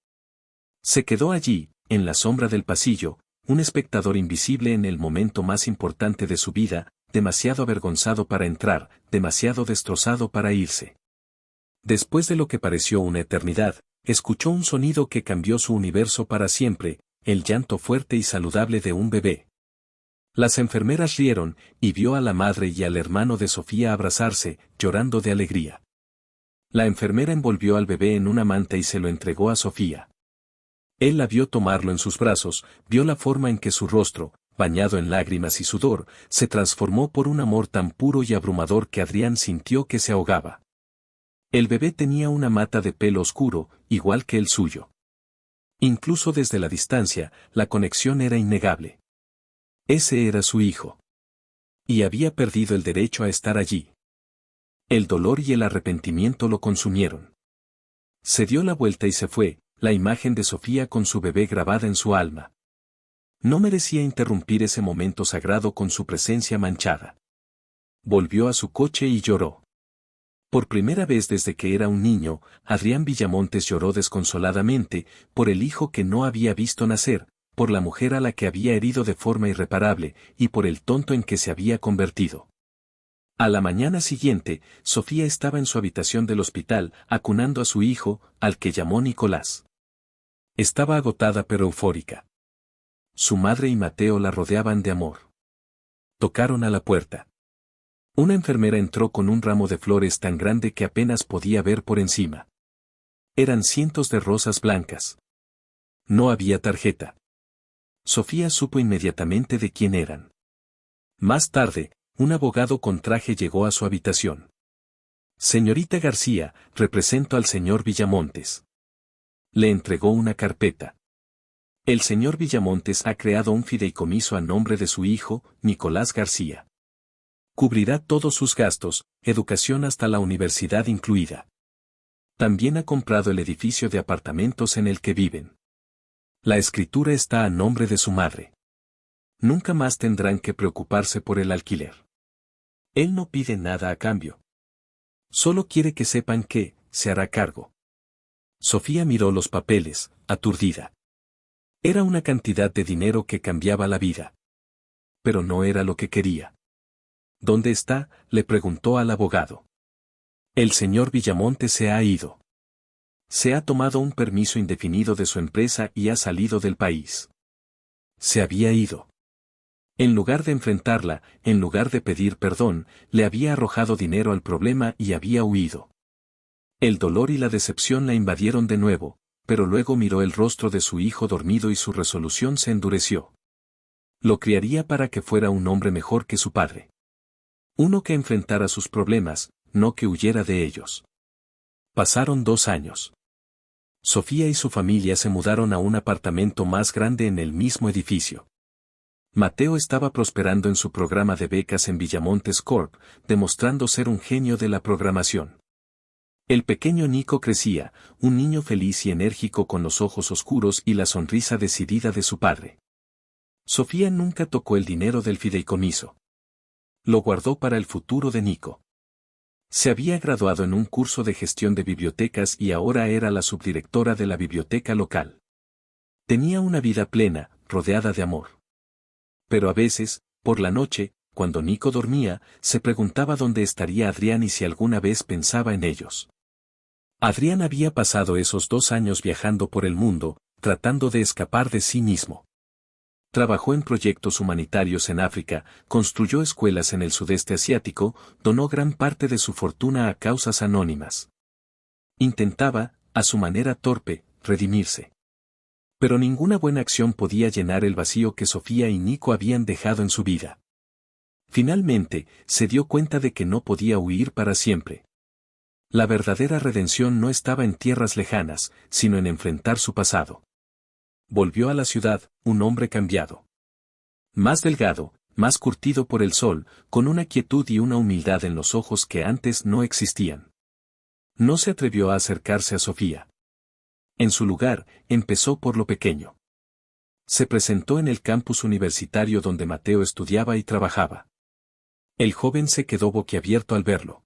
Se quedó allí, en la sombra del pasillo, un espectador invisible en el momento más importante de su vida, demasiado avergonzado para entrar, demasiado destrozado para irse. Después de lo que pareció una eternidad, escuchó un sonido que cambió su universo para siempre, el llanto fuerte y saludable de un bebé. Las enfermeras rieron, y vio a la madre y al hermano de Sofía abrazarse, llorando de alegría. La enfermera envolvió al bebé en una manta y se lo entregó a Sofía. Él la vio tomarlo en sus brazos, vio la forma en que su rostro, bañado en lágrimas y sudor, se transformó por un amor tan puro y abrumador que Adrián sintió que se ahogaba. El bebé tenía una mata de pelo oscuro, igual que el suyo. Incluso desde la distancia, la conexión era innegable. Ese era su hijo. Y había perdido el derecho a estar allí. El dolor y el arrepentimiento lo consumieron. Se dio la vuelta y se fue, la imagen de Sofía con su bebé grabada en su alma. No merecía interrumpir ese momento sagrado con su presencia manchada. Volvió a su coche y lloró. Por primera vez desde que era un niño, Adrián Villamontes lloró desconsoladamente, por el hijo que no había visto nacer, por la mujer a la que había herido de forma irreparable, y por el tonto en que se había convertido. A la mañana siguiente, Sofía estaba en su habitación del hospital, acunando a su hijo, al que llamó Nicolás. Estaba agotada pero eufórica. Su madre y Mateo la rodeaban de amor. Tocaron a la puerta. Una enfermera entró con un ramo de flores tan grande que apenas podía ver por encima. Eran cientos de rosas blancas. No había tarjeta. Sofía supo inmediatamente de quién eran. Más tarde, un abogado con traje llegó a su habitación. «Señorita García, represento al señor Villamontes». Le entregó una carpeta. El señor Villamontes ha creado un fideicomiso a nombre de su hijo, Nicolás García. Cubrirá todos sus gastos, educación hasta la universidad incluida. También ha comprado el edificio de apartamentos en el que viven. La escritura está a nombre de su madre. Nunca más tendrán que preocuparse por el alquiler. Él no pide nada a cambio. Solo quiere que sepan que, se hará cargo. Sofía miró los papeles, aturdida. Era una cantidad de dinero que cambiaba la vida. Pero no era lo que quería. ¿Dónde está?, le preguntó al abogado. El señor Villamonte se ha ido. Se ha tomado un permiso indefinido de su empresa y ha salido del país. Se había ido. En lugar de enfrentarla, en lugar de pedir perdón, le había arrojado dinero al problema y había huido. El dolor y la decepción la invadieron de nuevo, pero luego miró el rostro de su hijo dormido y su resolución se endureció. Lo criaría para que fuera un hombre mejor que su padre. Uno que enfrentara sus problemas, no que huyera de ellos. Pasaron 2 años. Sofía y su familia se mudaron a un apartamento más grande en el mismo edificio. Mateo estaba prosperando en su programa de becas en Villamontes Corp, demostrando ser un genio de la programación. El pequeño Nico crecía, un niño feliz y enérgico con los ojos oscuros y la sonrisa decidida de su padre. Sofía nunca tocó el dinero del fideicomiso. Lo guardó para el futuro de Nico. Se había graduado en un curso de gestión de bibliotecas y ahora era la subdirectora de la biblioteca local. Tenía una vida plena, rodeada de amor. Pero a veces, por la noche, cuando Nico dormía, se preguntaba dónde estaría Adrián y si alguna vez pensaba en ellos. Adrián había pasado esos 2 años viajando por el mundo, tratando de escapar de sí mismo. Trabajó en proyectos humanitarios en África, construyó escuelas en el sudeste asiático, donó gran parte de su fortuna a causas anónimas. Intentaba, a su manera torpe, redimirse. Pero ninguna buena acción podía llenar el vacío que Sofía y Nico habían dejado en su vida. Finalmente, se dio cuenta de que no podía huir para siempre. La verdadera redención no estaba en tierras lejanas, sino en enfrentar su pasado. Volvió a la ciudad, un hombre cambiado. Más delgado, más curtido por el sol, con una quietud y una humildad en los ojos que antes no existían. No se atrevió a acercarse a Sofía. En su lugar, empezó por lo pequeño. Se presentó en el campus universitario donde Mateo estudiaba y trabajaba. El joven se quedó boquiabierto al verlo.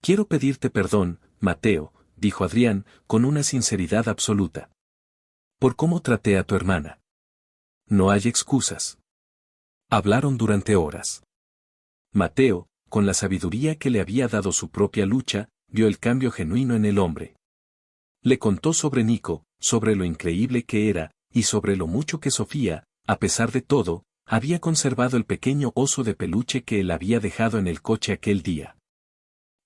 «Quiero pedirte perdón, Mateo», dijo Adrián, con una sinceridad absoluta. «Por cómo traté a tu hermana. No hay excusas». Hablaron durante horas. Mateo, con la sabiduría que le había dado su propia lucha, vio el cambio genuino en el hombre. Le contó sobre Nico, sobre lo increíble que era, y sobre lo mucho que Sofía, a pesar de todo, había conservado el pequeño oso de peluche que él había dejado en el coche aquel día.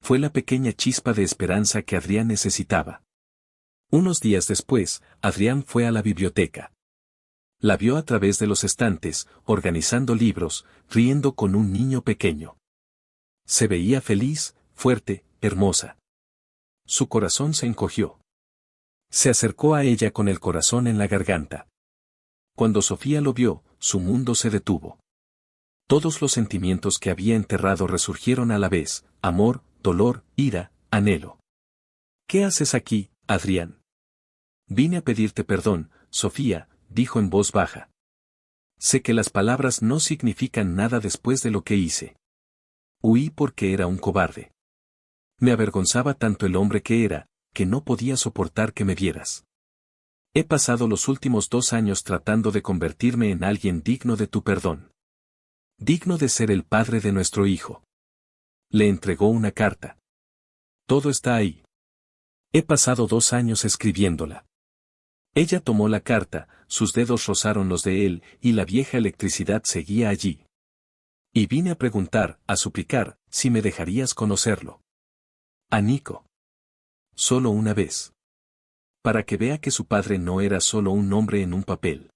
Fue la pequeña chispa de esperanza que Adrián necesitaba. Unos días después, Adrián fue a la biblioteca. La vio a través de los estantes, organizando libros, riendo con un niño pequeño. Se veía feliz, fuerte, hermosa. Su corazón se encogió. Se acercó a ella con el corazón en la garganta. Cuando Sofía lo vio, su mundo se detuvo. Todos los sentimientos que había enterrado resurgieron a la vez: amor, dolor, ira, anhelo. «¿Qué haces aquí, Adrián?» «Vine a pedirte perdón, Sofía», dijo en voz baja. «Sé que las palabras no significan nada después de lo que hice. Huí porque era un cobarde. Me avergonzaba tanto el hombre que era, que no podía soportar que me vieras. He pasado los últimos 2 años tratando de convertirme en alguien digno de tu perdón. Digno de ser el padre de nuestro hijo». Le entregó una carta. «Todo está ahí. He pasado 2 años escribiéndola». Ella tomó la carta, sus dedos rozaron los de él, y la vieja electricidad seguía allí. «Y vine a preguntar, a suplicar, si me dejarías conocerlo. A Nico. Solo una vez. Para que vea que su padre no era solo un nombre en un papel».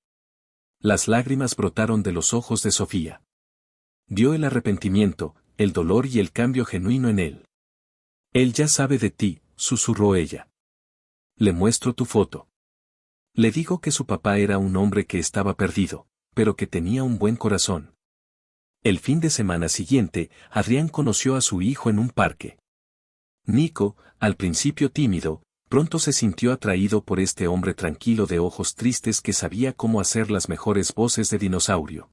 Las lágrimas brotaron de los ojos de Sofía. Vio el arrepentimiento, el dolor y el cambio genuino en él. «Él ya sabe de ti», susurró ella. «Le muestro tu foto. Le digo que su papá era un hombre que estaba perdido, pero que tenía un buen corazón». El fin de semana siguiente, Adrián conoció a su hijo en un parque. Nico, al principio tímido, pronto se sintió atraído por este hombre tranquilo de ojos tristes que sabía cómo hacer las mejores voces de dinosaurio.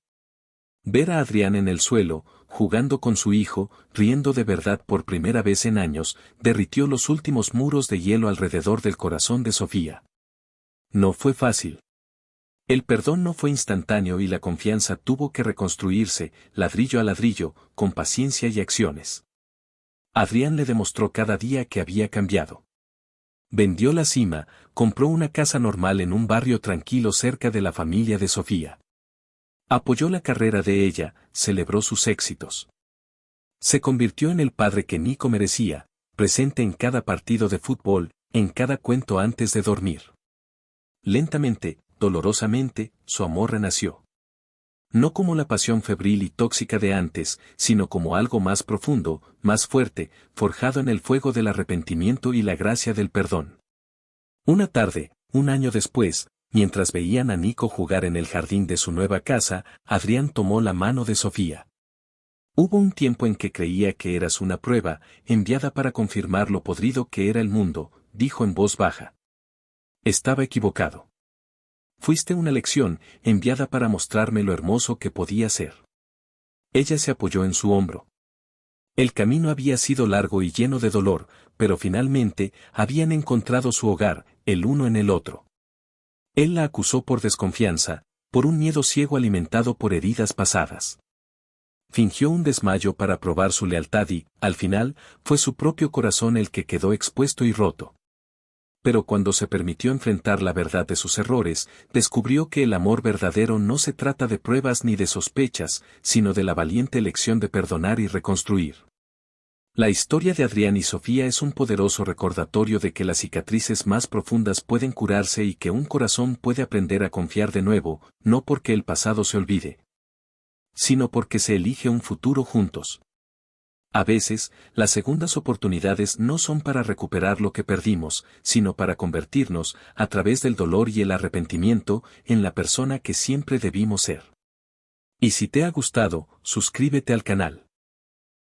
Ver a Adrián en el suelo, jugando con su hijo, riendo de verdad por primera vez en años, derritió los últimos muros de hielo alrededor del corazón de Sofía. No fue fácil. El perdón no fue instantáneo y la confianza tuvo que reconstruirse, ladrillo a ladrillo, con paciencia y acciones. Adrián le demostró cada día que había cambiado. Vendió la cima, compró una casa normal en un barrio tranquilo cerca de la familia de Sofía. Apoyó la carrera de ella, celebró sus éxitos. Se convirtió en el padre que Nico merecía, presente en cada partido de fútbol, en cada cuento antes de dormir. Lentamente, dolorosamente, su amor renació. No como la pasión febril y tóxica de antes, sino como algo más profundo, más fuerte, forjado en el fuego del arrepentimiento y la gracia del perdón. Una tarde, un año después, mientras veían a Nico jugar en el jardín de su nueva casa, Adrián tomó la mano de Sofía. «Hubo un tiempo en que creía que eras una prueba, enviada para confirmar lo podrido que era el mundo», dijo en voz baja. «Estaba equivocado. Fuiste una lección, enviada para mostrarme lo hermoso que podía ser». Ella se apoyó en su hombro. El camino había sido largo y lleno de dolor, pero finalmente habían encontrado su hogar, el uno en el otro. Él la acusó por desconfianza, por un miedo ciego alimentado por heridas pasadas. Fingió un desmayo para probar su lealtad y, al final, fue su propio corazón el que quedó expuesto y roto. Pero cuando se permitió enfrentar la verdad de sus errores, descubrió que el amor verdadero no se trata de pruebas ni de sospechas, sino de la valiente elección de perdonar y reconstruir. La historia de Adrián y Sofía es un poderoso recordatorio de que las cicatrices más profundas pueden curarse y que un corazón puede aprender a confiar de nuevo, no porque el pasado se olvide, sino porque se elige un futuro juntos. A veces, las segundas oportunidades no son para recuperar lo que perdimos, sino para convertirnos, a través del dolor y el arrepentimiento, en la persona que siempre debimos ser. Y si te ha gustado, suscríbete al canal.